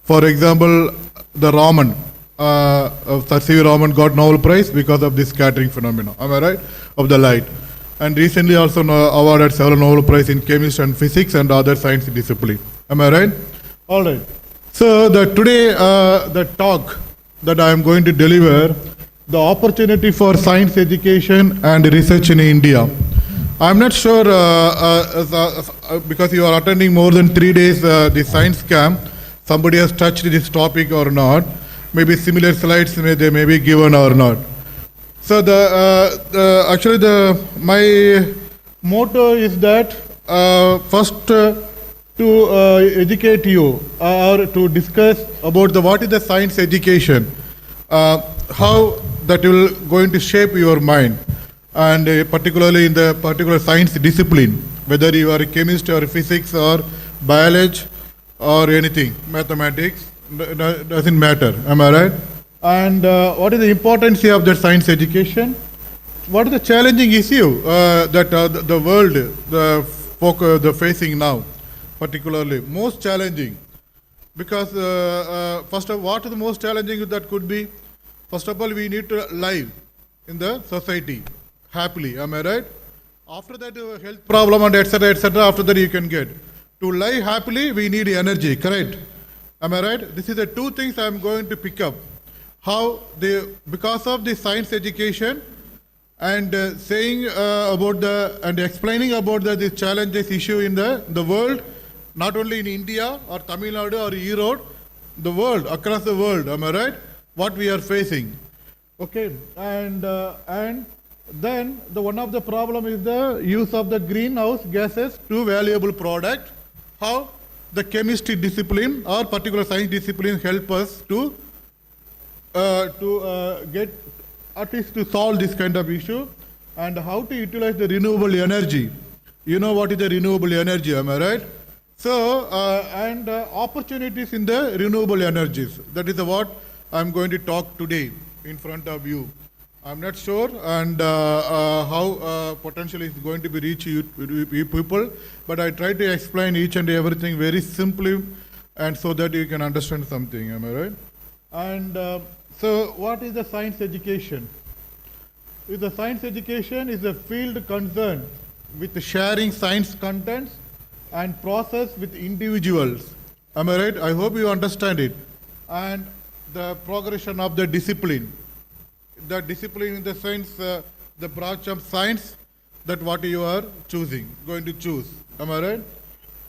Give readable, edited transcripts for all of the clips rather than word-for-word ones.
For example, the Raman, Sir C.V. Raman got Nobel Prize because of this scattering phenomena. Am I right? Of the light. And recently also awarded several Nobel Prize in chemistry and physics and other science discipline. Am I right? All right. So today the talk that I am going to deliver, the opportunity for science education and research in India. I'm not sure because you are attending more than 3 days the science camp, somebody has touched this topic or not. Maybe similar slides they may be given or not. So actually my motto is that first to educate you or to discuss about what is the science education, how that will going to shape your mind, and particularly in the particular science discipline, whether you are a chemist or physics or biology or anything, mathematics, doesn't matter. Am I right? And what is the importance of the science education? What is the challenging issue that the world the facing now, particularly most challenging? Because first of all, what is the most challenging that could be? First of all, we need to live in the society happily. Am I right? After that, health problem and etc. etc. After that, you can get to live happily. We need energy. Correct? Am I right? This is the two things I am going to pick up. How because of the science education and saying about and explaining about the challenges issue in the world, not only in India or Tamil Nadu or Europe, the world, across the world. Am I right? What we are facing. Okay, and then one of the problem is the use of the greenhouse gases to valuable product. How the chemistry discipline or particular science discipline help us to get at least to solve this kind of issue, and how to utilize the renewable energy. You know what is the renewable energy? Am I right? So and opportunities in the renewable energies. That is what I'm going to talk today in front of you. I'm not sure and how potentially it's going to be reach you people, but I try to explain each and everything very simply, and so that you can understand something. Am I right? And so what is the science education? The science education is a field concerned with sharing science contents and process with individuals. Am I right? I hope you understand it. And the progression of the discipline. The discipline in the sense, the branch of science, that what you are going to choose. Am I right?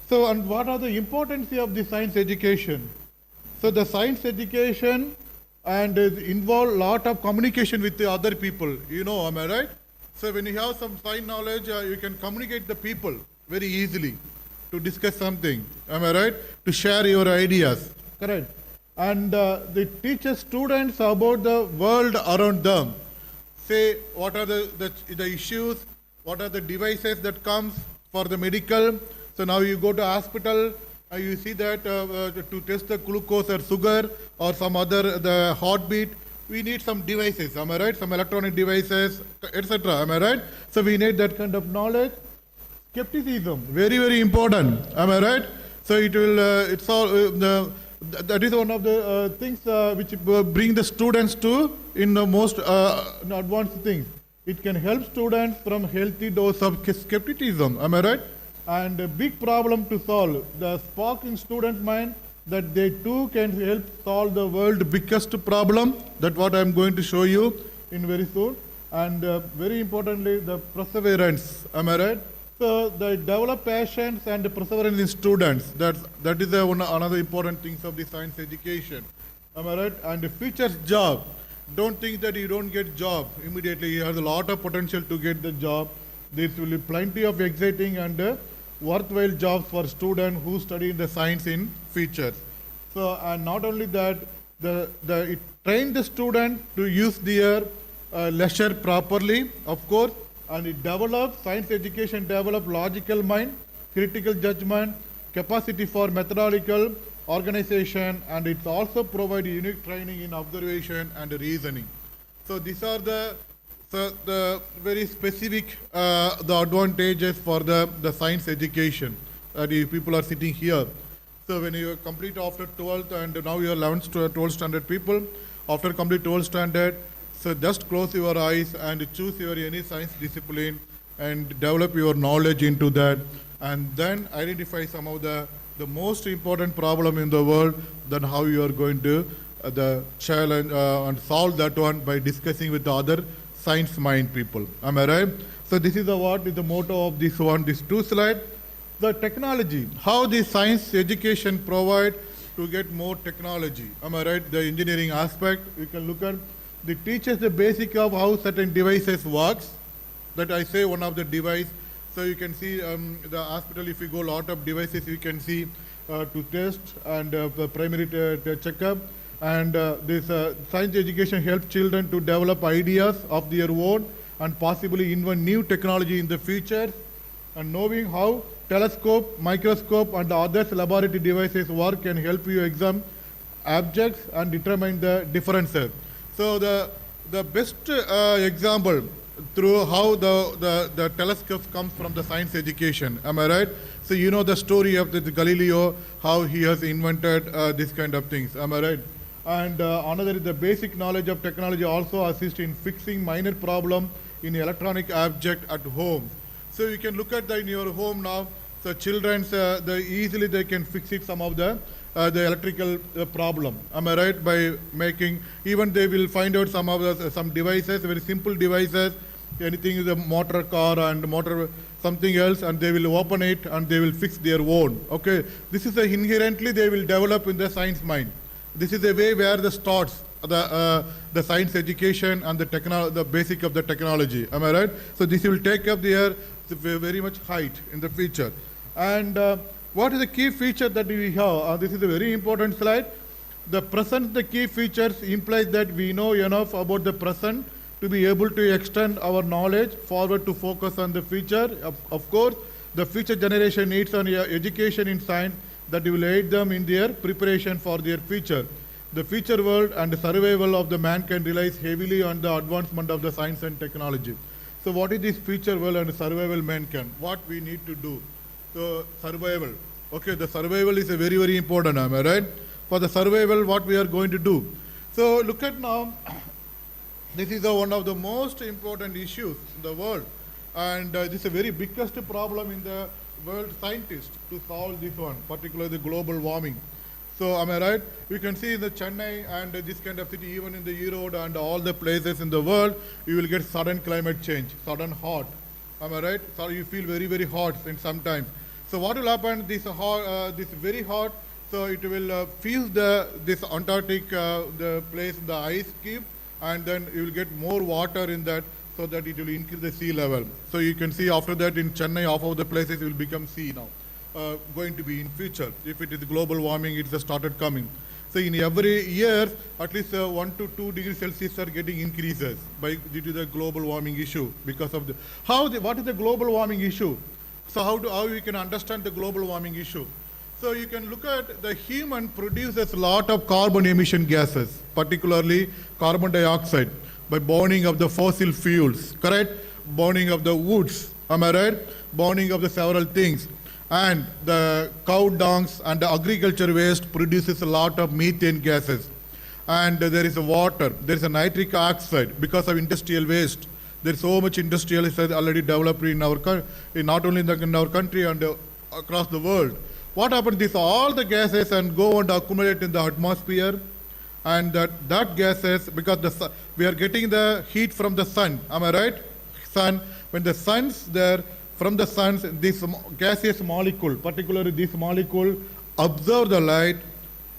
So, and what are the importance of the science education? So, the science education and involve lot of communication with the other people. You know, am I right? So, when you have some science knowledge, you can communicate the people very easily to discuss something. Am I right? To share your ideas. Correct. And they teach students about the world around them. Say what are the issues, what are the devices that comes for the medical. So now you go to hospital, you see that to test the glucose or sugar or some other the heartbeat, we need some devices. Am I right? Some electronic devices, etc. Am I right? So we need that kind of knowledge. Skepticism, very very important. Am I right? So it will it's all that is one of the things which bring the students to in the most advanced things. It can help students from healthy dose of skepticism. Am I right? And a big problem to solve. The spark in student mind that they too can help solve the world's biggest problem. That's what I am going to show you in very soon. And very importantly, the perseverance. Am I right? So they develop patience and perseverance in students. That is another important things of the science education. Am I right? And the future job. Don't think that you don't get job immediately. You have a lot of potential to get the job. There will be plenty of exciting and worthwhile jobs for students who study the science in future. So and not only that, it train the student to use their leisure properly, of course. And it develops, science education develops logical mind, critical judgment, capacity for methodological organization, and it also provides unique training in observation and reasoning. So these are the very specific the advantages for the science education that you people are sitting here. So when you complete after 12th and now you are 11th to 12th standard people, after complete 12th standard, so just close your eyes and choose your any science discipline and develop your knowledge into that, and then identify some of the most important problem in the world, then how you are going to the challenge and solve that one by discussing with the other science mind people. Am I right? So this is the what is the motto of this one, this two slide. The technology, how the science education provide to get more technology. Am I right? The engineering aspect, you can look at the teaches the basic of how certain devices works. That I say one of the device. So you can see the hospital, if you go lot of devices, you can see to test and the primary checkup. And this science education helps children to develop ideas of their own and possibly invent new technology in the future. And knowing how telescope, microscope, and other laboratory devices work can help you examine objects and determine the differences. So the best example through how the telescopes comes from the science education. Am I right? So you know the story of the Galileo, how he has invented this kind of things. Am I right? And another is the basic knowledge of technology also assists in fixing minor problem in electronic object at home. So you can look at that in your home now. So children's easily they can fix it some of the electrical problem. Am I right? By making, even they will find out some of the some devices, very simple devices, anything is a motor car and motor something else, and they will open it and they will fix their own. Okay, this is inherently they will develop in the science mind. This is the way where the starts the science education and the basic of the technology. Am I right? So this will take up their very much height in the future. And what is the key feature that we have? This is a very important slide. The present, the key features implies that we know enough about the present to be able to extend our knowledge forward to focus on the future. Of course, the future generation needs an education in science that will aid them in their preparation for their future. The future world and the survival of the mankind relies heavily on the advancement of the science and technology. So what is this future world and survival mankind? What we need to do? So survival. Okay, the survival is a very, very important, am I right? For the survival, what we are going to do. So look at now, this is one of the most important issues in the world. And this is a very biggest problem in the world scientists to solve this one, particularly the global warming. So am I right? You can see in the Chennai and this kind of city, even in the Europe and all the places in the world, you will get sudden climate change, sudden hot. Am I right? So you feel very, very hot in some time. So what will happen? This very hot. So it will fuse this Antarctic the place, the ice cube, and then you will get more water in that, so that it will increase the sea level. So you can see after that in Chennai, half of the places will become sea now. Going to be in future. If it is global warming, it's started coming. So in every year, at least 1 to 2 degrees Celsius are getting increases due to the global warming issue because of the what is the global warming issue? So how we can understand the global warming issue? So you can look at the human produces a lot of carbon emission gases, particularly carbon dioxide, by burning of the fossil fuels, correct? Burning of the woods, am I right? Burning of the several things. And the cow dungs and the agriculture waste produces a lot of methane gases. And there is a water, there is a nitric oxide because of industrial waste. There is so much industrial is already developed in our not only in our country and across the world. What happens? These all the gases and go and accumulate in the atmosphere, and that gases, because we are getting the heat from the sun. Am I right? Sun. When the sun's there, from the sun, this gaseous molecule, particularly this molecule, absorb the light,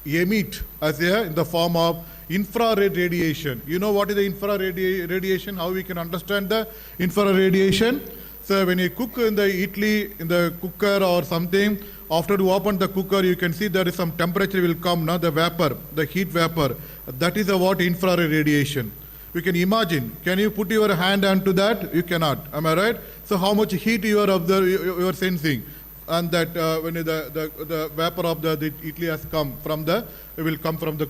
emit in the form of infrared radiation. You know what is the infrared radiation? How we can understand the infrared radiation? So when you cook in the idli, in the cooker or something, after you open the cooker, you can see there is some temperature will come, now the vapor, the heat vapor. That is what infrared radiation. You can imagine. Can you put your hand onto that? You cannot. Am I right? So how much heat you are sensing, and that when the vapor of the idli has come from it will come from the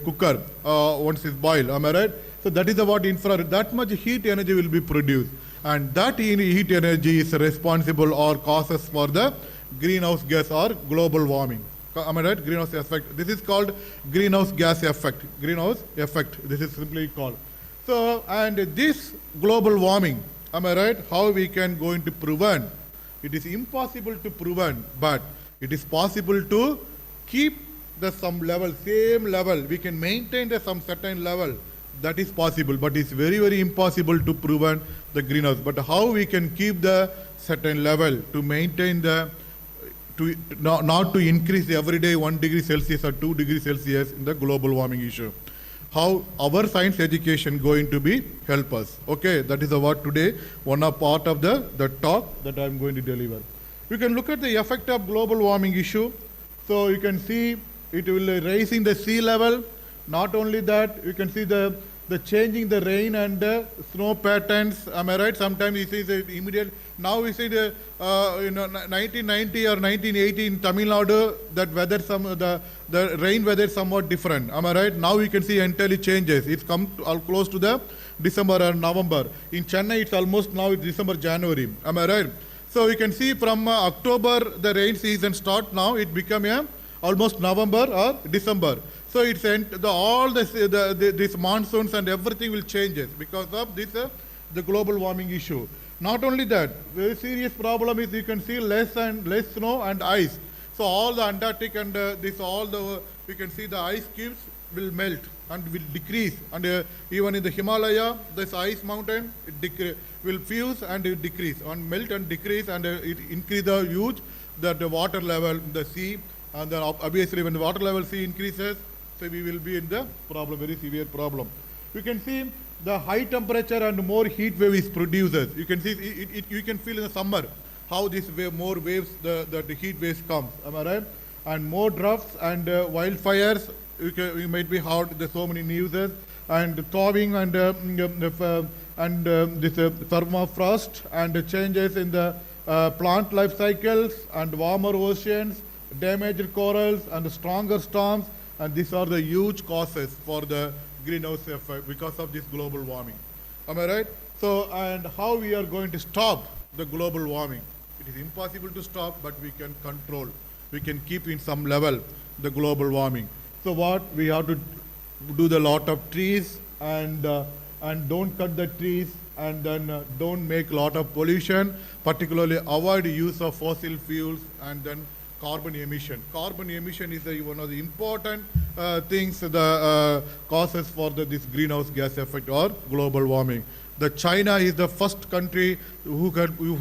cooker once it's boiled. Am I right? So that is what infrared. That much heat energy will be produced, and that heat energy is responsible or causes for the greenhouse gas or global warming. Am I right? Greenhouse effect. This is called greenhouse gas effect. Greenhouse effect. This is simply called. So, and this global warming, am I right? How we can going to prevent? It is impossible to prevent, but it is possible to keep the some level, same level. We can maintain the some certain level. That is possible, but it's very, very impossible to prevent the greenhouse. But how we can keep the certain level to maintain the, to not to increase every day 1 degree Celsius or 2 degrees Celsius in the global warming issue. How our science education going to be help us. Okay, that is what today, one of part of the talk that I'm going to deliver. You can look at the effect of global warming issue. So you can see it will raising the sea level. Not only that, you can see the changing the rain and the snow patterns. Am I right? Sometimes you see the immediate. Now we see the 1990 or 1980 in Tamil Nadu, that weather the rain weather is somewhat different. Am I right? Now you can see entirely changes. It's come to, close to the December or November. In Chennai, it's almost now it's December, January. Am I right? So you can see from October the rain season start. Now it become almost November or December. So it's all these monsoons and everything will changes because of this the global warming issue. Not only that, very serious problem is you can see less and less snow and ice. So all the Antarctic and you can see the ice cubes will melt and will decrease. And even in the Himalaya, this ice mountain will fuse and it decrease, and melt and decrease, and it increase the huge the water level in the sea. And then obviously when the water level sea increases, so we will be in the problem, very severe problem. You can see the high temperature and more heat wave is produces. You can see you can feel in the summer how this wave, more waves, the heat waves comes. Am I right? And more droughts and wildfires. You might be heard the so many news and thawing and this permafrost and changes in the plant life cycles and warmer oceans, damaged corals and stronger storms. And these are the huge causes for the greenhouse effect because of this global warming. Am I right? So, and how we are going to stop the global warming? It is impossible to stop, but we can control. We can keep in some level the global warming. So what we have to do the lot of trees and don't cut the trees, and then don't make lot of pollution, particularly avoid use of fossil fuels, and then carbon emission. Carbon emission is one of the important things, the causes for this greenhouse gas effect or global warming. The China is the first country who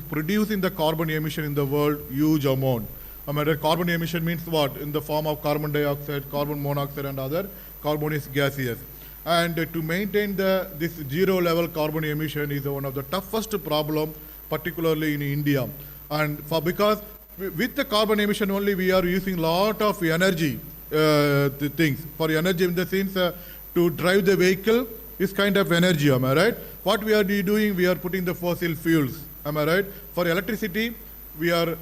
producing the carbon emission in the world, huge amount. I mean, carbon emission means what? In the form of carbon dioxide, carbon monoxide, and other carbon gases. And to maintain this zero level carbon emission is one of the toughest problem, particularly in India. And because with the carbon emission only, we are using lot of energy things. For energy in the sense to drive the vehicle is kind of energy, am I right? What we are doing, we are putting the fossil fuels, am I right? For electricity, we have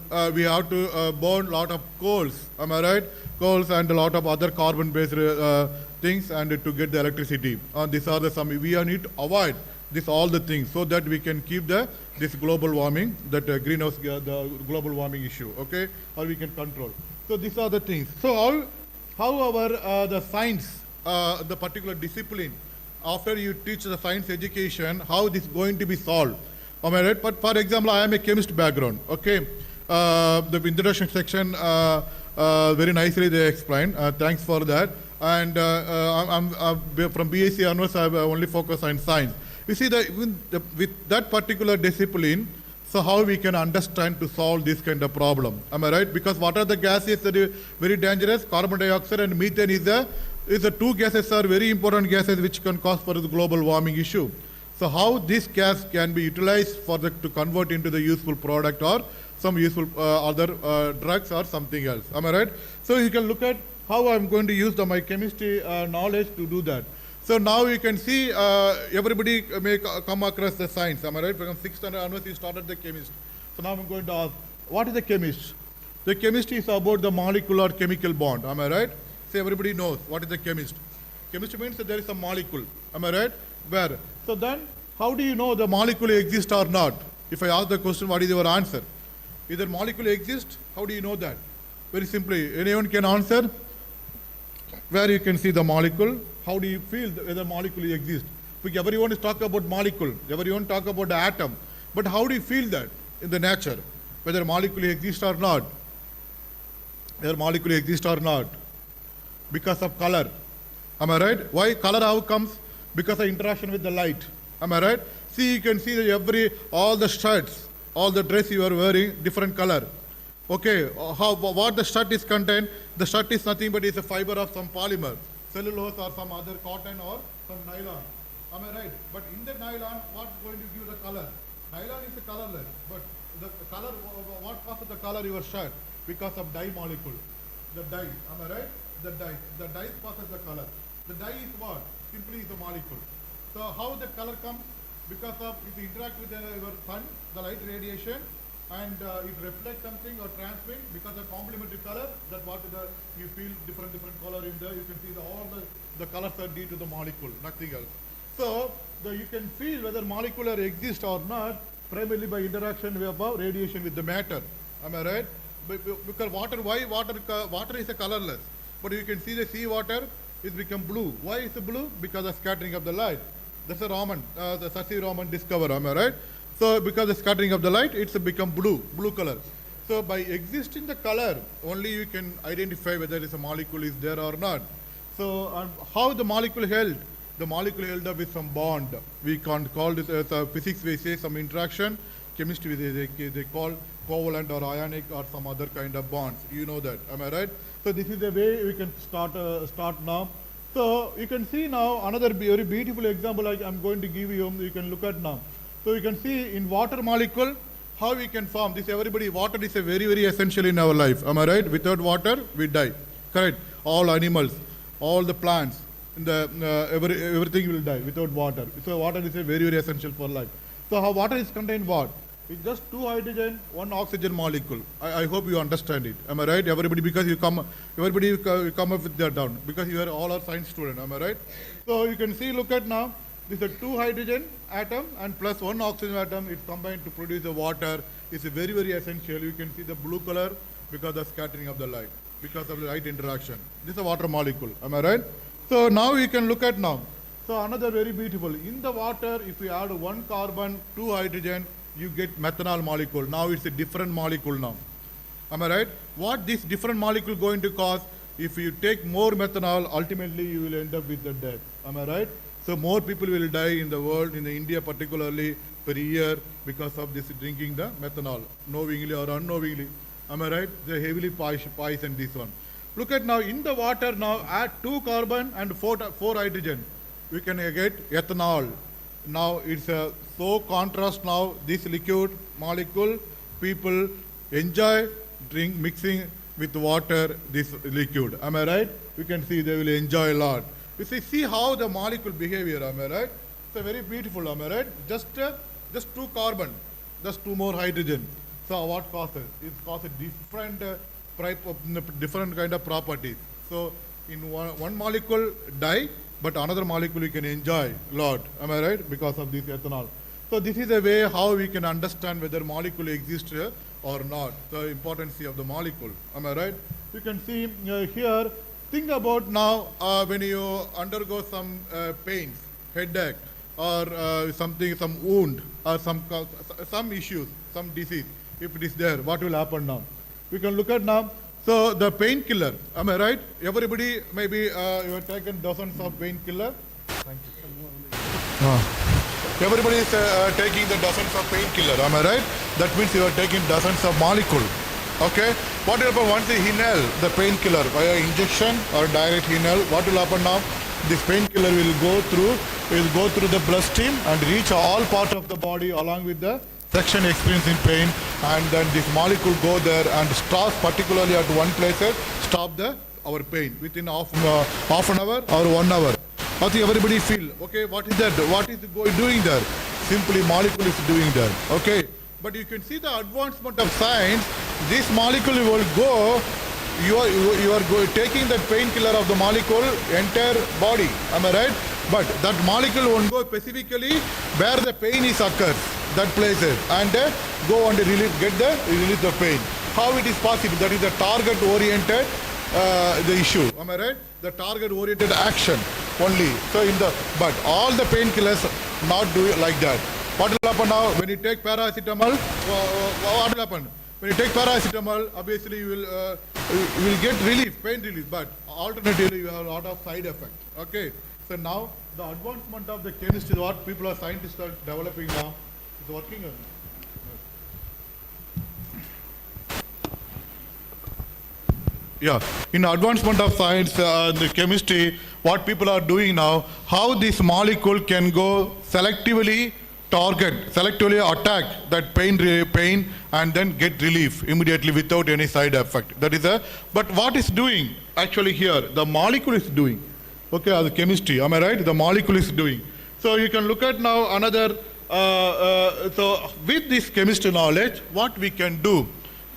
to burn lot of coals, am I right? Coals and a lot of other carbon-based things, and to get the electricity. These are some we need to avoid this all the things so that we can keep this global warming, that greenhouse the global warming issue, okay, or we can control. So these are the things. So how our the science, the particular discipline, after you teach the science education, how this going to be solved? Am I right? But for example, I am a chemist background, okay. The introduction section very nicely they explained. Thanks for that. And I'm from BSc onwards, I only focus on science. You see that with that particular discipline, so how we can understand to solve this kind of problem? Am I right? Because what are the gases that are very dangerous? Carbon dioxide and methane is the two gases are very important gases which can cause for the global warming issue. So how this gas can be utilized to convert into the useful product or some useful other drugs or something else. Am I right? So you can look at how I'm going to use my chemistry knowledge to do that. So now you can see everybody may come across the science. Am I right? From 6th standard onwards, you started the chemist. So now I'm going to ask, what is the chemist? The chemist is about the molecular chemical bond. Am I right? So everybody knows what is the chemist. Chemistry means that there is a molecule. Am I right? Where? So then, how do you know the molecule exists or not? If I ask the question, what is your answer? Either molecule exists, how do you know that? Very simply, anyone can answer? Where you can see the molecule, how do you feel whether molecule exists? Because everyone is talking about molecule, everyone talk about the atom, but how do you feel that in the nature, whether molecule exists or not? Whether molecule exists or not? Because of color. Am I right? Why color how comes? Because of interaction with the light. Am I right? See, you can see that all the shirts, all the dress you are wearing, different color. Okay, what the shirt is contained? The shirt is nothing but is a fiber of some polymer, cellulose or some other cotton or some nylon. Am I right? But in the nylon, what's going to give the color? Nylon is a colorless, but the color, what causes the color your shirt? Because of dye molecule. The dye, am I right? The dye causes the color. The dye is what? Simply is a molecule. So how the color comes? Because of if you interact with your sun, the light radiation, and it reflects something or transmit because of complementary color. That what you feel different color in there. You can see all the colors are due to the molecule, nothing else. So you can feel whether molecular exists or not primarily by interaction with radiation with the matter. Am I right? Because water, why water is a colorless, but you can see the sea water is become blue. Why is it blue? Because of scattering of the light. That's a Raman, the Sasi Raman discover. Am I right? So because the scattering of the light, it's become blue color. So by existing the color, only you can identify whether it's a molecule is there or not. So how the molecule held? The molecule held up with some bond. We can't call this as physics, we say some interaction. Chemistry, they call covalent or ionic or some other kind of bonds. You know that, am I right? So this is the way we can start now. So you can see now another very beautiful example like I'm going to give you, you can look at now. So you can see in water molecule, how we can form this. Everybody, water is a very essential in our life. Am I right? Without water, we die. Correct? All animals, all the plants, everything will die without water. So water is a very essential for life. So how water is contained what? It's just 2 hydrogen, 1 oxygen molecule. I hope you understand it. Am I right? Everybody, because you come up with that down. Because you are all our science student. Am I right? So you can see, look at now. This is a 2 hydrogen atom and plus 1 oxygen atom. It's combined to produce the water. It's a very essential. You can see the blue color because of the scattering of the light, because of the light interaction. This is a water molecule. Am I right? So now you can look at now. So another very beautiful. In the water, if you add 1 carbon, 2 hydrogen, you get methanol molecule. Now it's a different molecule now. Am I right? What this different molecule going to cause? If you take more methanol, ultimately you will end up with the death. Am I right? So more people will die in the world, in India particularly, per year because of this drinking the methanol, knowingly or unknowingly. Am I right? They heavily poison this one. Look at now, in the water now, add 2 carbon and 4 hydrogen. We can get ethanol. Now it's so contrast now, this liquid molecule, people enjoy mixing with water, this liquid. Am I right? You can see they will enjoy a lot. You see how the molecule behavior, am I right? It's very beautiful, am I right? Just 2 carbon, just 2 more hydrogen. So what causes? It causes different kind of properties. So in one molecule die, but another molecule you can enjoy a lot. Am I right? Because of this ethanol. So this is a way how we can understand whether molecule exists or not. The importance of the molecule. Am I right? You can see here. Think about now when you undergo some pains, headache, or some wound, or some issues, some disease. If it is there, what will happen now? We can look at now. So the painkiller, am I right? Everybody, maybe you have taken dozens of painkiller. Thank you. Everybody is taking the dozens of painkiller, am I right? That means you are taking dozens of molecule. Okay? What will happen once you inhale the painkiller via injection or direct inhale? What will happen now? This painkiller will go through the bloodstream and reach all parts of the body along with the section experiencing pain, and then this molecule go there and stop particularly at one place, stop our pain within half an hour or 1 hour. How do everybody feel? Okay, what is that? What is doing there? Simply molecule is doing there. Okay, but you can see the advancement of science. This molecule will go. You are taking that painkiller of the molecule entire body. Am I right? But that molecule won't go specifically where the pain is occurs, that places, and go and relieve the pain. how it is possible. That is the target-oriented the issue. Am I right? The target-oriented action only. So but all the painkillers not do it like that. What will happen now when you take paracetamol? What will happen? When you take paracetamol, obviously you will get relief, pain relief, but alternatively you have a lot of side effects. Okay. So now the advancement of the chemistry, what people are scientists are developing now, is working on. Yeah, in advancement of science and the chemistry, what people are doing now, how this molecule can go selectively selectively attack that pain and then get relief immediately without any side effect. That is but what is doing actually here? The molecule is doing. Okay, the chemistry, am I right? The molecule is doing. So you can look at now another, so with this chemistry knowledge, what we can do?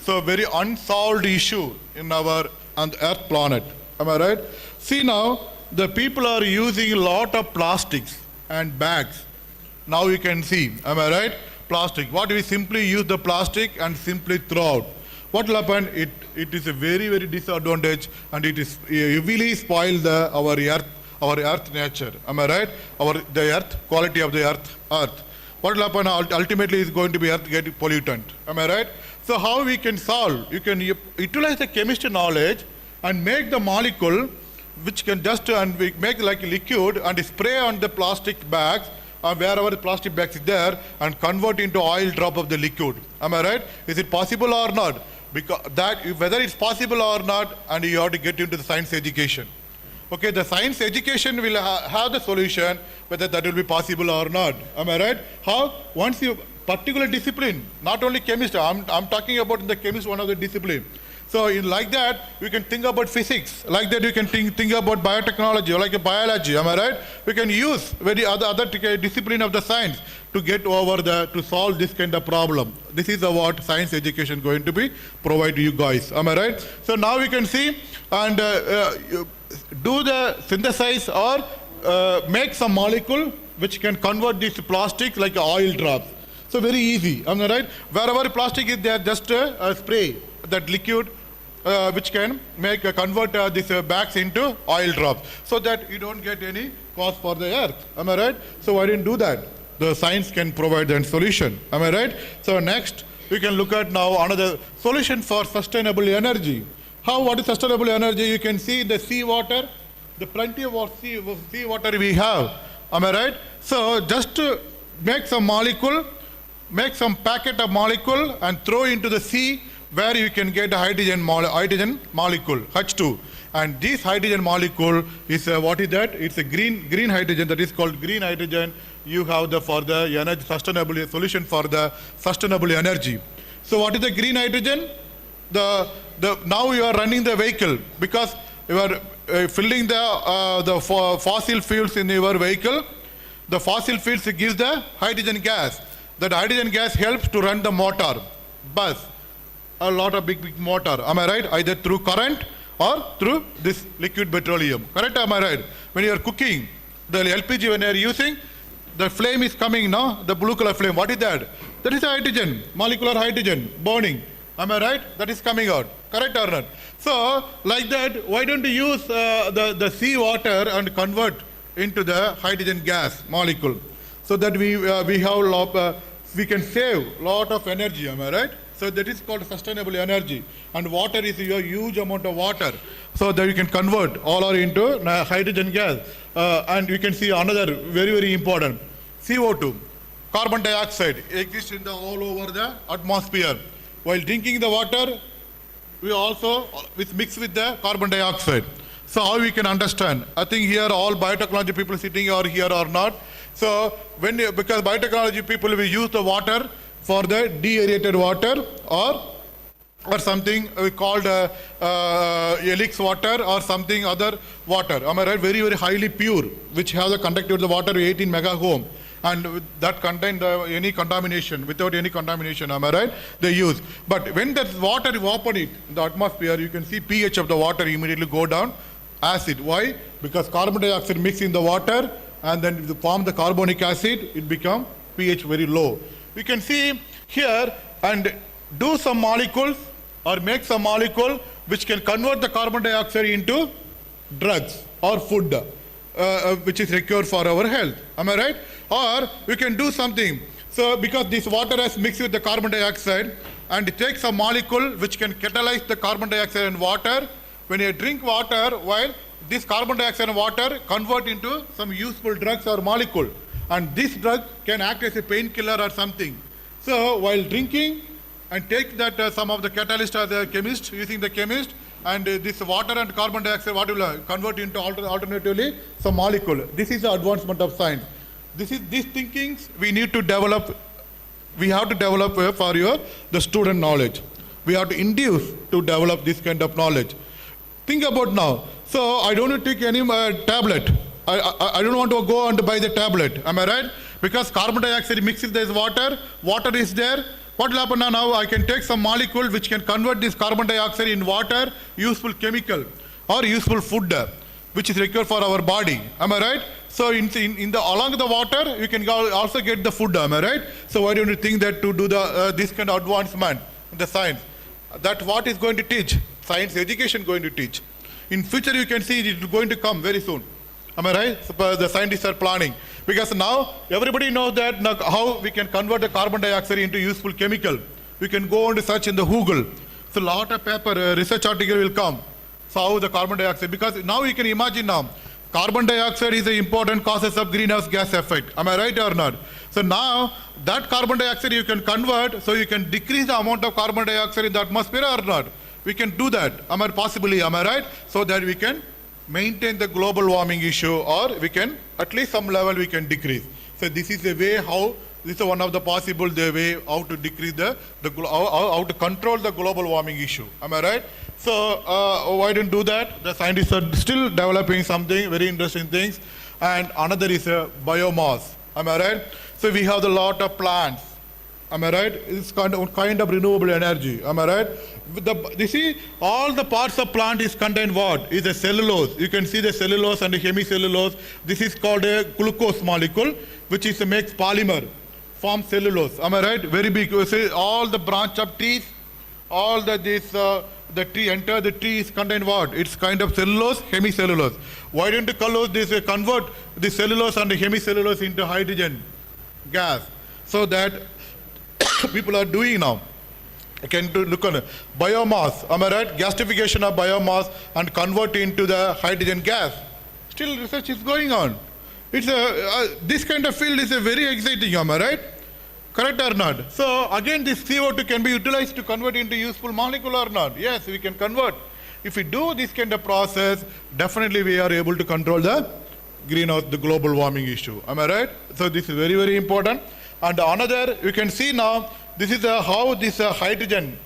So very unsolved issue in our on the Earth planet. Am I right? See now, the people are using a lot of plastics and bags. Now you can see, am I right? Plastic. What we simply use the plastic and simply throw out. What will happen? It is a very, very disadvantage, and it is heavily spoil our earth nature. Am I right? The earth quality of the earth. What will happen? Ultimately is going to be earth getting pollutant. Am I right? So how we can solve? You can utilize the chemistry knowledge and make the molecule which can just and we make like a liquid and spray on the plastic bags wherever the plastic bags is there and convert into oil drop of the liquid. Am I right? Is it possible or not? Because that whether it's possible or not, and you have to get into the science education. Okay, the science education will have the solution whether that will be possible or not. Am I right? How? Once you particular discipline, not only chemistry, I'm talking about in the chemistry, one of the discipline. So in like that, you can think about physics. Like that, you can think about biotechnology or like a biology. Am I right? We can use very other discipline of the science to get over to solve this kind of problem. This is what science education going to be provide to you guys. Am I right? So now we can see and do the synthesize or make some molecule which can convert this plastic like oil drops. So very easy. Am I right? Wherever plastic is there, just spray that liquid which can convert these bags into oil drops so that you don't get any cost for the earth. Am I right? So why didn't do that? The science can provide the solution. Am I right? So next we can look at now another solution for sustainable energy. What is sustainable energy? You can see the seawater, the plenty of sea water we have. Am I right? So just to make some molecule, make some packet of molecule and throw into the sea where you can get a hydrogen molecule, H2. And this hydrogen molecule is what is that? It's a green hydrogen, that is called green hydrogen. You have for the energy sustainable solution for the sustainable energy. So what is the green hydrogen? Now you are running the vehicle because you are filling the fossil fuels in your vehicle. The fossil fuels gives the hydrogen gas. That hydrogen gas helps to run the motor, bus, a lot of big motor. Am I right? Either through current or through this liquid petroleum. Correct? Am I right? When you are cooking, the LPG when you are using, the flame is coming now, the blue color flame. What is that? That is hydrogen, molecular hydrogen, burning. Am I right? That is coming out. Correct or not? So, like that, why don't you use the sea water and convert into the hydrogen gas molecule so that we can save lot of energy. Am I right? So that is called sustainable energy. And water is a huge amount of water. So that you can convert all are into hydrogen gas. And you can see another very, very important. CO2, carbon dioxide, exists all over the atmosphere. While drinking the water, we also mix with the carbon dioxide. So how we can understand? I think here all biotechnology people sitting or here or not. So because biotechnology people will use the water for the deaerated water or something we called Elix water or something other water. Am I right? Very, very highly pure, which has the conductivity of the water 18 megaohm. And that contain any contamination, without any contamination, am I right? They use. But when that water evaporates in the atmosphere, you can see pH of the water immediately go down. Acid. Why? Because carbon dioxide mix in the water and then form the carbonic acid, it become pH very low. We can see here and do some molecules or makes a molecule which can convert the carbon dioxide into drugs or food, which is required for our health. Am I right? Or we can do something. So because this water has mixed with the carbon dioxide and it takes a molecule which can catalyze the carbon dioxide and water. When you drink water, while this carbon dioxide and water convert into some useful drugs or molecule. And this drug can act as a painkiller or something. So while drinking and take that some of the catalyst or the chemist, using the chemist, and this water and carbon dioxide, what will convert into alternatively some molecule. This is the advancement of science. These thinkings we need to develop. We have to develop for the student knowledge. We have to induce to develop this kind of knowledge. Think about now. So I don't take any tablet. I don't want to go and buy the tablet. Am I right? Because carbon dioxide mixes with water. Water is there. What will happen now? I can take some molecule which can convert this carbon dioxide in water, useful chemical or useful food, which is required for our body. Am I right? So along the water, you can also get the food. Am I right? So why don't you think that to do this kind of advancement in the science? That what is going to teach? Science education going to teach. In future, you can see it is going to come very soon. Am I right? So the scientists are planning. Because now everybody knows that now how we can convert the carbon dioxide into useful chemical. We can go on to search in the Google. So a lot of paper, research article will come. So how the carbon dioxide, because now you can imagine now, carbon dioxide is an important causes of greenhouse gas effect. Am I right or not? So now that carbon dioxide you can convert, so you can decrease the amount of carbon dioxide in the atmosphere or not. We can do that. Am I right? So that we can maintain the global warming issue, or we can, at least some level we can decrease. So this is a way how, this is one of the possible way how to decrease how to control the global warming issue. Am I right? So why don't do that? The scientists are still developing something, very interesting things. And another is biomass. Am I right? So we have a lot of plants. Am I right? It's kind of renewable energy. Am I right? You see, all the parts of plant is contain what? Is a cellulose. You can see the cellulose and the hemicellulose. This is called a glucose molecule, which makes polymer, forms cellulose. Am I right? Very big. You see, all the branch of trees, all the tree is contain what? It's kind of cellulose, hemicellulose. Why don't you convert the cellulose and the hemicellulose into hydrogen gas? So that people are doing now. You can look on biomass, am I right? Gasification of biomass and convert into the hydrogen gas. Still research is going on. It's this kind of field is a very exciting, am I right? Correct or not? So again, this CO2 can be utilized to convert into useful molecule or not? Yes, we can convert. If we do this kind of process, definitely we are able to control the global warming issue. Am I right? So this is very, very important. And another, you can see now, this is how this hydrogen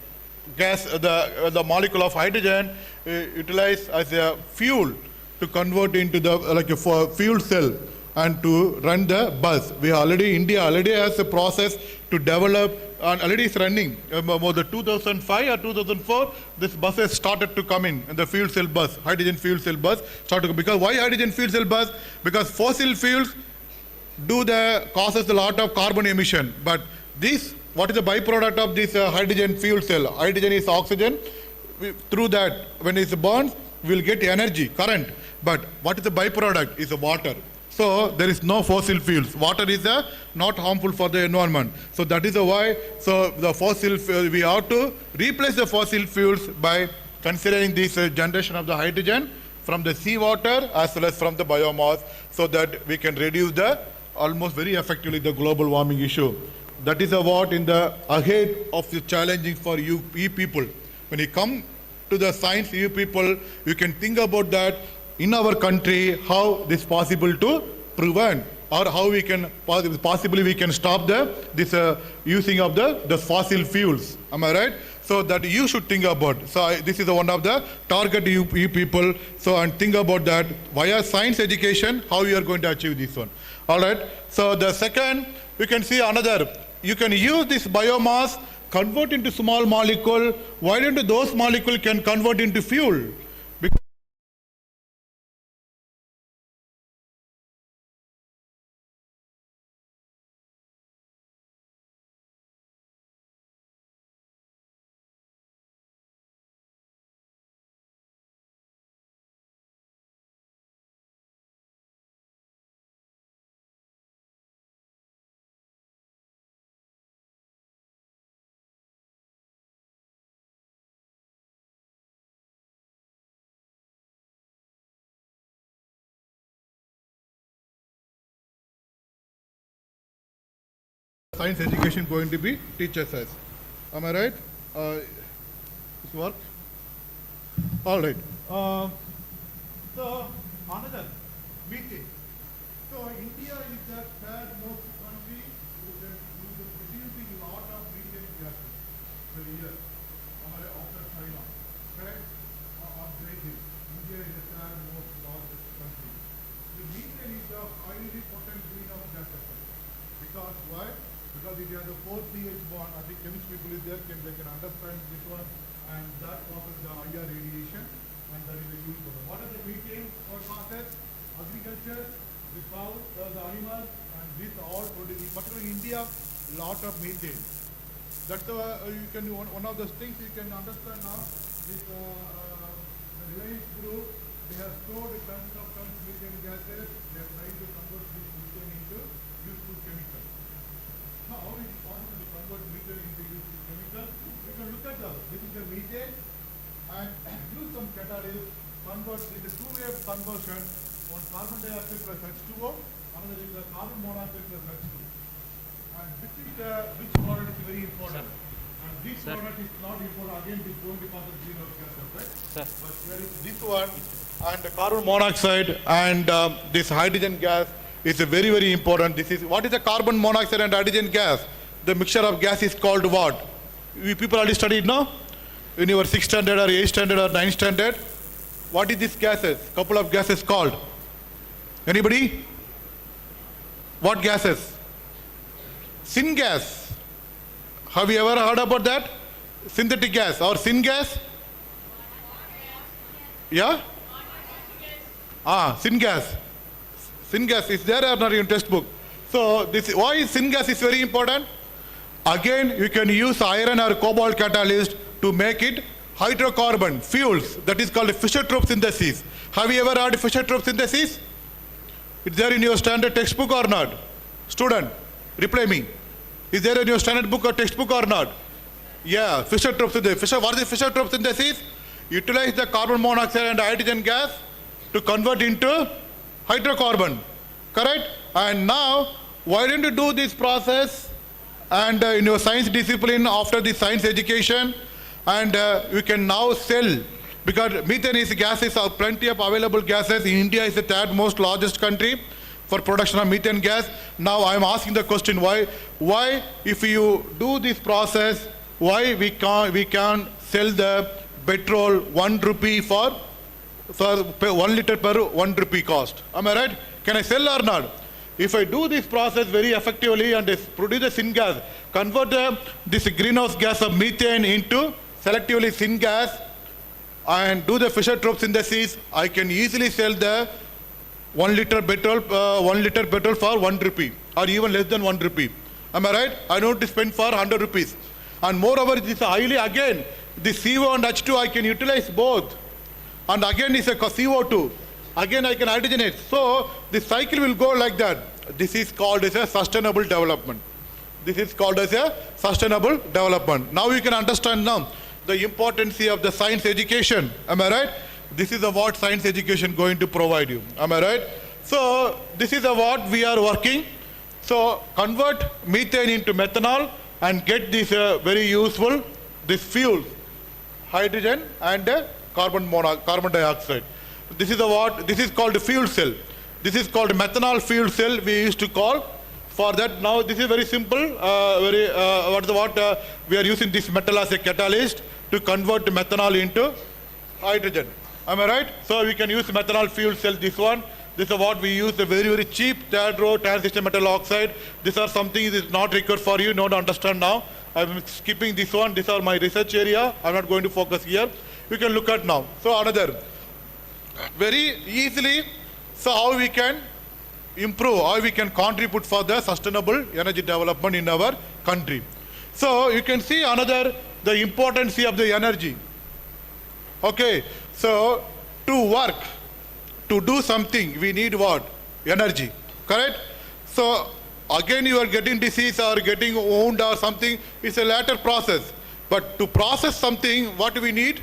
gas, the molecule of hydrogen utilized as a fuel to convert into a fuel cell and to run the bus. India already has a process to develop, and already is running. About the 2005 or 2004, this bus has started to come in the fuel cell bus, hydrogen fuel cell bus started. Because why hydrogen fuel cell bus? Because fossil fuels causes a lot of carbon emission. But what is the byproduct of this hydrogen fuel cell? Hydrogen is oxygen. Through that, when it burns, we will get energy, current. But what is the byproduct? Is water. So there is no fossil fuels. Water is not harmful for the environment. So that is why. So the we have to replace the fossil fuels by considering this generation of the hydrogen from the seawater as well as from the biomass, so that we can reduce almost very effectively the global warming issue. That is what in the ahead of the challenging for you people. When you come to the science, you people, you can think about that in our country, how this possible to prevent, or how we can possibly we can stop this using of the fossil fuels. Am I right? So that you should think about. So this is one of the target you people. So and think about that via science education, how you are going to achieve this one. All right. So the second, you can see another. You can use this biomass, convert into small molecule. Why don't those molecules can convert into fuel? Science education going to be teaches us. Am I right? This work? All right. So another methane. So India is the third most country who is producing a lot of methane gases per year. After China, correct? Or Brazil. India is the third most largest country. The methane is a highly potent greenhouse gas effect. Because why? Because it has a 4 pH bond. I think chemistry people is there, they can understand this one, and that causes the higher radiation, and that is a huge problem. What are the methane causes? Agriculture, the cow, the animals, and this all produce, particularly in India, lot of methane. That's you can one of those things you can understand now. This the Reliance Group, they have stored tons of methane gases. They are trying to convert this methane into useful chemicals. How is it possible to convert methane into useful chemical? We can look at this is the methane, and use some catalyst, convert into two-way conversion. One carbon dioxide plus H2O, another is the carbon monoxide plus H2. And which product is very important. And this product is not important. Again, this is going to cause greenhouse gases, right? Sir. But where is this one, and the carbon monoxide and this hydrogen gas is very, very important. This is what is the carbon monoxide and hydrogen gas? The mixture of gas is called what? We people already studied, no? In your 6th standard or 8th standard or 9th standard. What is this gases? Couple of gases called. Anybody? What gases? Syngas. Have you ever heard about that? Synthetic gas or syngas? Yeah? Syngas. Syngas is there or not in textbook? So this why syngas is very important? Again, you can use iron or cobalt catalyst to make it hydrocarbon fuels. That is called Fischer-Tropsch synthesis. Have you ever heard Fischer-Tropsch synthesis? It's there in your standard textbook or not? Student, reply me. Is there in your standard book or textbook or not? Yeah, Fischer-Tropsch synthesis. What is Fischer-Tropsch synthesis? Utilize the carbon monoxide and hydrogen gas to convert into hydrocarbon. Correct? And now, why don't you do this process and in your science discipline after the science education, and you can now sell, because methane is gases, are plenty of available gases. In India is the third most largest country for production of methane gas. Now I am asking the question, why if you do this process, why we can sell the petrol 1 rupee for 1 liter per 1 rupee cost? Am I right? Can I sell or not? If I do this process very effectively and produce a syngas, convert this greenhouse gas of methane into selectively syngas and do the Fischer-Tropsch synthesis, I can easily sell the 1 liter petrol for 1 rupee or even less than 1 rupee. Am I right? I don't have to spend for 100 rupees. And moreover, this highly, again, the CO and H2 I can utilize both. And again it's a CO2. Again I can hydrogenate. So the cycle will go like that. This is called as a sustainable development. This is called as a sustainable development. Now you can understand now the importance of the science education. Am I right? This is what science education going to provide you. Am I right? So this is what we are working. So convert methane into methanol and get this very useful, this fuel, hydrogen and carbon dioxide. This is this is called fuel cell. This is called methanol fuel cell we used to call. For that now this is very simple, we are using this metal as a catalyst to convert methanol into hydrogen. Am I right? So we can use methanol fuel cell, this one. This is what we use, the very, very cheap third row transistor metal oxide. These are something that is not required for you, not understand now. I'm skipping this one. These are my research area. I'm not going to focus here. You can look at now. So another, very easily, so how we can improve, how we can contribute for the sustainable energy development in our country. So you can see another, the importance of the energy. Okay, so to work, to do something, we need what? Energy, correct? So again you are getting disease or getting wound or something, it's a later process. But to process something, what do we need?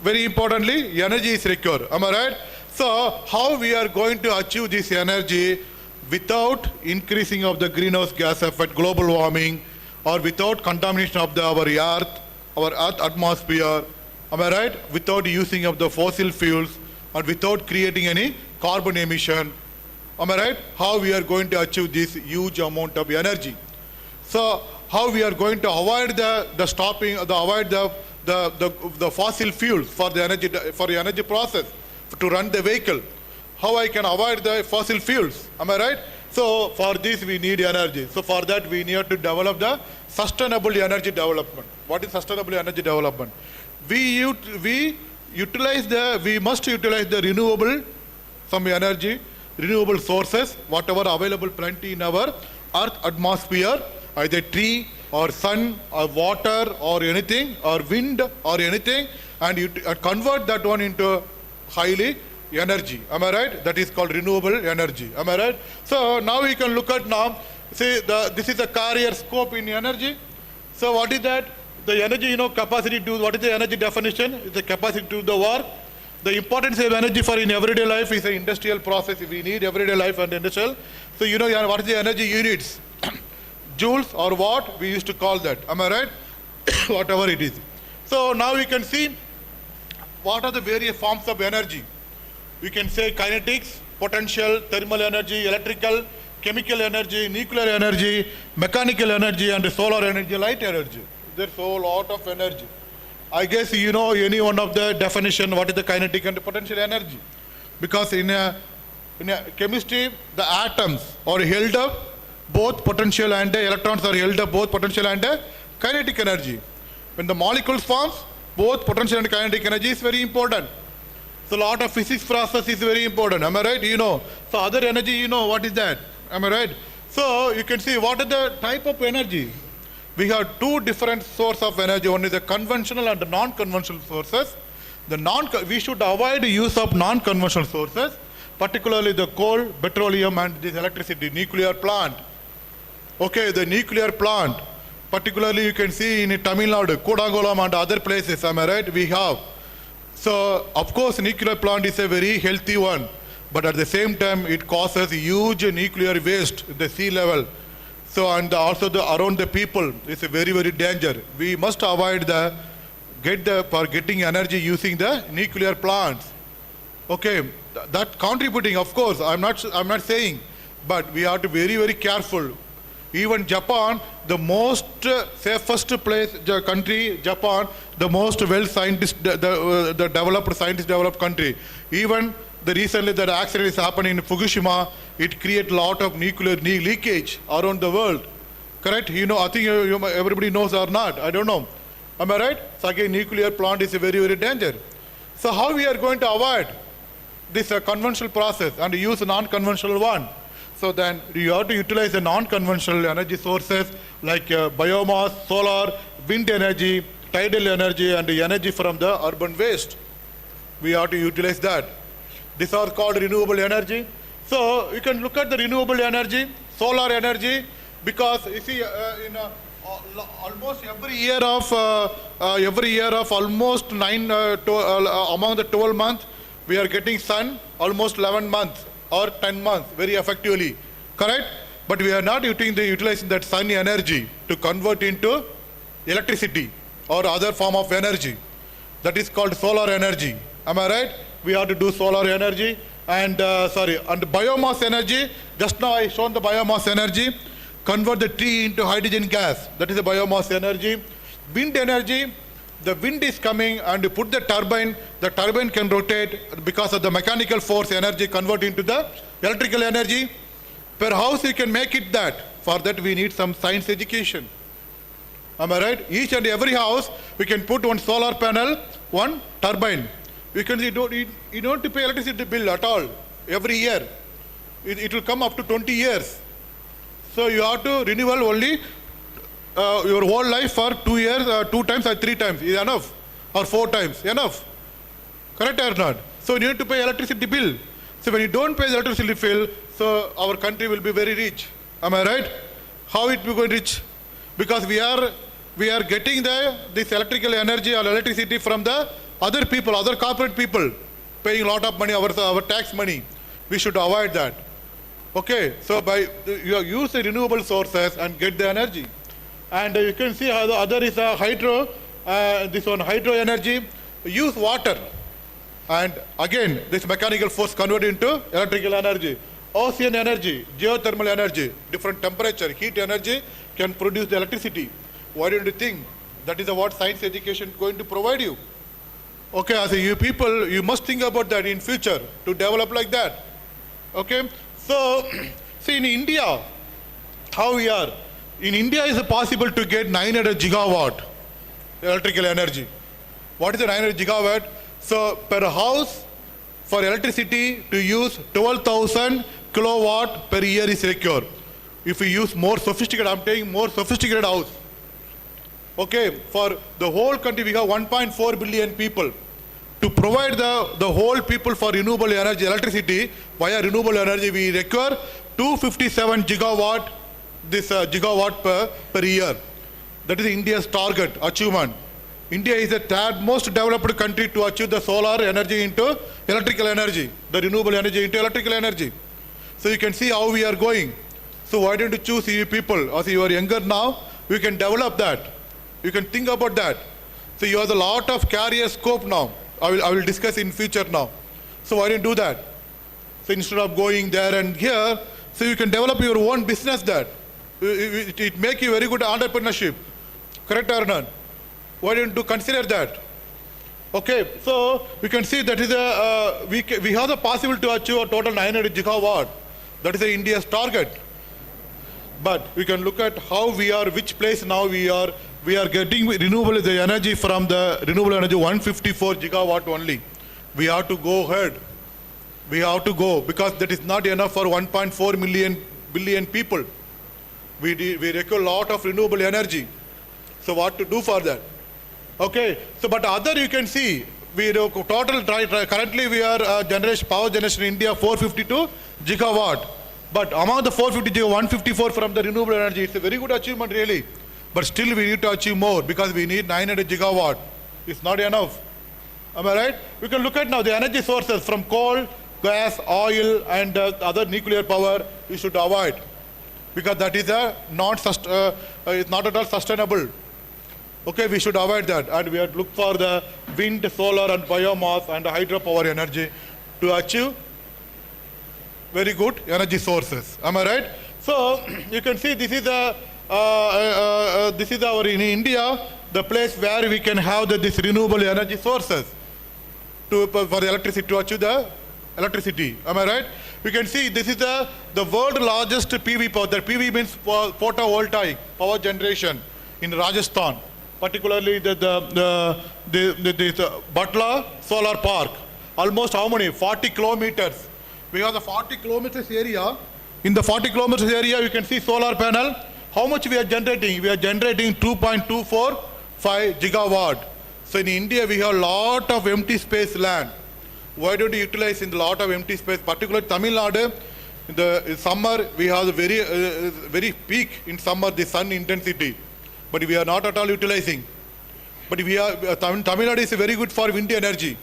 Very importantly, energy is required. Am I right? So how we are going to achieve this energy? without increasing of the greenhouse gas effect, global warming, or without contamination of our earth atmosphere, am I right? Without using of the fossil fuels and without creating any carbon emission, am I right? How we are going to achieve this huge amount of energy? So how we are going to avoid the fossil fuels for the energy process to run the vehicle? How I can avoid the fossil fuels? Am I right? So for this we need energy. So for that we need to develop the sustainable energy development. What is sustainable energy development? We must utilize the renewable sources, whatever available plenty in our earth atmosphere, either tree or sun or water or anything or wind or anything, and you convert that one into highly energy. Am I right? That is called renewable energy. Am I right? So now we can look at now. See, this is a Carrier scope in energy. So what is that? The energy, capacity to, what is the energy definition? It's the capacity to do the work. The importance of energy for in everyday life is an industrial process. If we need everyday life and industrial. So what is the energy units? Joules or watt, we used to call that. Am I right? Whatever it is. So now we can see what are the various forms of energy. We can say kinetics, potential, thermal energy, electrical, chemical energy, nuclear energy, mechanical energy, and solar energy, light energy. There's a lot of energy. I guess you know any one of the definition, what is the kinetic and the potential energy. Because in chemistry, the atoms are held up, both potential and electrons are held up, both potential and kinetic energy. When the molecules forms, both potential and kinetic energy is very important. So a lot of physics process is very important. Am I right? So other energy, what is that? Am I right? So you can see what are the type of energy. We have two different sources of energy. One is the conventional and the non-conventional sources. We should avoid the use of non-conventional sources, particularly the coal, petroleum, and this electricity, nuclear plant. Okay, the nuclear plant, particularly you can see in Tamil Nadu, Kodangulam and other places, am I right? We have. So, of course, nuclear plant is a very healthy one, but at the same time, it causes huge nuclear waste at the sea level. So, and also around the people, it's a very, very danger. We must avoid for getting energy using the nuclear plants. Okay, that contributing, of course, I'm not saying, but we have to be very, very careful. Even Japan, the most safest country, Japan, the most developed country. Even recently that accident is happening in Fukushima, it creates a lot of nuclear leakage around the world. Correct? I think everybody knows or not, I don't know. Am I right? So again, nuclear plant is a very, very danger. So how we are going to avoid this conventional process and use a non-conventional one? So then you have to utilize the non-conventional energy sources like biomass, solar, wind energy, tidal energy, and the energy from the urban waste. We have to utilize that. These are called renewable energy. So you can look at the renewable energy, solar energy, because you see almost every year of almost among the 12 months, we are getting sun almost 11 months. Or 10 months very effectively, correct? But we are not utilizing that sun energy to convert into electricity or other form of energy. That is called solar energy. Am I right? We have to do solar energy and biomass energy. Just now I shown the biomass energy. Convert the tree into hydrogen gas. That is the biomass energy. Wind energy. The wind is coming and you put the turbine can rotate because of the mechanical force energy convert into the electrical energy. Per house you can make it that. For that we need some science education. Am I right? Each and every house we can put one solar panel, one turbine. You don't have to pay electricity bill at all every year. It will come up to 20 years. So you have to renewal only your whole life for 2 years, 2 times or 3 times is enough, or 4 times enough. Correct or not? So you need to pay electricity bill. So when you don't pay the electricity bill, so our country will be very rich. Am I right? How it will be rich? Because we are getting this electrical energy or electricity from the other people, other corporate people, paying a lot of money, our tax money. We should avoid that. Okay, so you use the renewable sources and get the energy. And you can see how the other is a hydro, this one hydro energy, use water. And again, this mechanical force converted into electrical energy. Ocean energy, geothermal energy, different temperature, heat energy can produce the electricity. Why don't you think that is what science education is going to provide you? Okay, as you people, you must think about that in future to develop like that. Okay, so see in India, how we are. In India, is it possible to get 900 gigawatt electrical energy? What is the 900 gigawatt? So per house, for electricity to use 12,000 kilowatt per year is required. If we use more sophisticated, I'm taking more sophisticated house. Okay, for the whole country we have 1.4 billion people. To provide the whole people for renewable energy, electricity, via renewable energy we require 257 gigawatt, this gigawatt per year. That is India's target achievement. India is the third most developed country to achieve the solar energy into electrical energy, the renewable energy into electrical energy. So you can see how we are going. So why don't you choose you people, as you are younger now, we can develop that. You can think about that. So you have a lot of career scope now. I will discuss in future now. So why don't you do that? So instead of going there and here, so you can develop your own business there. It make you very good entrepreneurship. Correct or not? Why don't you consider that? Okay, so we can see that is we have the possibility to achieve a total 900 gigawatt. That is India's target. But we can look at how we are, which place now we are. We are getting renewable the energy from the renewable energy 154 gigawatt only. We have to go ahead. We have to go because that is not enough for 1.4 billion people. We require a lot of renewable energy. So what to do for that? Okay. So but other you can see we total currently we are power generation in India 452 gigawatt. But among the 450 gigawatt, 154 from the renewable energy. It's a very good achievement really. But still we need to achieve more because we need 900 gigawatt. It's not enough. Am I right? We can look at now the energy sources from coal, gas, oil and other nuclear power we should avoid. Because that is it's not at all sustainable. Okay, we should avoid that. And we have to look for the wind, solar and biomass and hydropower energy to achieve very good energy sources. Am I right? So you can see this is our in India, the place where we can have this renewable energy sources for the electricity to achieve the electricity. Am I right? We can see this is the world largest PV power. The PV means photovoltaic power generation in Rajasthan, particularly the Batla Solar Park. Almost how many? 40 kilometers. We have the 40 kilometers area. In the 40 kilometers area, you can see solar panel. How much we are generating? We are generating 2.245 gigawatt. So in India, we have a lot of empty space land. Why don't you utilize in a lot of empty space? Particularly Tamil Nadu, in the summer, we have the very peak in summer, the sun intensity. But we are not at all utilizing. But we are, Tamil Nadu is very good for wind energy.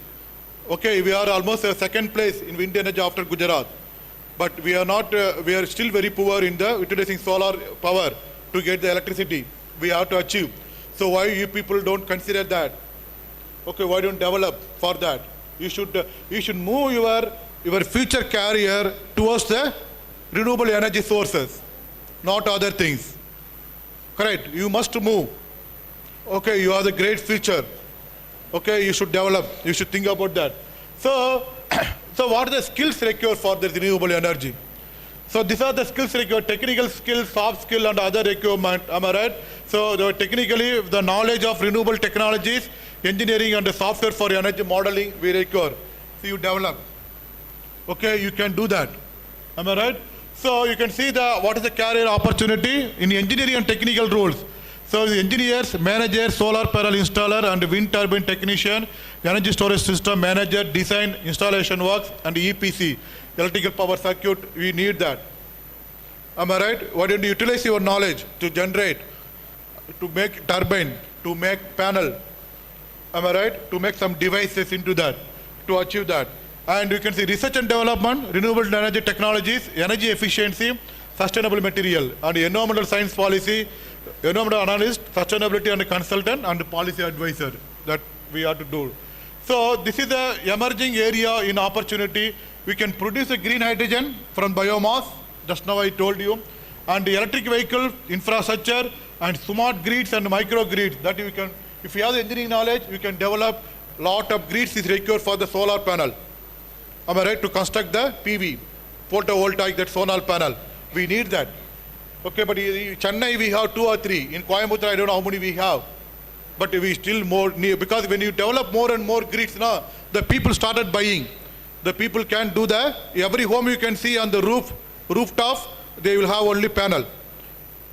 Okay, we are almost second place in wind energy after Gujarat. But we are not, we are still very poor in the utilizing solar power to get the electricity. We have to achieve. So why you people don't consider that? Okay, why don't develop for that? You should move your future career towards the renewable energy sources, not other things. Correct? You must move. Okay, you have the great future. Okay, you should develop. You should think about that. So, so what are the skills required for the renewable energy? So these are the skills required: technical skills, soft skill, and other requirement. Am I right? So technically, the knowledge of renewable technologies, engineering, and the software for energy modeling we require. So you develop. Okay, you can do that. Am I right? So you can see what is the career opportunity in engineering and technical roles. So the engineers, managers, solar panel installer and wind turbine technician, energy storage system manager, design, installation works and EPC, electrical power circuit, we need that. Am I right? Why don't you utilize your knowledge to generate, to make turbine, to make panel, am I right? To make some devices into that, to achieve that. And you can see research and development, renewable energy technologies, energy efficiency, sustainable material, and environmental science policy, environmental analyst, sustainability and consultant, and policy advisor that we have to do. So this is the emerging area in opportunity. We can produce a green hydrogen from biomass, just now I told you, and the electric vehicle infrastructure and smart grids and micro grids that we can, if you have the engineering knowledge, we can develop lot of grids is required for the solar panel. Am I right? To construct the PV, photovoltaic, that solar panel. We need that. Okay, but in Chennai we have 2 or 3. In Coimbatore I don't know how many we have. But we still more need, because when you develop more and more grids now, the people started buying. The people can do that. Every home you can see on the rooftop, they will have only panel.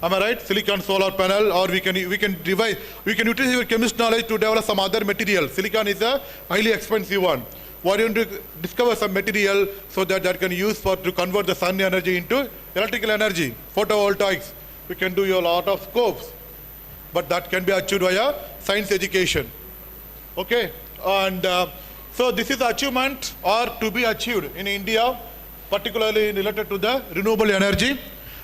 Am I right? Silicon solar panel, or we can utilize your chemist knowledge to develop some other material. Silicon is a highly expensive one. Why don't you discover some material so that can use to convert the sun energy into electrical energy, photovoltaics. We can do a lot of scopes, but that can be achieved via science education. Okay, and so this is the achievement or to be achieved in India, particularly related to the renewable energy.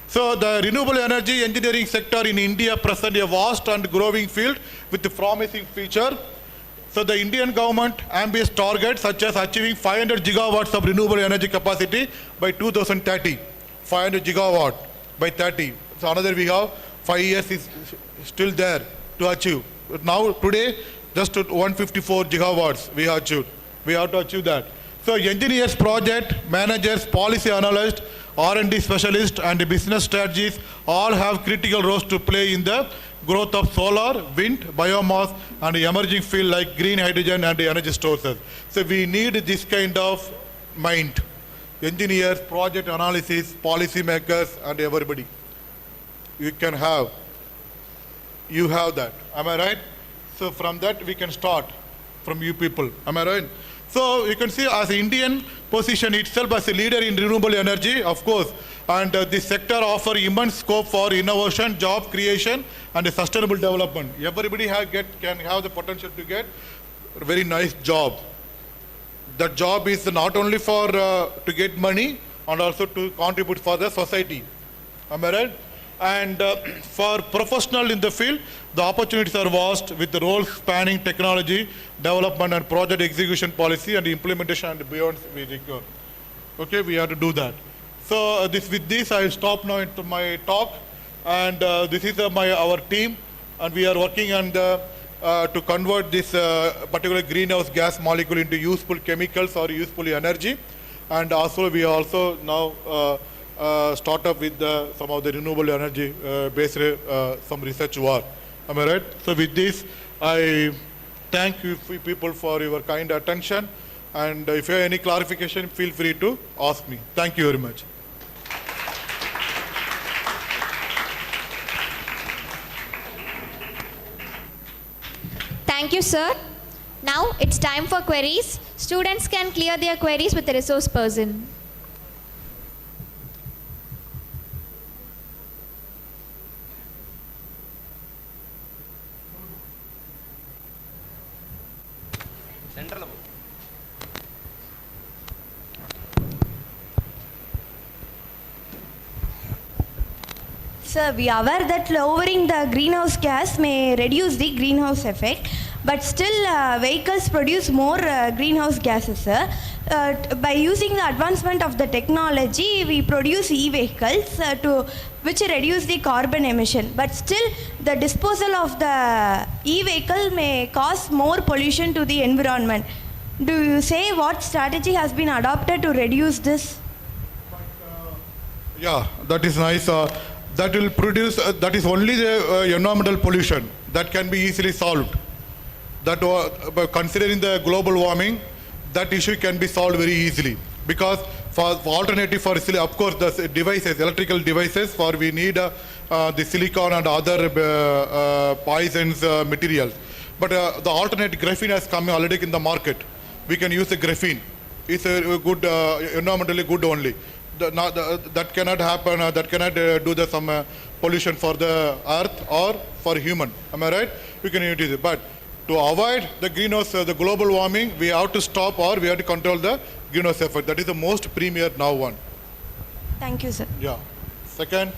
So the renewable energy engineering sector in India presents a vast and growing field with a promising future. So the Indian government ambitious targets such as achieving 500 gigawatts of renewable energy capacity by 2030. 500 gigawatt by 30. So another we have 5 years is still there to achieve. Now today just 154 gigawatts we have achieved. We have to achieve that. So engineers, project managers, policy analysts, R&D specialists and business strategies all have critical roles to play in the growth of solar, wind, biomass and emerging field like green hydrogen and energy sources. So we need this kind of mind. Engineers, project analysis, policy makers and everybody. You can have. You have that. Am I right? So from that we can start from you people. Am I right? So you can see as Indian position itself as a leader in renewable energy, of course, and this sector offer immense scope for innovation, job creation, and sustainable development. Everybody can have the potential to get a very nice job. That job is not only for to get money and also to contribute for the society. Am I right? And for professional in the field, the opportunities are vast with the roles spanning technology, development and project execution policy and implementation and beyond we require. Okay, we have to do that. So with this I stop now into my talk, and this is our team, and we are working on to convert this particular greenhouse gas molecule into useful chemicals or useful energy, and also we also now start up with some of the renewable energy based some research work. Am I right? So with this, I thank you people for your kind attention, and if you have any clarification, feel free to ask me. Thank you very much. Thank you, sir. Now it's time for queries. Students can clear their queries with the resource person. Sir, we are aware that lowering the greenhouse gas may reduce the greenhouse effect, but still vehicles produce more greenhouse gases, sir. By using the advancement of the technology, we produce e-vehicles which reduce the carbon emission, but still the disposal of the e-vehicle may cause more pollution to the environment. Do you say what strategy has been adopted to reduce this? Yeah, that is nice. That will produce, that is only the environmental pollution that can be easily solved. That considering the global warming, that issue can be solved very easily, because for alternative for of course the devices, electrical devices, for we need the silicon and other poisons materials. But the alternate graphene has come already in the market. We can use the graphene. It's a good, environmentally good only. That cannot happen, that cannot do some pollution for the earth or for human. Am I right? We can utilize it. But to avoid the greenhouse, the global warming, we have to stop or we have to control the greenhouse effect. That is the most premier now one. Thank you, sir. Yeah. Second.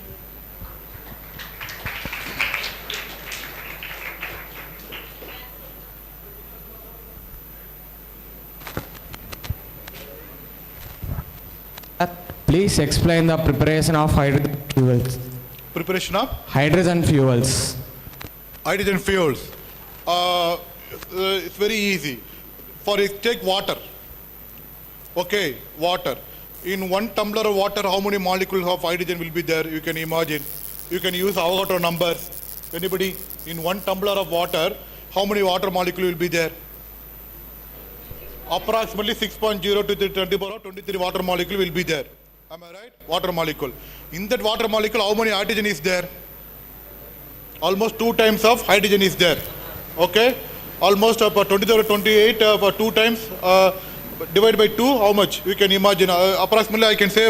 Please explain the preparation of hydrogen fuels. Preparation of Hydrogen fuels. hydrogen fuels. It's very easy. Take water. Okay, water. In 1 tumbler of water, how many molecules of hydrogen will be there? You can imagine. You can use Avogadro numbers. Anybody? In 1 tumbler of water, how many water molecules will be there? Approximately 6.0 to the 10 to the power 23 water molecule will be there. Am I right? Water molecule. In that water molecule, how many hydrogen is there? Almost 2 times of hydrogen is there. Okay? Almost 20 to 28 for 2 times. Divided by 2, how much? You can imagine. Approximately, I can say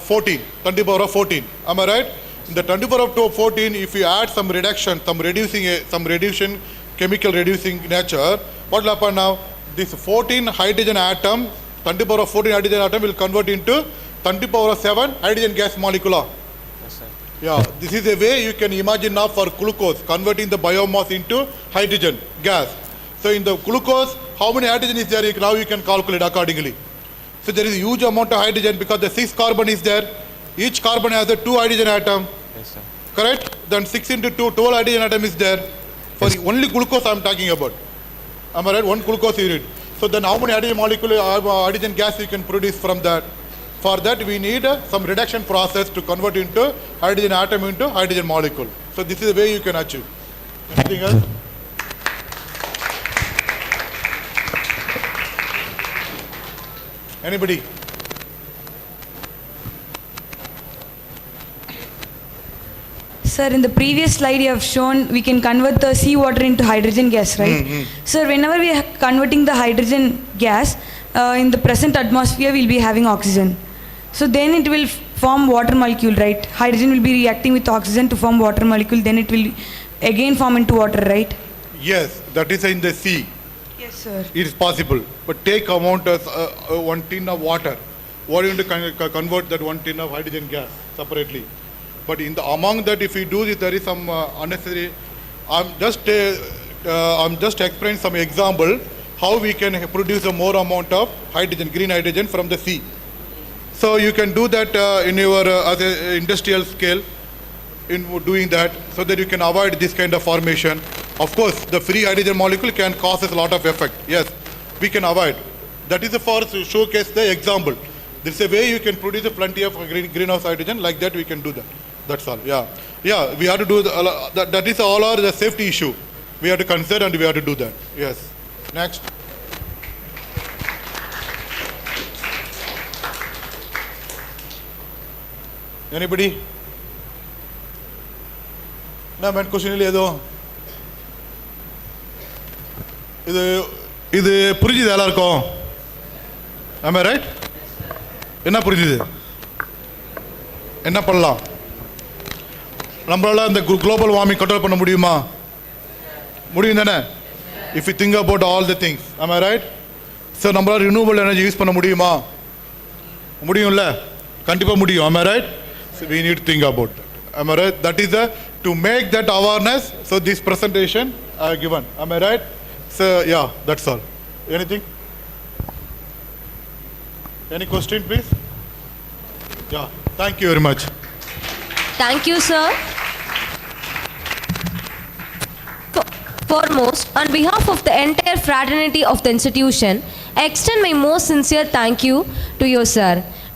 14. 10 to the power of 14. Am I right? In the 10 to the power of 14, if you add some reduction, some reduction, chemical reducing nature, what will happen now? This 14 hydrogen atom, 10 to the power of 14 hydrogen atom will convert into 10 to the power of 7 hydrogen gas molecule. Yes, sir. Yeah, this is a way you can imagine now for glucose, converting the biomass into hydrogen gas. So in the glucose, how many hydrogen is there? Now you can calculate accordingly. So there is a huge amount of hydrogen because the 6 carbon is there. Each carbon has a 2 hydrogen atom. Yes, sir. Correct? Then 6 into 2, 12 hydrogen atom is there. For only glucose I am talking about. Am I right? 1 glucose unit. So then how many hydrogen molecule, hydrogen gas you can produce from that? For that we need some reduction process to convert into hydrogen atom into hydrogen molecule. So this is the way you can achieve. Anything else? Anybody? Sir, in the previous slide you have shown we can convert the seawater into hydrogen gas, right? Sir, whenever we are converting the hydrogen gas, in the present atmosphere we'll be having oxygen. So then it will form water molecule, right? Hydrogen will be reacting with oxygen to form water molecule, then it will again form into water, right? Yes, that is in the sea. Yes, sir. It is possible. But take amount of 1 tin of water. What are you going to convert that 1 tin of hydrogen gas separately? But in the among that, if we do this, there is some unnecessary. I'm just explaining some example how we can produce a more amount of hydrogen, green hydrogen from the sea. So you can do that in your as a industrial scale in doing that, so that you can avoid this kind of formation. Of course, the free hydrogen molecule can cause a lot of effect. Yes, we can avoid. That is for to showcase the example. There is a way you can produce plenty of greenhouse hydrogen. Like that, we can do that. That's all. Yeah, yeah. We have to do that is all our the safety issue. We have to consider and we have to do that. Yes. Next. Anybody? No, man. Question ledo. இது புரிஞ்சுது எல்லாருக்கும்? Am I right? என்ன புரிஞ்சுது? என்ன பண்ணலாம்? நம்மளால இந்த global warming control பண்ண முடியுமா? முடியும் தானே? If you think about all the things. Am I right? So நம்மளால renewable energy யூஸ் பண்ண முடியுமா? முடியும்ல? கண்டிப்பா முடியும். Am I right? So we need to think about that. Am I right? That is to make that awareness. So this presentation given. Am I right? So yeah, that's all. Anything? Any question, please? Yeah. Thank you very much. Thank you, sir. Foremost, on behalf of the entire fraternity of the institution, I extend my most sincere thank you to you, sir.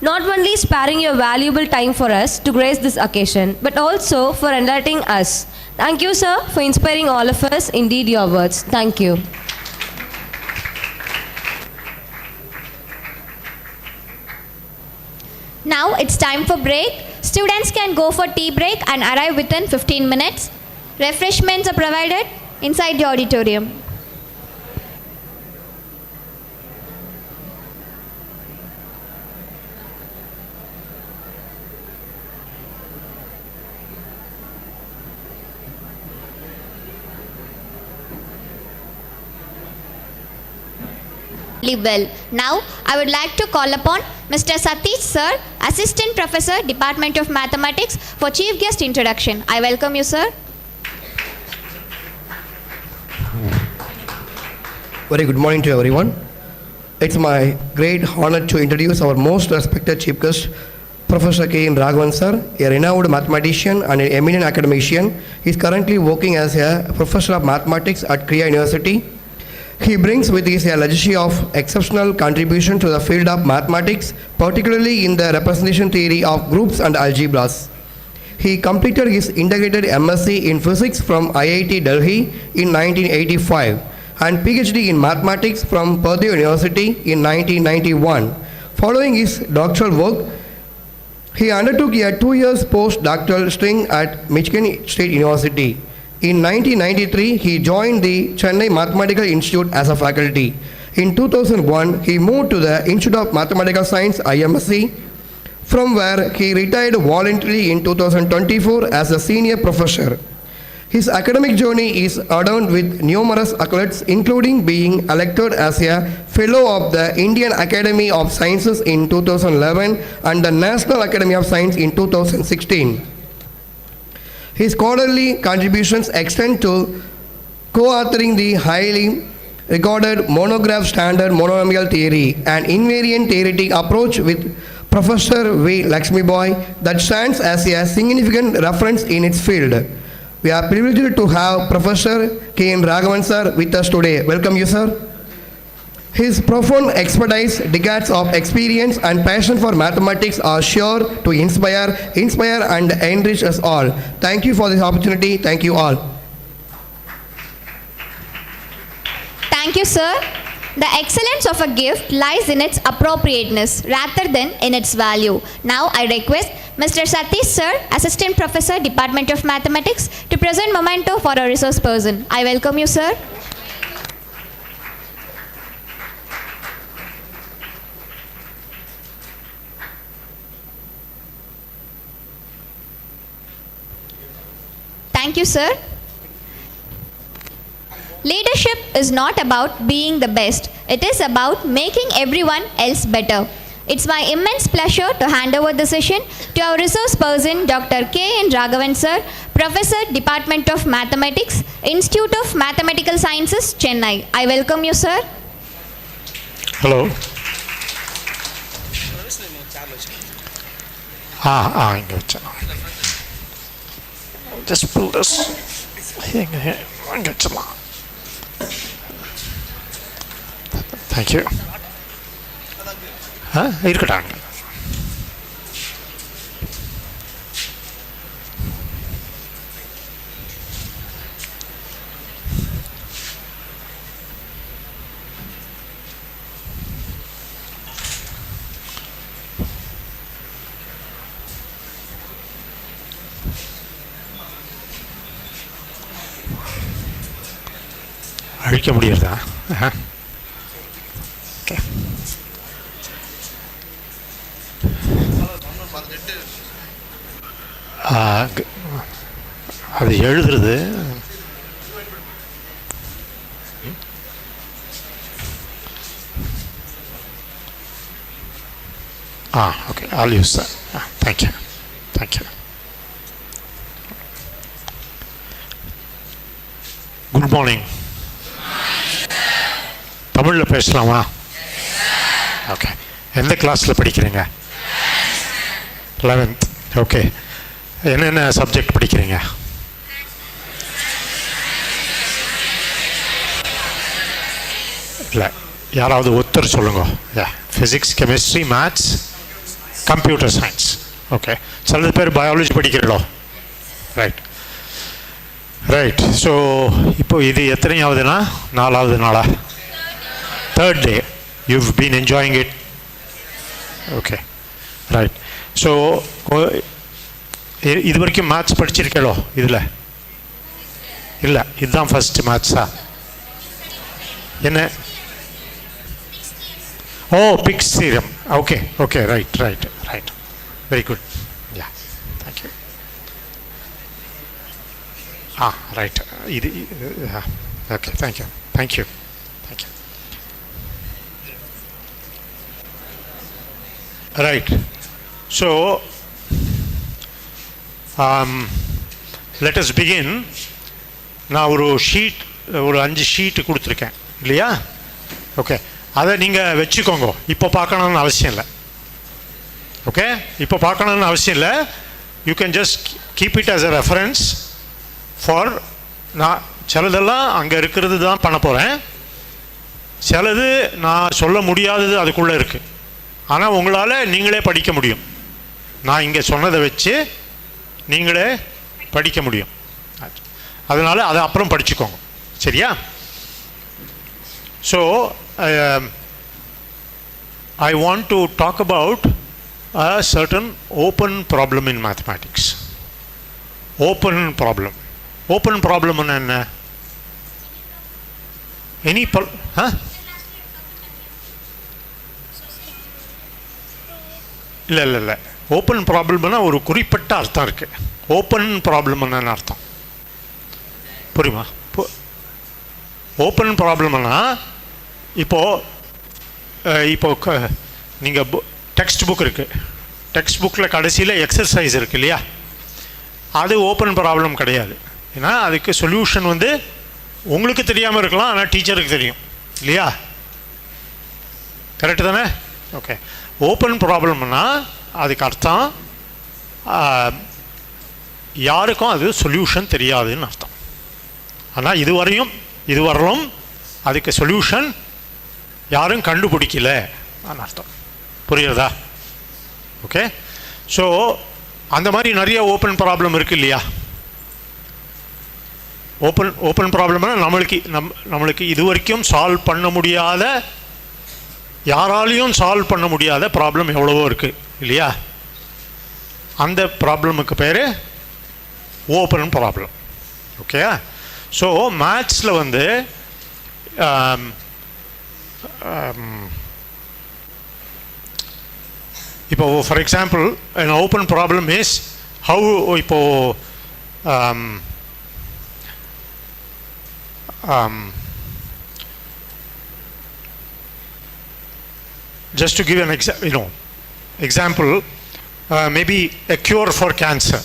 Not only sparing your valuable time for us to grace this occasion, but also for enlightening us. Thank you, sir, for inspiring all of us. Indeed, your words. Thank you. Now it's time for break. Students can go for tea break and arrive within 15 minutes. Refreshments are provided inside the auditorium. remarkably well. Now, I would like to call upon Mr. Satish Sir, Assistant Professor, Department of Mathematics, for Chief Guest introduction. I welcome you, sir. Very good morning to everyone. It's my great honor to introduce our most respected chief guest, Professor K. N. Raghavan sir, a renowned mathematician and an eminent academician. He is currently working as a professor of mathematics at Kriya University. He brings with his a legacy of exceptional contribution to the field of mathematics, particularly in the representation theory of groups and algebras. He completed his integrated MSc in physics from IIT Delhi in 1985 and PhD in mathematics from Purdue University in 1991. Following his doctoral work, he undertook a 2-year postdoctoral string at Michigan State University. In 1993, he joined the Chennai Mathematical Institute as a faculty. In 2001, he moved to the Institute of Mathematical Science, IMSc, from where he retired voluntarily in 2024 as a senior professor. His academic journey is adorned with numerous accolades, including being elected as a Fellow of the Indian Academy of Sciences in 2011 and the National Academy of Science in 2016. His scholarly contributions extend to co-authoring the highly regarded monograph Standard Monomial Theory, an invariant theoretic approach with Professor V. Lakshmibai that stands as a significant reference in its field. We are privileged to have Professor K. N. Raghavan sir with us today. Welcome you, sir. His profound expertise, decades of experience and passion for mathematics are sure to inspire and enrich us all. Thank you for this opportunity. Thank you all. Thank you, sir. The excellence of a gift lies in its appropriateness rather than in its value. Now I request Mr. Satish Sir, Assistant Professor, Department of Mathematics, to present memento for a resource person. I welcome you, sir. Thank you, sir. Leadership is not about being the best. It is about making everyone else better. It's my immense pleasure to hand over the session to our resource person, Dr. K. N. Raghavan sir, Professor, Department of Mathematics, Institute of Mathematical Sciences, Chennai. I welcome you, sir. Hello. இங்கே வச்சேன். Just pull this. இங்கே வச்சிடலாம். Thank you. இருக்கட்டாங்க. அழிக்க முடியறதா? Okay. அது எழுதுறது okay. I'll use that. Thank you. Thank you. Good morning. தமிழில் பேசலாமா? Okay. எந்த கிளாஸில் படிக்கிறீங்க? 11th. ஓகே. என்னென்ன சப்ஜெக்ட் படிக்கிறீங்க? இல்லை, யாராவது ஒருத்தர் சொல்லுங்க. Physics, chemistry, maths, computer science. Okay. சில பேர் பயாலஜி படிக்கிறீங்களோ? Right right. ஸோ இப்போ இது எத்தனையாவதுனா? 4வது நாளா? 3rd day. You've been enjoying it? Okay. Right. So இது வரைக்கும் மேத்ஸ் படிச்சிருக்கீங்களோ? இதில் இல்லை, இதுதான் ஃபஸ்ட்டு மேத்ஸா? என்ன? ஓ, Pick's theorem. Okay okay. Right right right. Very good. Yeah, thank you. Right. இது okay. Thank you thank you thank you. Right. So, let us begin. நான் ஒரு ஷீட் ஒரு 5 ஷீட்டு கொடுத்துருக்கேன் இல்லையா? ஓகே, அதை நீங்கள் வச்சுக்கோங்க. இப்போ பார்க்கணுன்னு அவசியம் இல்லை. ஓகே, இப்போ பார்க்கணுன்னு அவசியம் இல்லை. You can just keep it as a reference for. நான் சிலதெல்லாம் அங்கே இருக்கிறது தான் பண்ண போகிறேன். சிலது நான் சொல்ல முடியாதது அதுக்குள்ளே இருக்குது. ஆனால் உங்களால் நீங்களே படிக்க முடியும். நான் இங்கே சொன்னதை வச்சு நீங்களே படிக்க முடியும். அதனால் அதை அப்புறம் படிச்சுக்கோங்க, சரியா? So I want to talk about a certain open problem in mathematics. Open problem. Open problem என்ன? Any இல்லை ஓப்பன் ப்ராப்ளம்னா ஒரு குறிப்பிட்ட அர்த்தம் இருக்குது. ஓப்பன் ப்ராப்ளம்னு அர்த்தம் புரியுமா? ஓப்பன் ப்ராப்ளம்னா இப்போ நீங்கள் டெக்ஸ்ட் புக் இருக்குது. டெக்ஸ்ட் புக்கில் கடைசியில் எக்ஸசைஸ் இருக்குது இல்லையா? அது ஓப்பன் ப்ராப்ளம் கிடையாது. ஏன்னா அதுக்கு சொல்யூஷன் வந்து உங்களுக்கு தெரியாமல் இருக்கலாம், ஆனால் டீச்சருக்கு தெரியும் இல்லையா? கரெக்டு தானே? ஓகே, ஓப்பன் ப்ராப்ளம்னா அதுக்கு அர்த்தம் யாருக்கும் அது சொல்யூஷன் தெரியாதுன்னு அர்த்தம். ஆனால் இதுவரையிலும் அதுக்கு சொல்யூஷன் யாரும் கண்டுபிடிக்கல அர்த்தம். புரியுறதா? ஓகே, ஸோ அந்த மாதிரி நிறைய ஓப்பன் ப்ராப்ளம் இருக்குது இல்லையா? ஓப்பன் ப்ராப்ளம்னா நம்மளுக்கு இது வரைக்கும் சால்வ் பண்ண முடியாத, யாராலையும் சால்வ் பண்ண முடியாத ப்ராப்ளம் எவ்வளவோ இருக்குது இல்லையா? அந்த ப்ராப்ளமுக்கு பேர் ஓப்பன் ப்ராப்ளம். ஓகே, ஸோ மேத்ஸில் வந்து இப்போ for example an open problem is how இப்போ just to give an example, maybe a cure for cancer.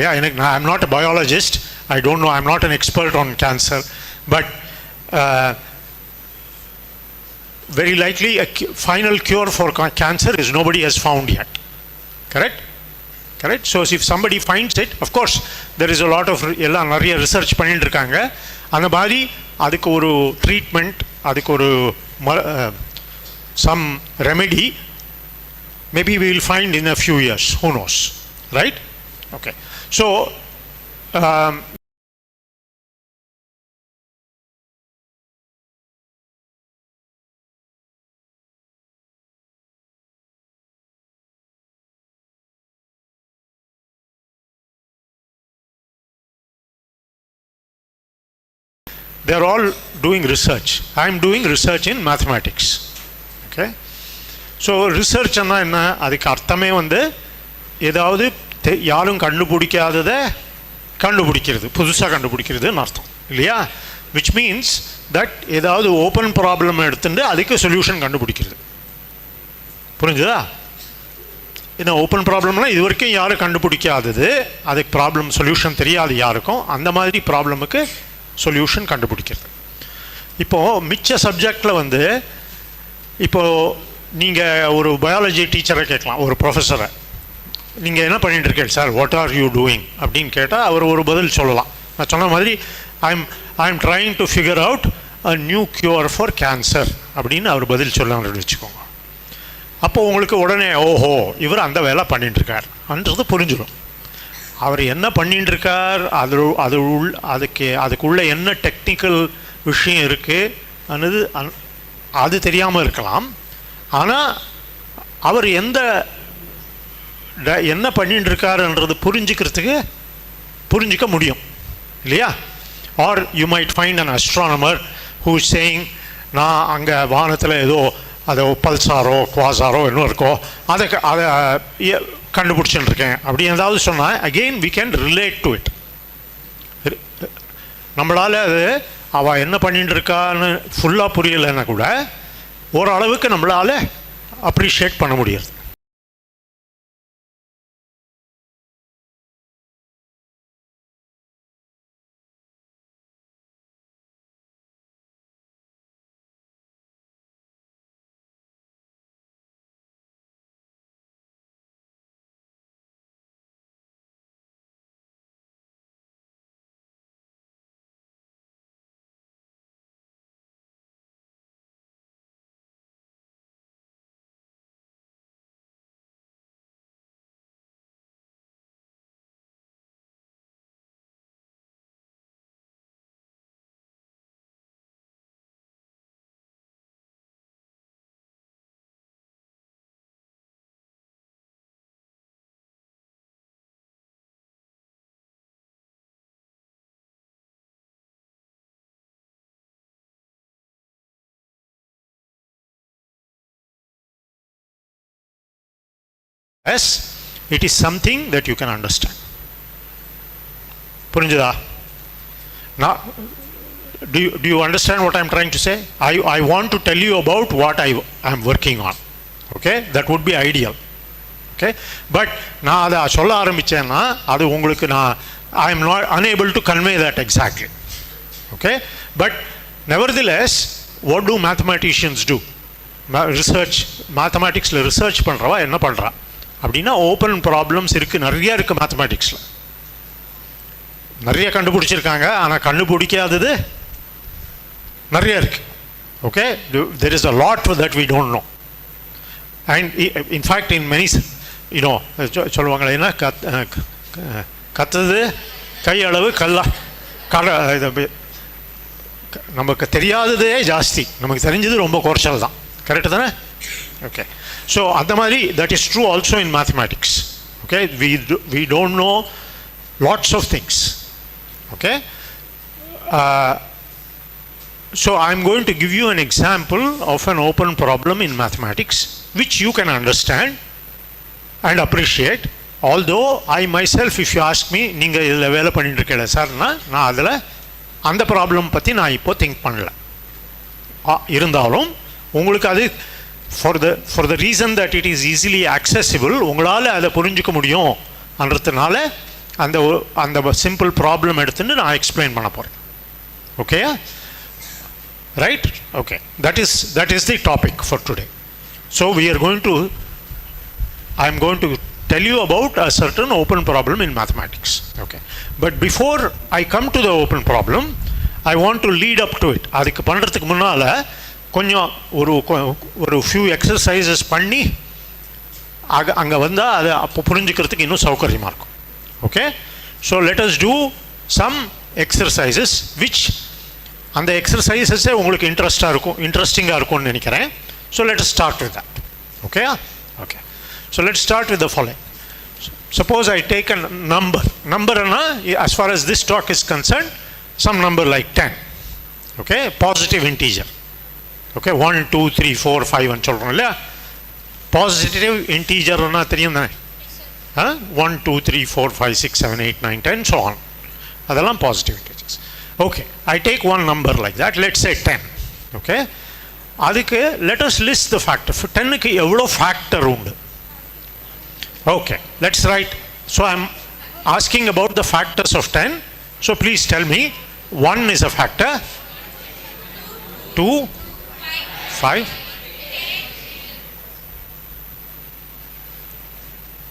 Yeah, I'm not a biologist, I don't know, I'm not an expert on cancer, but very likely a final cure for cancer is nobody has found yet. Correct? So if somebody finds it, of course there is a lot of எல்லாம் நிறைய research பண்ணிட்டு இருக்காங்க. அந்த மாதிரி அதுக்கு ஒரு treatment, அதுக்கு ஒரு some remedy, maybe we will find in a few years, who knows, right? Okay, so they are all doing research. I am doing research in mathematics. Okay, so ரிசர்ச்னா என்ன? அதுக்கு அர்த்தமே வந்து ஏதாவது யாரும் கண்டுபிடிக்காததை கண்டுபிடிக்கிறது, புதுசாக கண்டுபிடிக்கிறதுன்னு அர்த்தம் இல்லையா? விச் மீன்ஸ் தட் ஏதாவது ஓப்பன் ப்ராப்ளம் எடுத்துட்டு அதுக்கு சொல்யூஷன் கண்டுபிடிக்கிறது. புரிஞ்சுதா? ஏன்னா ஓப்பன் ப்ராப்ளம்னால் இது வரைக்கும் யாரும் கண்டுபிடிக்காதது, அதுக்கு ப்ராப்ளம் சொல்யூஷன் தெரியாது யாருக்கும், அந்த மாதிரி ப்ராப்ளமுக்கு சொல்யூஷன் கண்டுபிடிக்கிறது. இப்போது மிச்ச சப்ஜெக்டில் வந்து இப்போது நீங்கள் ஒரு பயாலஜி டீச்சரை கேட்கலாம், ஒரு ப்ரொஃபஸரை, நீங்கள் என்ன பண்ணிட்டு இருக்கீங்க sir, what are you doing அப்படின்னு கேட்டால் அவர் ஒரு பதில் சொல்லலாம். நான் சொன்ன மாதிரி ஐ am trying to figure out a new cure for cancer அப்படின்னு அவர் பதில் சொல்லலாம்னு வச்சுக்கோங்க. அப்போது உங்களுக்கு உடனே ஓஹோ இவர் அந்த வேலை பண்ணிட்டுருக்கார் அன்றது புரிஞ்சிடும். அவர் என்ன பண்ணிட்டு இருக்கார், அதுக்குள்ளே என்ன டெக்னிக்கல் விஷயம் இருக்குது அது தெரியாமல் இருக்கலாம். ஆனால் அவர் என்ன பண்ணிட்டு இருக்காருன்றது புரிஞ்சிக்க முடியும் இல்லையா? Are you might find an astronomer who is saying, நான் அங்கே வானத்தில் ஏதோ அதை பல்சாரோ குவாசாரோ இன்னும் இருக்கோ அதை கண்டுபிடிச்சுட்டு இருக்கேன் அப்படி ஏதாவது சொன்னால் again we can relate to it. நம்மளால் அது அவள் என்ன பண்ணிட்டு இருக்கான்னு ஃபுல்லாக புரியலைன்னா கூட ஓரளவுக்கு நம்மளால் அப்ரிஷியேட் பண்ண முடியாது. unless it is something that you can understand. புரிஞ்சுதா? Now, do you understand what I'm trying to say? I want to tell you about what I am working on. Okay, that would be ideal. Okay, but நான் அதை சொல்ல ஆரம்பிச்சேன்னா அது உங்களுக்கு I am not unable to convey that exactly. Okay, but nevertheless, what do mathematicians do? Research, mathematicsல research பண்றவா என்ன பண்றா அப்படின்னா open problems இருக்குது, நிறைய இருக்குது மேத்தமேட்டிக்ஸில், நிறைய கண்டுபிடிச்சிருக்காங்க. ஆனால் கண்டுபிடிக்காதது நிறைய இருக்குது. Okay, there is a lot that we don't know. And in fact in many, you know, சொல்லுவாங்களே என்ன கத்துது கையளவு நமக்கு தெரியாததே ஜாஸ்தி, நமக்கு தெரிஞ்சது ரொம்ப குறைச்சல் தான். கரெக்டு தானே? ஓகே, ஸோ அந்த மாதிரி that is true also in mathematics. Okay, we don't know lots of things. Okay, so I'm going to give you an example of an open problem in mathematics which you can understand and appreciate. Although I myself, if you ask me, நீங்கள் இதில் வேலை பண்ணிட்டு இருக்கல சார்னா நான் அதில் அந்த problem பற்றி நான் இப்போ திங்க் பண்ணல. இருந்தாலும் உங்களுக்கு அது for the reason that it is easily accessible, உங்களால் அதை புரிஞ்சுக்க முடியும் அன்றதுனால அந்த சிம்பிள் ப்ராப்ளம் எடுத்துன்னு நான் எக்ஸ்பிளைன் பண்ண போகிறேன். Okay, right? Okay, that is the topic for today. So I am going to tell you about a certain open problem in mathematics. Okay, but before I come to the open problem, I want to lead up to it. அதுக்கு பண்ணுறதுக்கு முன்னால் கொஞ்சம் ஒரு few exercises பண்ணி அங்கே வந்தால் அதை அப்போ புரிஞ்சுக்கிறதுக்கு இன்னும் சௌகரியமாக இருக்கும். Okay, so let us do some exercises which அந்த எக்ஸசைசஸே உங்களுக்கு இன்ட்ரெஸ்டிங்காக இருக்கும்னு நினைக்கிறேன். So let us start with that. Okay, okay, so let's start with the following. Suppose I take a number as far as this talk is concerned, some number like 10. Okay, positive integer. Okay, 1 2 3 4 5 ன்னு சொல்கிறோம் இல்லையா? Positive இன்டீஜர்னா தெரியும் தானே? 1 2 3 4 5 6 7 8 9 10 so on. அதெல்லாம் positive integers. Okay, I take one number like that, let's say 10. Okay, அதுக்கு let us list the factor. 10க்கு எவ்வளோ factor உண்டு? Okay, let's write. So I'm asking about the factors of 10. So please tell me, 1 is a factor, 2, 5,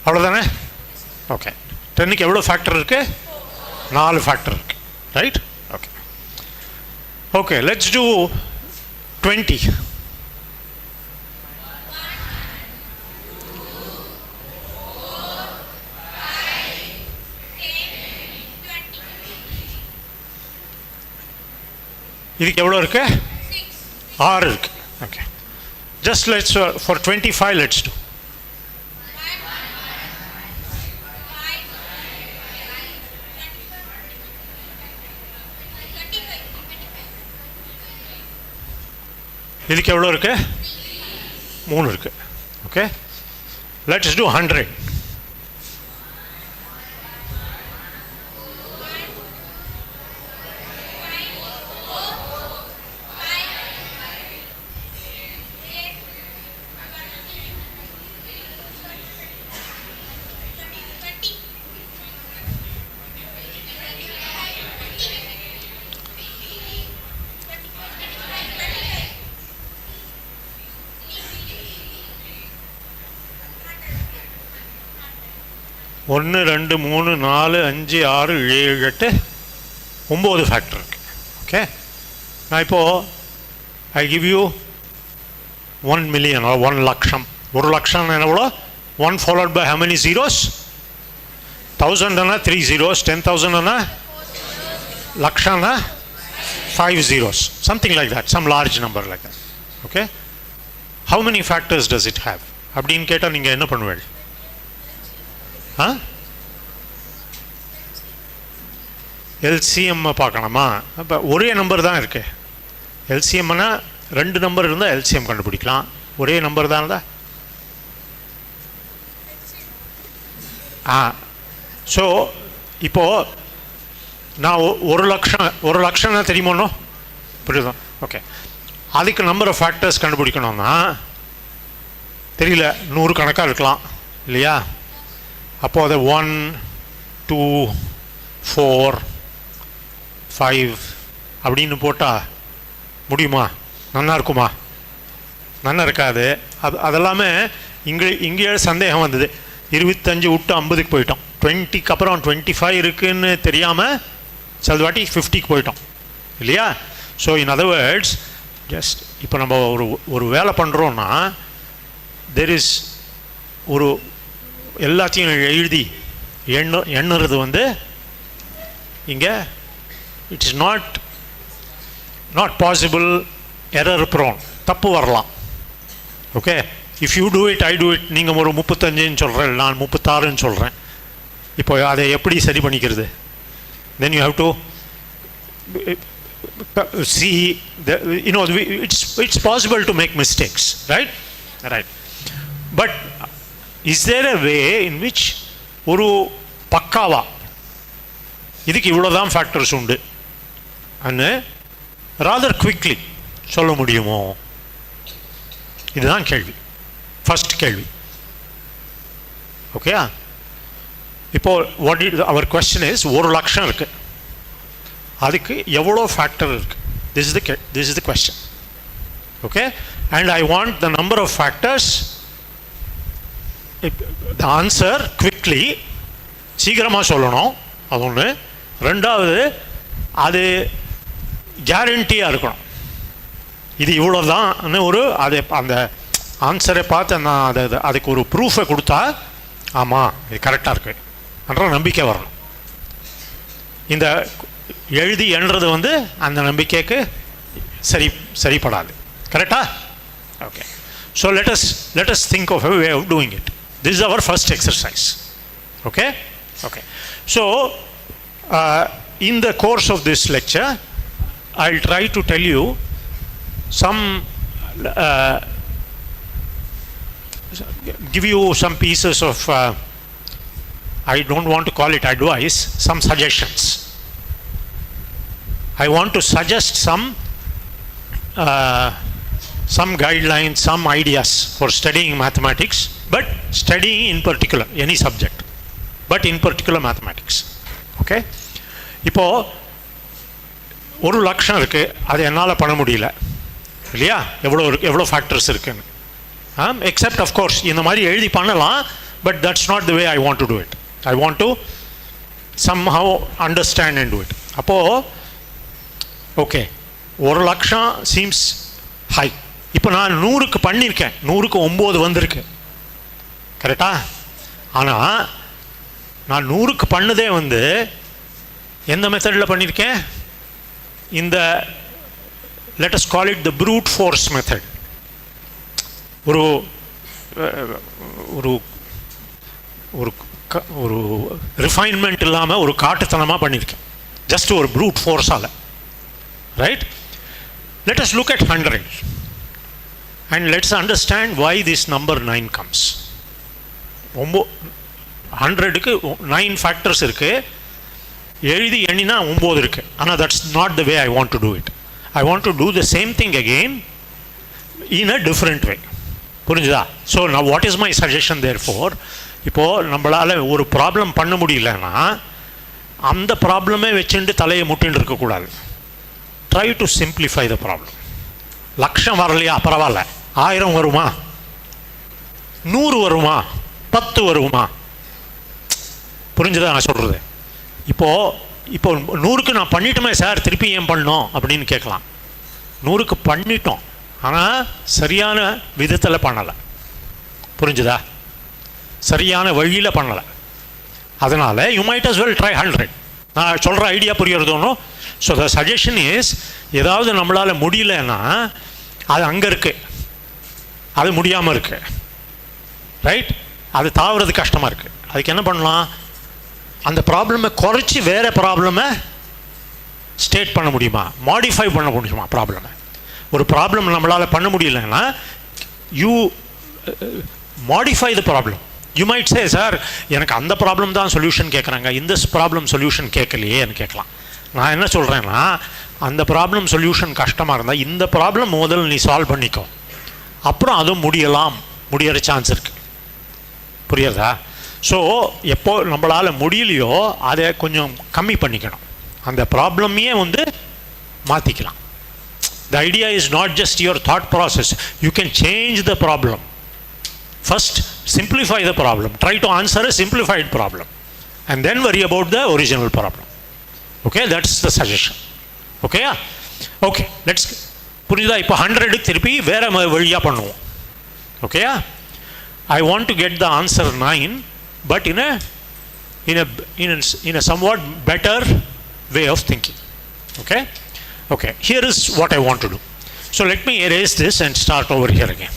அவ்வளோதானே? Okay, 10க்கு எவ்வளோ factor இருக்கு? 4 factor இருக்கு, right? Okay, okay, let's do 20. இதுக்கு எவ்வளோ இருக்கு? 6 இருக்கு. Okay, just let's for 25 let's do. இதுக்கு எவ்வளோ இருக்கு? 3 இருக்கு. Okay, let's do 100. ஒன்று 2 3 4 5 6 7 8 9 ஃபேக்டர் இருக்கு. ஓகே, நான் இப்போது I give you 1 million or 1 லட்சம். 1 லட்சம் எவ்வளோ? 1 followed by how many zeros? 1000 3 zeros, 10,000 லட்சம்னா 5 zeros, something like that, some large number like that. Okay, how many factors does it have? அப்படின்னு கேட்டால் நீங்கள் என்ன பண்ணுவீங்க? எல்சிஎம் பார்க்கணுமா? அப்போ ஒரே நம்பர் தான் இருக்கு. எல்சிஎம்னா 2 நம்பர் இருந்தால் எல்சிஎம் கண்டுபிடிக்கலாம். ஒரே நம்பர் தான் இருந்தால் ஸோ இப்போது நான் ஒரு லட்சம் தெரியுமோனோ புரியுதா? ஓகே, அதுக்கு நம்பர் ஆஃப் ஃபேக்டர்ஸ் கண்டுபிடிக்கணும்னா தெரியல, 100 கணக்காக இருக்கலாம் இல்லையா? அப்போது அதை 1, 2, 4, 5 அப்படின்னு போட்டால் முடியுமா? நல்லா இருக்குமா? நல்லா இருக்காது. அதெல்லாமே இங்கே சந்தேகம் வந்தது. 25 விட்டு 50க்கு போயிட்டோம், 20க்கு அப்புறம் 25 இருக்குதுன்னு தெரியாமல் சில வாட்டி 50க்கு போயிட்டோம் இல்லையா? So in other words, just இப்போ நம்ம ஒரு வேலை பண்ணுறோன்னா தெர் இஸ் ஒரு எல்லாத்தையும் எழுதி எண்ணுறது வந்து இங்கே it's not possible, error prone, தப்பு வரலாம். Okay, if you do it I do it. நீங்கள் ஒரு 35ன்னு சொல்கிறேன், நான் 36ன்னு சொல்கிறேன். இப்போ அதை எப்படி சரி பண்ணிக்கிறது? Then you have to see it's possible to make mistakes, right? But is there a way in which ஒரு பக்காவா இதுக்கு இவ்வளோதான் ஃபேக்டர்ஸ் உண்டு அன்னு rather quickly சொல்ல முடியுமோ? இதுதான் கேள்வி, ஃபர்ஸ்ட் கேள்வி. ஓகே, இப்போ அவர் கொஸ்டின் இஸ் 1 லட்சம் இருக்கு, அதுக்கு எவ்வளோ ஃபேக்டர் இருக்கு? This is the question. Okay, and I want the number of factors, the answer quickly, சீக்கிரமாக சொல்லணும். அது ஒன்று. ரெண்டாவது, அது கேரண்டியாக இருக்கணும். இது இவ்வளோ தான் ஒரு அந்த ஆன்சரை பார்த்து நான் அதுக்கு ஒரு ப்ரூஃபை கொடுத்தா ஆமாம் இது கரெக்டாக இருக்கு என்ற நம்பிக்கை வரணும். இந்த எழுதி எண்ணுறது வந்து அந்த நம்பிக்கைக்கு சரிப்படாது. கரெக்டா? Okay, so let us think of a way of doing it. This is our first exercise. Okay? So in the course of this lecture I'll try to tell you some give you some pieces of I don't want to call it advice, some suggestions. I want to suggest some guidelines, some ideas for studying mathematics, but studying in particular any subject, but in particular mathematics. Okay? இப்போ 1 லட்சம் இருக்கு, அது என்னால் பண்ண முடியல இல்லையா? எவ்வளோ factors இருக்குன்னு. எக்ஸப்ட் ஆஃப்கோர்ஸ் இந்த மாதிரி எழுதி பண்ணலாம், but that's not the way I want to do it. I want to somehow understand and do it. அப்போது ஓகே, 1 லட்சம் சீம்ஸ் ஹை. இப்போ நான் 100க்கு பண்ணியிருக்கேன், 100க்கு 9 வந்திருக்கு. கரெக்டா? ஆனால் நான் 100க்கு பண்ணதே வந்து எந்த மெத்தடில் பண்ணியிருக்கேன்? இந்த let us call it the brute force method. ஒரு ஒரு ஒரு ஒரு ரிஃபைன்மெண்ட் இல்லாமல் ஒரு காட்டுத்தனமாக பண்ணியிருக்கேன், ஜஸ்ட் ஒரு ப்ரூட் ஃபோர்ஸால். Right? Let us look at 100 and let's understand why this number 9 comes. 100க்கு 9 ஃபேக்டர்ஸ் இருக்குது, எழுதி எண்ணினா 9 இருக்குது. ஆனால் that's not the way I want to do it. I want to do the same thing again in a different way. புரிஞ்சுதா? So நான் what is my suggestion therefore? இப்போது நம்மளால் ஒரு ப்ராப்ளம் பண்ண முடியலன்னா அந்த ப்ராப்ளமே வச்சுட்டு தலையை முட்டின்னு இருக்கக்கூடாது. Try to simplify the problem. லட்சம் வரலையா, பரவாயில்ல, 1000 வருமா, 100 வருமா, 10 வருமா? புரிஞ்சுதா நான் சொல்கிறது? இப்போ 100க்கு நான் பண்ணிட்டோமே சார், திருப்பி ஏன் பண்ணோம் அப்படின்னு கேட்கலாம். 100க்கு பண்ணிட்டோம், ஆனால் சரியான விதத்தில் பண்ணலை. புரிஞ்சுதா? சரியான வழியில் பண்ணலை. அதனால் you might as well try 100. நான் சொல்கிற ஐடியா புரியறதோனோ. ஸோ த சஜஷன் இஸ், ஏதாவது நம்மளால் முடியலன்னா அது அங்கே இருக்குது, அது முடியாமல் இருக்குது. ரைட்? அது தாவுறது கஷ்டமாக இருக்குது. அதுக்கு என்ன பண்ணலாம்? அந்த ப்ராப்ளமை குறைச்சி வேறு ப்ராப்ளமை ஸ்டேட் பண்ண முடியுமா, மாடிஃபை பண்ண முடியுமா ப்ராப்ளமை? ஒரு ப்ராப்ளம் நம்மளால் பண்ண முடியலன்னா you modify the problem. You might say sir எனக்கு அந்த ப்ராப்ளம் தான் சொல்யூஷன் கேட்குறாங்க, இந்த ப்ராப்ளம் சொல்யூஷன் கேட்கலையேன்னு கேட்கலாம். நான் என்ன சொல்கிறேன்னா, அந்த ப்ராப்ளம் சொல்யூஷன் கஷ்டமாக இருந்தால் இந்த ப்ராப்ளம் முதல்ல நீ சால்வ் பண்ணிக்கோ, அப்புறம் அதுவும் முடியற சான்ஸ் இருக்குது. புரியுறதா? ஸோ எப்போ நம்மளால் முடியலையோ அதை கொஞ்சம் கம்மி பண்ணிக்கணும், அந்த ப்ராப்ளமையே வந்து மாற்றிக்கலாம். The idea is not just your thought process. You can change the problem. First, simplify the problem. Try to answer a simplified problem. And then worry about the original problem. Okay, that's the suggestion. Okay? Okay, let's... புரியுதா? இப்போ 100 திருப்பி வேற வழியாக பண்ணுவோம். Okay? I want to get the answer 9, but in a somewhat better way of thinking. Okay? Okay, here is what I want to do. So let me erase this and start over here again.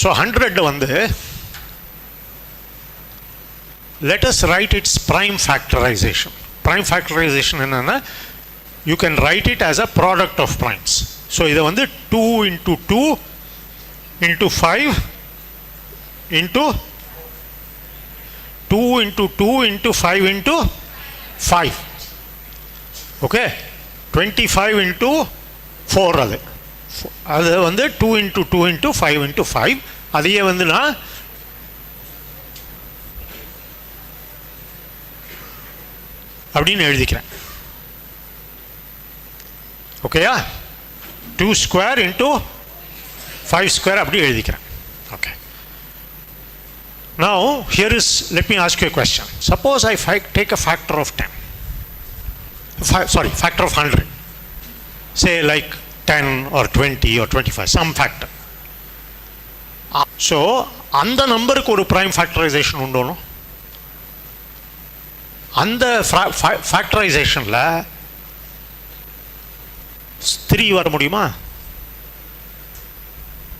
So 100 வந்து, let us write its prime factorization. Prime factorization என்னன்னா, you can write it as a product of primes. So இது வந்து 2 into 2 into 5 into 2 into 2 into 5 into 5. Okay, 25 into 4 அது வந்து 2 into 2 into 5 into 5. அதையே வந்து நான் அப்படின்னு எழுதிக்கிறேன். ஓகேயா? 2 square into 5 square அப்படி எழுதிக்கிறேன். Okay. Now, here is, let me ask you a question. Suppose I take a factor of 10. Factor of 100. Say like 10 or 20 or 25, some factor. So, அந்த நம்பருக்கு ஒரு prime factorization உண்டோனோ? அந்த factorizationல 3 வர முடியுமா?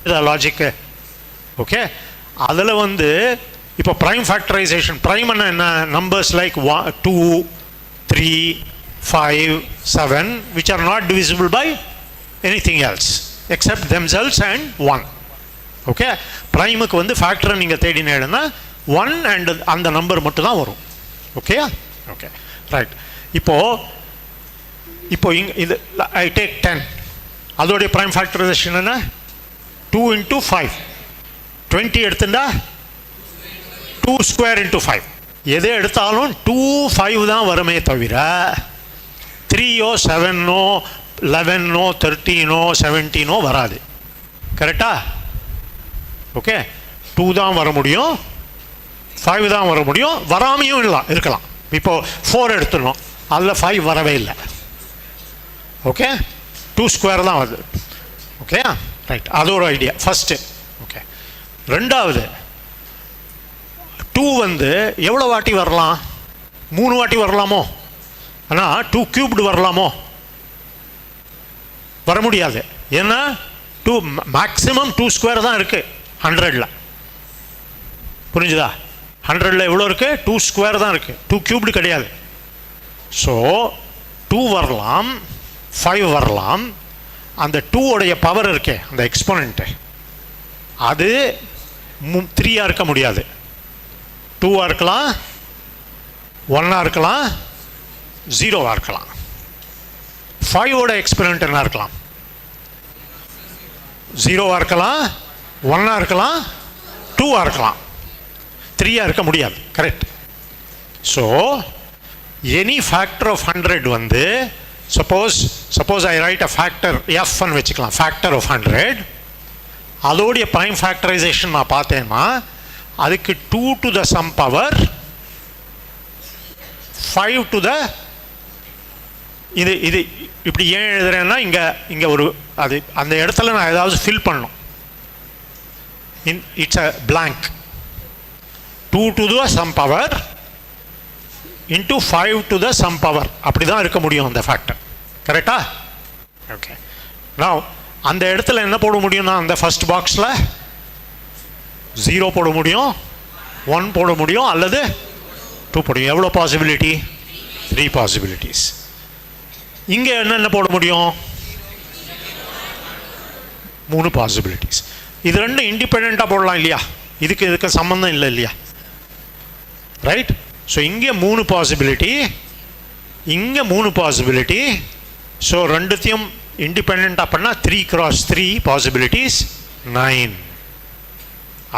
இது லாஜிக்கு. ஓகே, அதில் வந்து இப்போ ப்ரைம் ஃபேக்டரைசேஷன், ப்ரைம் என்ன, numbers like 2, 3, 5, 7 which are not divisible by anything else except themselves and 1. Okay, ப்ரைமுக்கு வந்து ஃபேக்டரை நீங்கள் தேடினேன்னா 1 and அந்த நம்பர் மட்டும் தான் வரும். ஓகேயா? Okay, right. இப்போ இங்கே இது ஐ டேக் 10, அதோடைய ப்ரைம் ஃபேக்டரைசேஷன் என்ன? 2 into 5. 20 எடுத்துட்டா 2 square into 5. எதை எடுத்தாலும் 2, 5 தான் வருமே தவிர 3 7 11 13 17 வராது. கரெக்டா? ஓகே, 2 தான் வர முடியும், 5 தான் வர முடியும், வராமையும் இருக்கலாம். இப்போ 4 எடுத்துடணும், அதில் 5 வரவே இல்லை. ஓகே, 2 square தான் வருது. Okay, right. அது ஒரு ஐடியா ஃபஸ்ட்டு. ஓகே, ரெண்டாவது 2 வந்து எவ்வளோ வாட்டி வரலாம்? 3 வாட்டி வரலாமோ? ஆனால் 2 cubed வரலாமோ? வர முடியாது. ஏன்னா 2 மேக்ஸிமம் 2 square தான் இருக்குது 100ல். புரிஞ்சுதா? 100ல் எவ்வளோ இருக்குது? 2 square தான் இருக்குது, 2 cubed கிடையாது. ஸோ 2 வரலாம், 5 வரலாம். அந்த 2 உடைய பவர் இருக்கே, அந்த எக்ஸ்போனண்ட்டு, அது 3 இருக்க முடியாது. 2 இருக்கலாம், 1 இருக்கலாம், 0 இருக்கலாம். 5 ஓட எக்ஸ்போனண்ட் என்ன இருக்கலாம்? 0 இருக்கலாம், 1 இருக்கலாம், 2 இருக்கலாம், 3 இருக்க முடியாது. Correct. So any factor of 100 வந்து suppose I write a factor f ன்னு வச்சுக்கலாம், ஃபேக்டர் ஆஃப் 100, அதோடைய ப்ரைம் ஃபேக்டரைசேஷன் நான் பார்த்தேன்னா அதுக்கு 2 to the sum power 5 to the இது இப்படி ஏன் எழுதுறேன்னா இங்கே ஒரு அது அந்த இடத்துல நான் ஏதாவது ஃபில் பண்ணணும். It's a blank. 2 to the sum power into 5 to the sum power அப்படி தான் இருக்க முடியும் அந்த ஃபேக்டர். கரெக்டா? ஓகே. நான் அந்த இடத்துல என்ன போட முடியும்னா அந்த ஃபர்ஸ்ட் பாக்ஸில் 0 போட முடியும், 1 போட முடியும், அல்லது 2 போட முடியும். எவ்வளோ பாசிபிலிட்டி? 3 பாசிபிலிட்டிஸ். இங்கே என்னென்ன போட முடியும்? 3 பாசிபிலிட்டிஸ். இது ரெண்டும் இண்டிபெண்ட்டாக போடலாம் இல்லையா? இதுக்கு சம்மந்தம் இல்லை இல்லையா? ரைட். ஸோ இங்கே 3 பாசிபிலிட்டி, இங்கே 3 பாசிபிலிட்டி. ஸோ ரெண்டுத்தையும் இண்டிபெண்ட்டாக பண்ணால் 3 × 3 பாசிபிலிட்டிஸ் 9.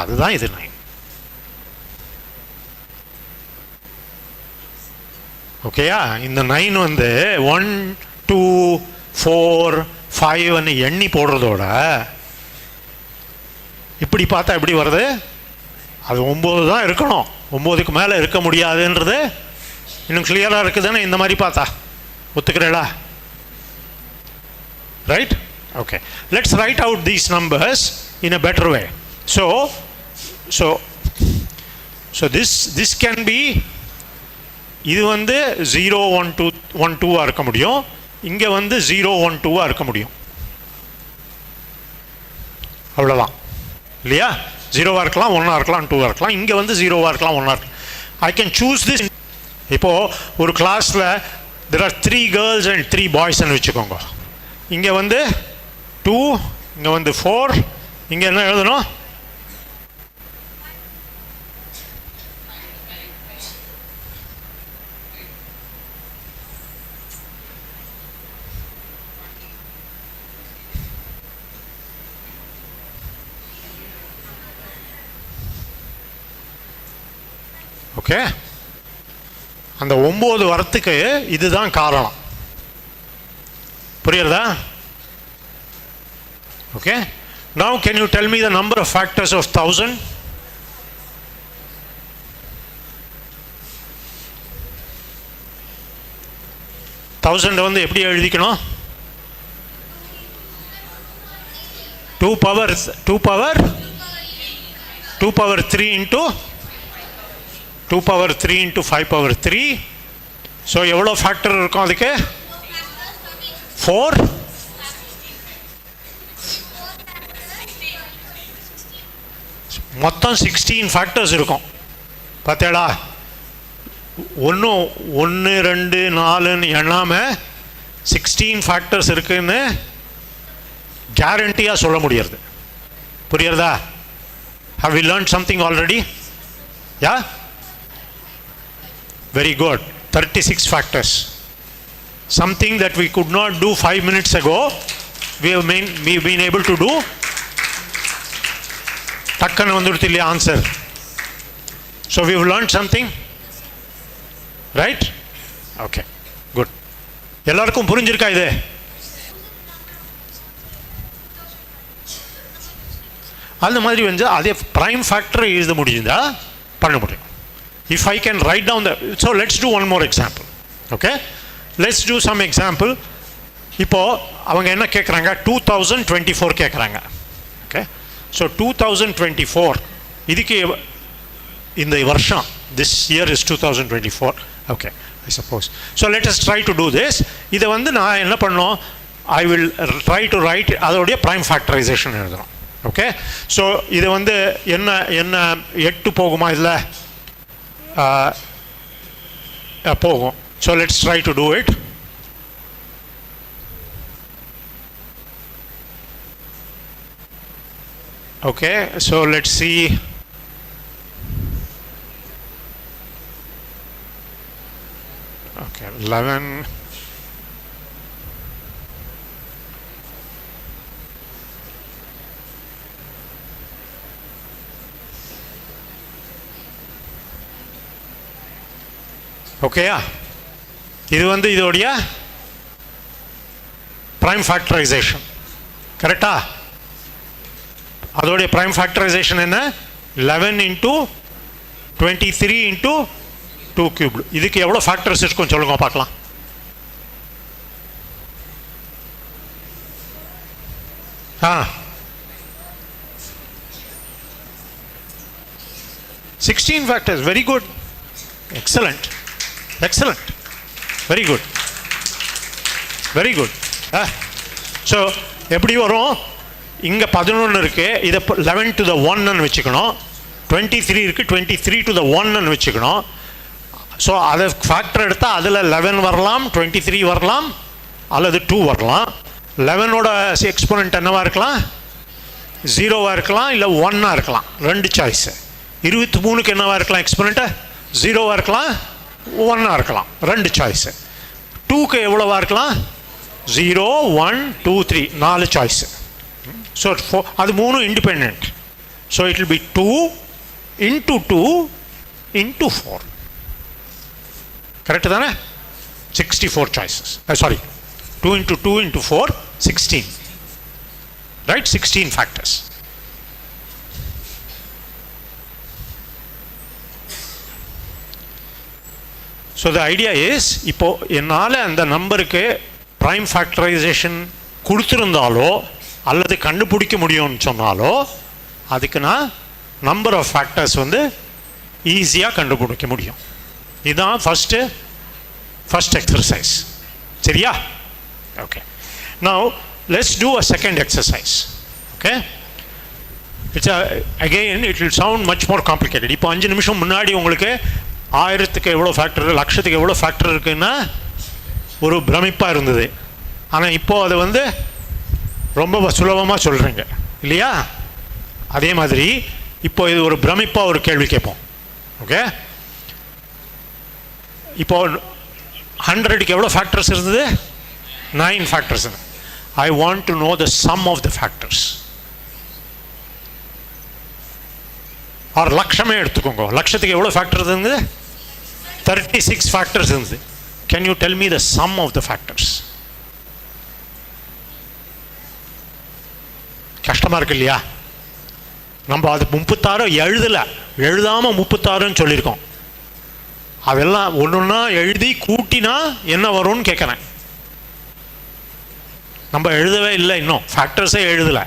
அதுதான் இது 9. ஓகேயா? இந்த 9 வந்து 1 2 4 5 எண்ணி போடுறதோட இப்படி பார்த்தா எப்படி வருது? அது 9 தான் இருக்கணும், 9க்கு மேலே இருக்க முடியாதுன்றது இன்னும் கிளியராக இருக்குதுன்னு இந்த மாதிரி பார்த்தா ஒத்துக்கிறேடா? Right? Okay. Let's write out these numbers in a better way. So this can be, இது வந்து 0 1 2 1 2 இருக்க முடியும், இங்கே வந்து 0 1 2 இருக்க முடியும். அவ்வளோதான் இல்லையா? 0 இருக்கலாம், 1 இருக்கலாம், 2 இருக்கலாம். இங்கே வந்து 0 இருக்கலாம், 1 இருக்கலாம். I can choose this. இப்போது ஒரு கிளாஸில் there are 3 girls and 3 boys ன்னு வச்சுக்கோங்க. இங்கே வந்து 2, இங்கே வந்து 4, இங்கே என்ன எழுதணும்? ஓகே, அந்த 9 வரத்துக்கு இதுதான் காரணம். புரியுறதா? Okay. Now can you tell me the number of factors of 1000? வந்து எப்படி எழுதிக்கணும்? 2 power 3 into 2 power 3 into 5 power 3. So எவ்வளோ ஃபேக்டர் இருக்கும் அதுக்கு? 4. மொத்தம் 16 ஃபேக்டர்ஸ் இருக்கும். பார்த்தேடா? 1 2 4ன்னு எண்ணாமல் 16 ஃபேக்டர்ஸ் இருக்குன்னு கேரண்டியாக சொல்ல முடியாது. புரியுறதா? Have we learned something already? Yeah? Very good. 36 factors. Something that we could not do 5 minutes ago, we've been able to do. Takkan vandurthilla answer. So we've learned something, right? Okay, good. எல்லாருக்கும் புரிஞ்சிருக்கா இது? அந்த மாதிரி வந்து அதே prime factor எழுத முடியுதா? பண்ண முடியும். If I can write down the, so let's do one more example. Okay, let's do some example. இப்போ அவங்க என்ன கேட்குறாங்க? 2024 கேட்குறாங்க. ஓகே, ஸோ 2024 இதுக்கு இந்த வருஷம், this year is 2024. Okay, I suppose. So let us try to do this. இதை வந்து நான் என்ன பண்ணோம்? I will try to write அதோடைய prime factorization எழுதுறோம். ஓகே, ஸோ இது வந்து என்ன 8 போகுமா? இதில் போகும். So let's try to do it. Okay, so let's see. Okay, 11. ஓகேயா? இது வந்து இதோடைய prime factorization. கரெக்டா? அதோடைய prime factorization என்ன? 11 into 23 into 2 cubed. இதுக்கு எவ்வளோ ஃபேக்டர்ஸ் இருக்கும் சொல்லுங்க பார்க்கலாம். ஆ, 16 factors. Very good. Excellent. Excellent. Very good. Very good. So எப்படி வரும்? இங்கே 11 இருக்குது, இதை 11 to the 1 வச்சுக்கணும். 23 இருக்குது, 23 to the 1 வச்சுக்கணும். ஸோ அதை ஃபேக்டர் எடுத்தால் அதில் 11 வரலாம், 23 வரலாம், அல்லது 2 வரலாம். 11ஓட எக்ஸ்போனன்ட் என்னவா இருக்கலாம்? ஜீரோவாக இருக்கலாம் இல்லை ஒன்னாக இருக்கலாம், ரெண்டு சாய்ஸு. 23க்கு என்னவாக இருக்கலாம் எக்ஸ்போனண்ட்டு? ஜீரோவாக இருக்கலாம், ஒன்னாக இருக்கலாம், ரெண்டு சாய்ஸு. 2க்கு எவ்வளோவா இருக்கலாம்? 0, 1, 2, 3, 4 சாய்ஸு. ஸோ அது மூணு independent. So it will be 2 into 2 into 4. Correct தானே? 64 choices. Sorry, 2 into 2 into 4, 16. Right? 16 factors. So the idea is, இப்போ என்னால் அந்த நம்பருக்கு ப்ரைம் ஃபேக்டரைசேஷன் கொடுத்துருந்தாலோ அல்லது கண்டுபிடிக்க முடியும்னு சொன்னாலோ அதுக்கு நான் நம்பர் ஆஃப் ஃபேக்டர்ஸ் வந்து ஈஸியாக கண்டுபிடிக்க முடியும். இதுதான் ஃபர்ஸ்ட் எக்ஸசைஸ். சரியா? Okay. Now let's do a second exercise. Okay? Again, it will sound much more complicated. இப்போ 5 நிமிஷம் முன்னாடி உங்களுக்கு 1000க்கு எவ்வளோ ஃபேக்டர், லட்சத்துக்கு எவ்வளோ ஃபேக்டர் இருக்குன்னா ஒரு பிரமிப்பாக இருந்தது. ஆனால் இப்போது அது வந்து ரொம்ப சுலபமாக சொல்கிறீங்க இல்லையா? அதே மாதிரி இப்போ இது ஒரு பிரமிப்பாக ஒரு கேள்வி கேட்போம். ஓகே, இப்போ 100க்கு எவ்வளோ ஃபேக்டர்ஸ் இருந்தது? 9 factors. I want to know the sum of the factors. or லட்சமே எடுத்துக்கோங்க. லட்சத்துக்கு எவ்வளோ ஃபேக்டர் இருந்தது? 36 ஃபேக்டர்ஸ் இருந்தது. Can you tell me the sum of the factors? கஷ்டமாக இருக்கு இல்லையா? நம்ம அது 36 எழுதாமல் 36ன்னு சொல்லியிருக்கோம். அதெல்லாம் ஒன்றுன்னா எழுதி கூட்டினா என்ன வரும்னு கேட்குறேன். நம்ம எழுதவே இல்லை, இன்னும் ஃபேக்டர்ஸே எழுதலை.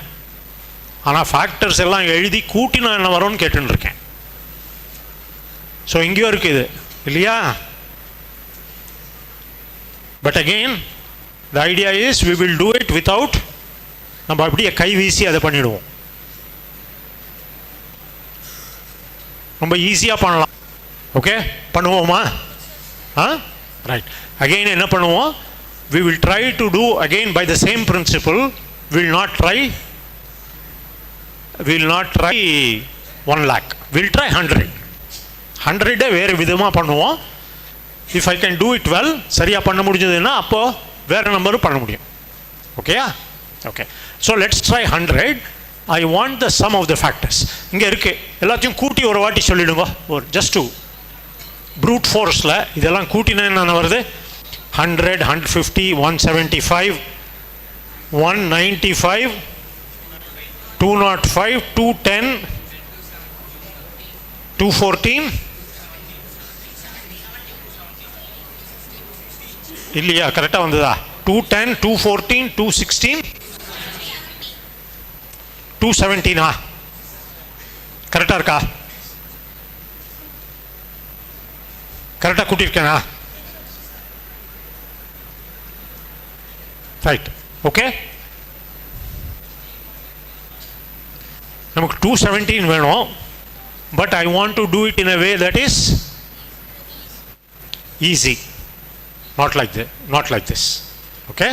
ஆனால் ஃபேக்டர்ஸ் எல்லாம் எழுதி கூட்டினா என்ன வரும்னு கேட்டுன்னு இருக்கேன். ஸோ இங்கேயும் இருக்குது இல்லையா? But again the idea is we will do it without, நம்ம அப்படியே கை வீசி அதை பண்ணிவிடுவோம். ரொம்ப ஈஸியாக பண்ணலாம். ஓகே, பண்ணுவோமா? ரைட். அகெயின் என்ன பண்ணுவோம்? We will try to do again by the same principle. We will not try 1 lakh. We will try 100. 100 வேறு விதமாக பண்ணுவோம். If I can do it well, சரியாக பண்ண முடிஞ்சதுன்னா அப்போது வேறு நம்பரும் பண்ண முடியும். ஓகேயா? Okay. So let's try 100. I want the sum of the factors. இங்கே இருக்குது, எல்லாத்தையும் கூட்டி ஒரு வாட்டி சொல்லிவிடுங்க. ஒரு ஜஸ்ட் டு ப்ரூட் ஃபோர்ஸில் இதெல்லாம் கூட்டினா என்ன வருது? 100, 150, 175, 195, 205, 210, 214 இல்லையா? கரெக்டாக வந்ததா? 210, 214, 216, 217. கரெக்டாக இருக்கா? கரெக்டாக கூட்டியிருக்கேனா? ரைட். ஓகே, நமக்கு 217 வேணும். But I want to do it in a way that is easy, not like this. Okay?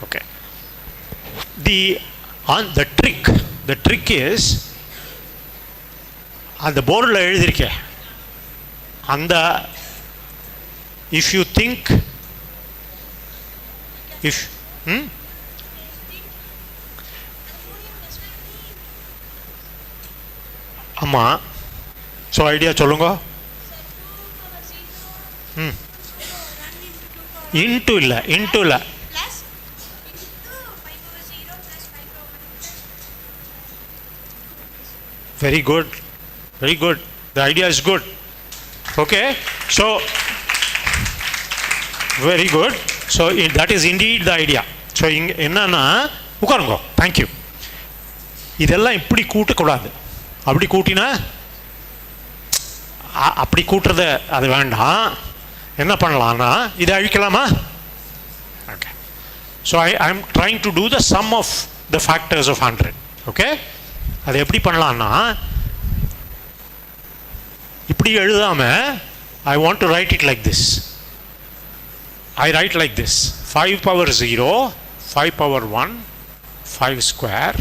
Okay. The trick is, அந்த போர்டில் எழுதியிருக்கேன். அந்த if you think ஆமாம். ஸோ ஐடியா சொல்லுங்க. இன்ட்டு இல்லை. Very good. The idea is good. Okay. So very good. So that is indeed the idea. So இங்கே என்னன்னா, உட்காருங்க. தேங்க்யூ. இதெல்லாம் இப்படி கூட்டக்கூடாது. அப்படி கூட்டினா, அப்படி கூட்டுறத அது வேண்டாம். என்ன பண்ணலான்னா இதை அழிக்கலாமா? Okay. So I am trying to do the sum of the factors of 100. Okay, அது எப்படி பண்ணலான்னா, இப்படி எழுதாமல் I want to write it like this. I write like this: 5 power 0, 5 power 1, 5 square,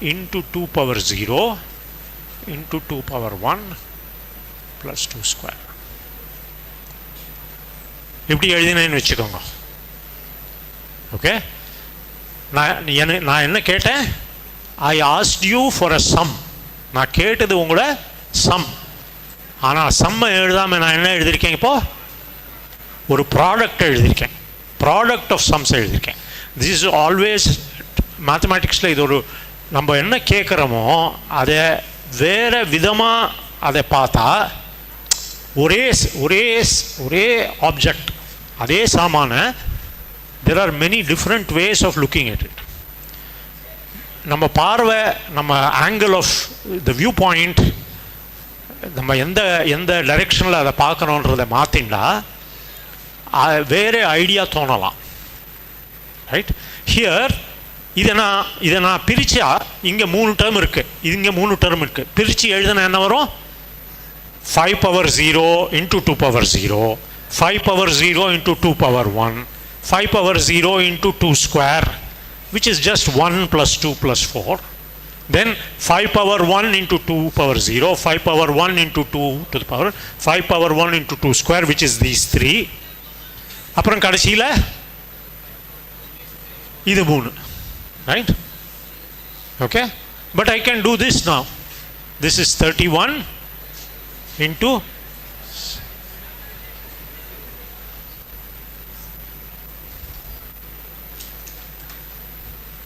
into 2 power 0 into 2 power 1 plus 2 square. இப்படி எழுதினேன்னு வச்சுக்கோங்க. Okay, நான் என்ன கேட்டேன்? I asked you for a sum. நான் கேட்டது உங்களோட சம். ஆனால் சம்மை எழுதாமல் நான் என்ன எழுதியிருக்கேன்? இப்போது ஒரு ப்ராடக்ட் எழுதியிருக்கேன். ப்ராடக்ட் ஆஃப் சம்ஸ் எழுதியிருக்கேன். திஸ் இஸ் ஆல்வேஸ் மேத்தமேட்டிக்ஸில் இது ஒரு நம்ம என்ன கேட்குறோமோ அதை வேறு விதமாக அதை பார்த்தா ஒரே ஒரே ஒரே ஆப்ஜெக்ட் அதே சாமான there are many different ways of looking at it. நம்ம பார்வை, நம்ம angle of the viewpoint, நம்ம எந்த டைரெக்ஷனில் அதை பார்க்கணுன்றதை மாற்றிண்டா வேறு ஐடியா தோணலாம். ரைட்? ஹியர் இதை நான் பிரித்தா இங்கே 3 டேர்ம் இருக்குது, இங்கே 3 டேர்ம் இருக்குது. பிரித்து எழுதுனா என்ன வரும்? 5 power 0 into 2 power 0, 5 power 0 into 2 power 1, 5 power 0 into 2 square, which is just 1 plus 2 plus 4. Then 5 power 1 into 2 power 0, 5 power 1 into 2 to the power 5 power 1 into 2 square, which is these 3. அப்புறம் கடைசியில் இது 3. Right? Okay? But I can do this now. This is 31 into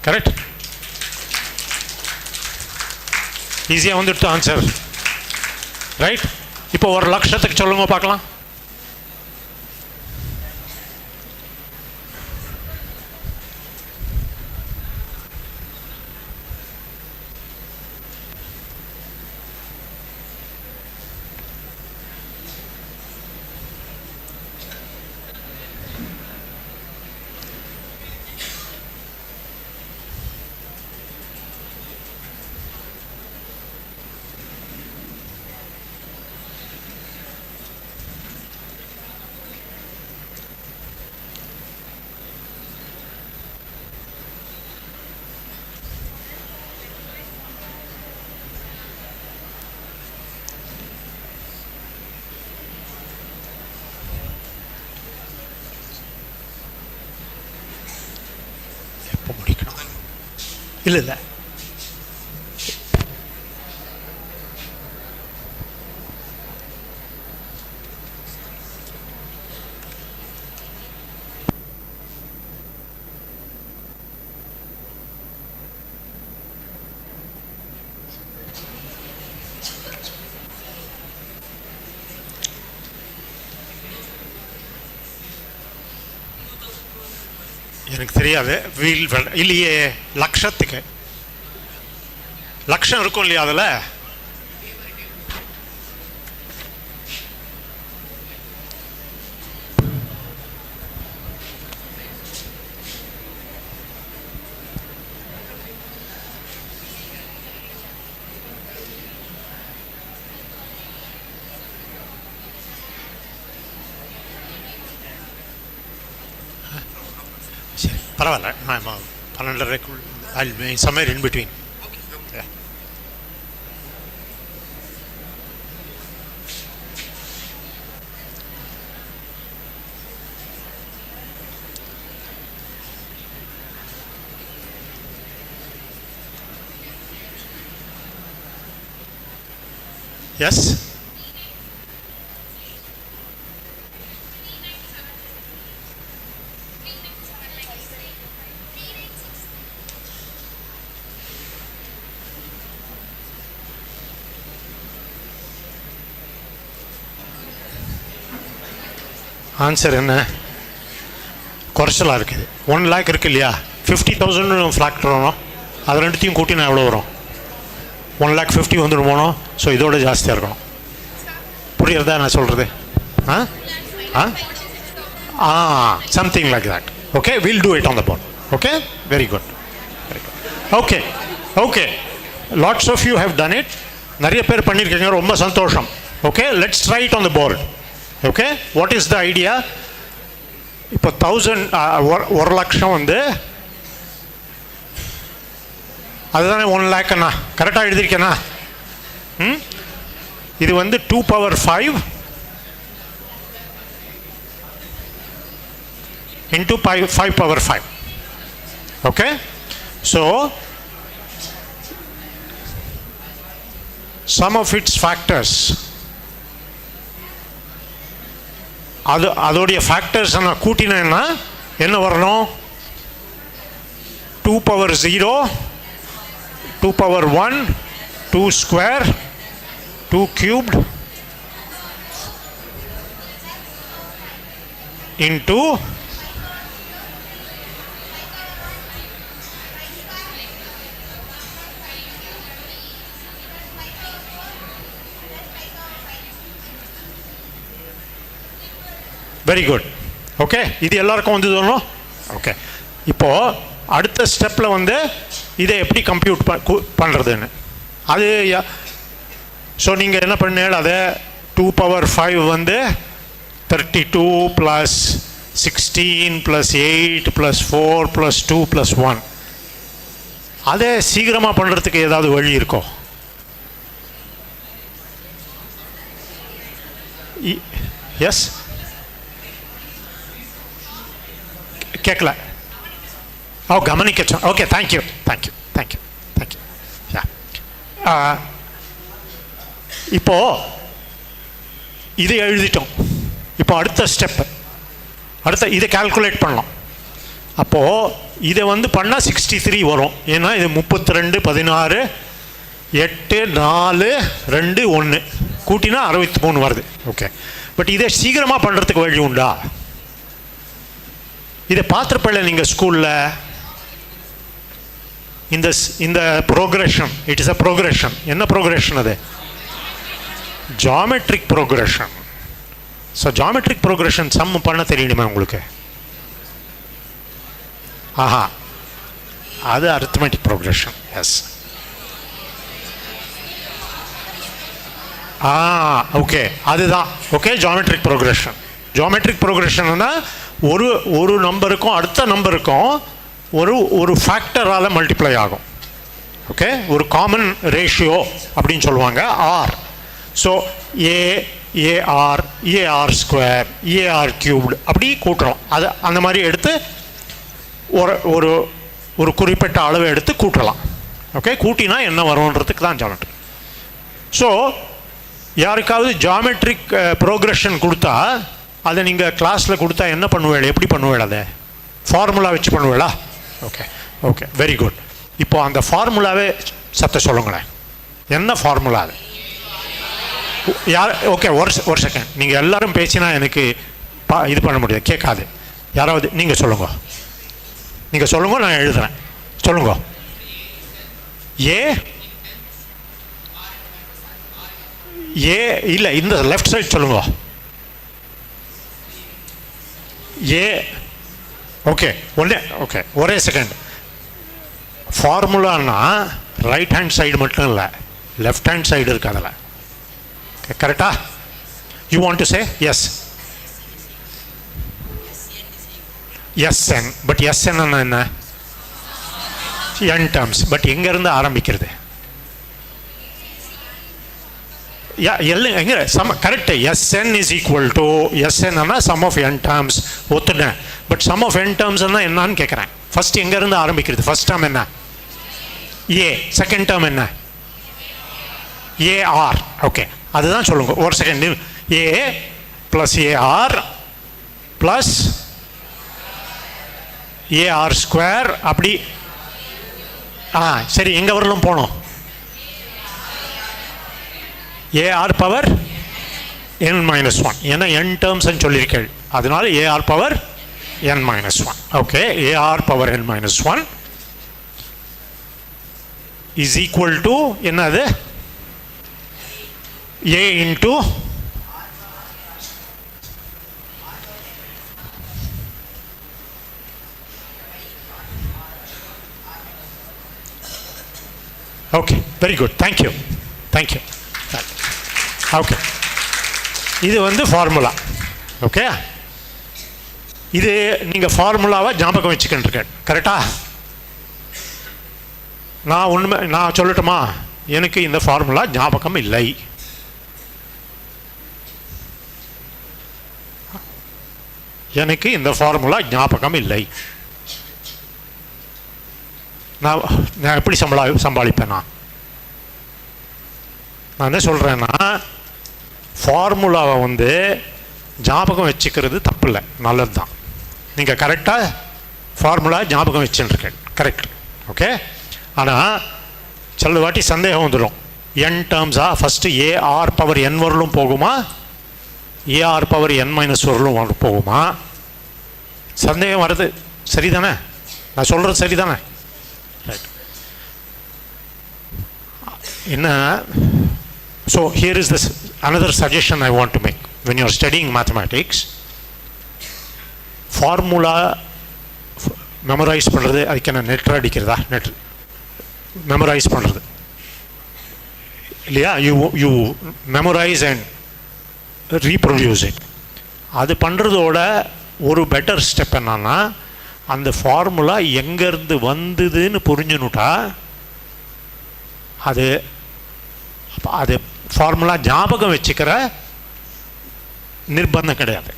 correct? ஈஸியாக வந்துட்டு answer. Right? இப்போ 1 லட்சத்துக்கு சொல்லுங்க பார்க்கலாம். இல்லை எனக்கு தெரியாது. இல்லையே, லட்சத்துக்கு லட்சம் இருக்கும் இல்லையா? அதில் சரி, பரவாயில்ல. நான் 12:30 I'll be somewhere in between. Yeah. Yes? Answer என்ன? குறைச்சலாக இருக்குது. 1 lakh இருக்குது இல்லையா? 50,000 ஃப்ளாக்டர் வரும். அது ரெண்டுத்தையும் கூட்டி நான் எவ்வளோ வரும்? 1,50,000 வந்துடும் போனோம். ஸோ இதோட ஜாஸ்தியாக இருக்கணும். புரியுறதா நான் சொல்கிறது? Something like that. Okay, will do it on the board. Okay, very good, very good. Okay okay, lots of you have done it. நிறைய பேர் பண்ணியிருக்கீங்க, ரொம்ப சந்தோஷம். Okay, let's try it on the board. Okay, what is the idea? இப்போ 1,00,000 வந்து அதுதானே 1 லேக்குண்ணா, கரெக்டாக எழுதியிருக்கேண்ணா? இது வந்து 2 power 5 into 5 power 5. Okay, so sum of its factors, அதோடைய ஃபேக்டர்ஸ் நான் கூட்டினேன்னா என்ன வரணும்? 2 power 0, 2 power 1, 2 square, 2 cubed into very good. Okay, இது எல்லாருக்கும் வந்து தோணும். ஓகே, இப்போது அடுத்த ஸ்டெப்பில் வந்து இதை எப்படி கம்ப்யூட் பண்ணுறதுன்னு அது ஸோ நீங்கள் என்ன பண்ணீங்க, அதை 2 பவர் 5 வந்து 32 + 16 + 8 + 4 + 2 + 1. அதை சீக்கிரமாக பண்ணுறதுக்கு ஏதாவது வழி இருக்கோ? எஸ், கேட்கல. கவனிக்க. Okay, thank you. இப்போ இதை எழுதிட்டோம். இப்போ அடுத்த ஸ்டெப், இதை கால்குலேட் பண்ணலாம். அப்போது இதை வந்து பண்ணால் 63 வரும். ஏன்னா இது 32, 16, 8, 4, 2, 1 கூட்டினா 63 வருது. ஓகே, பட் இதை சீக்கிரமாக பண்ணுறதுக்கு வழி உண்டா? இதை பார்த்துருப்பல நீங்கள் ஸ்கூலில் இந்த progression. It is a progression. என்ன ப்ரோக்ரெஷன் அது? Geometric progression. So geometric progression sum பண்ண தெரியணுமா உங்களுக்கு? ஆஹா, அது அரித்மெட்டிக் ப்ரோக்ரெஷன். எஸ். ஓகே, அதுதான். Okay, geometric progression. ஜாமெட்ரிக் ப்ரோக்ரெஷன்னா ஒரு நம்பருக்கும் அடுத்த நம்பருக்கும் ஒரு ஃபேக்டரால் மல்டிப்ளை ஆகும். ஓகே, ஒரு காமன் ரேஷியோ அப்படின்னு சொல்லுவாங்க, R. So AR, AR², AR³ அப்படி கூட்டுறோம். அது அந்த மாதிரி எடுத்து ஒரு குறிப்பிட்ட அளவை எடுத்து கூட்டலாம். ஓகே, கூட்டினா என்ன வரும்ன்றதுக்கு தான் ஜாமெட்ரி. ஸோ யாருக்காவது ஜாமெட்ரிக் ப்ரோக்ரெஷன் கொடுத்தா அதை நீங்கள் கிளாஸில் கொடுத்தா என்ன பண்ணுவேள், எப்படி பண்ணுவேள்? அதை ஃபார்முலா வச்சு பண்ணுவேளா? Okay, very good. இப்போ அந்த ஃபார்முலாவே சத்த சொல்லுங்களேன். என்ன ஃபார்முலா அது? யார்? ஓகே, ஒரு செகண்ட். நீங்கள் எல்லாரும் பேசினா எனக்கு இது பண்ண முடியாது, கேட்காது. யாராவது நீங்கள் சொல்லுங்க, நான் எழுதுகிறேன். சொல்லுங்க. ஏ இல்லை, இந்த லெஃப்ட் சைட் சொல்லுங்க. ஓகே, ஒரே செகண்ட். ஃபார்முலான்னா ரைட் ஹேண்ட் சைடு மட்டும் இல்லை, லெஃப்ட் ஹேண்ட் சைடு இருக்கு அதில். கரெக்டா? You want to say S? S N. But S N என்ன? N terms. பட் எங்கேருந்து ஆரம்பிக்கிறது? எங்க correct. Sn is equal to Sn sum of n terms. ஒத்துனேன். But sum of n terms என்னன்னு கேட்குறேன். ஃபர்ஸ்ட் எங்கேருந்து ஆரம்பிக்கிறது? ஃபர்ஸ்ட் டேர்ம் என்ன? ஏ. செகண்ட் டேர்ம் என்ன? AR. ஓகே, அதுதான் சொல்லுங்க. ஒரு செகண்ட். ஏ ப்ளஸ் AR ப்ளஸ் AR² அப்படி. சரி, எங்கே வரலும் போனோம்? AR power n-1. ஏன்னா n டேர்ம்ஸ் சொல்லியிருக்கேன், அதனால AR power n-1. Okay, AR power n-1 is equal to என்னது? A into okay, very good. Thank you. Okay, இது வந்து ஃபார்முலா. ஓகே, இது நீங்கள் ஃபார்முலாவை ஞாபகம் வச்சுக்கிட்டு இருக்க. கரெக்டா? நான் சொல்லட்டுமா, எனக்கு இந்த ஃபார்முலா ஞாபகம் இல்லை. எனக்கு இந்த ஃபார்முலா ஞாபகம் இல்லை. நான் எப்படி சமாளிப்பேன்? நான் என்ன சொல்கிறேன்னா, ஃபார்முலாவை வந்து ஞாபகம் வச்சுக்கிறது தப்பு இல்லை, நல்லது தான். நீங்கள் கரெக்டாக ஃபார்முலா ஞாபகம் வச்சுருக்கேன், கரெக்ட், ஓகே. ஆனால் சில வாட்டி சந்தேகம் வந்துடும். n டேர்ம்ஸாக ஃபஸ்ட்டு AR பவர் n வரலும் போகுமா, AR பவர் n மைனஸ் வரலும் போகுமா? சந்தேகம் வருது, சரிதானே? நான் சொல்கிறது சரிதானே? ரைட். என்ன, so here is this another suggestion I want to make. When you are studying mathematics, formula memorize பண்ணுறது, அதுக்கு என்ன நெட் அடிக்கிறதா? நெட் மெமரைஸ் பண்ணுறது இல்லையா? You memorise and reproduce it. அது பண்ணுறதோட ஒரு பெட்டர் ஸ்டெப் என்னன்னா, அந்த ஃபார்முலா எங்கேருந்து வந்ததுன்னு புரிஞ்சுனுட்டா அது ஃபார்முலா ஞாபகம் வச்சுக்கிற நிர்பந்தம் கிடையாது.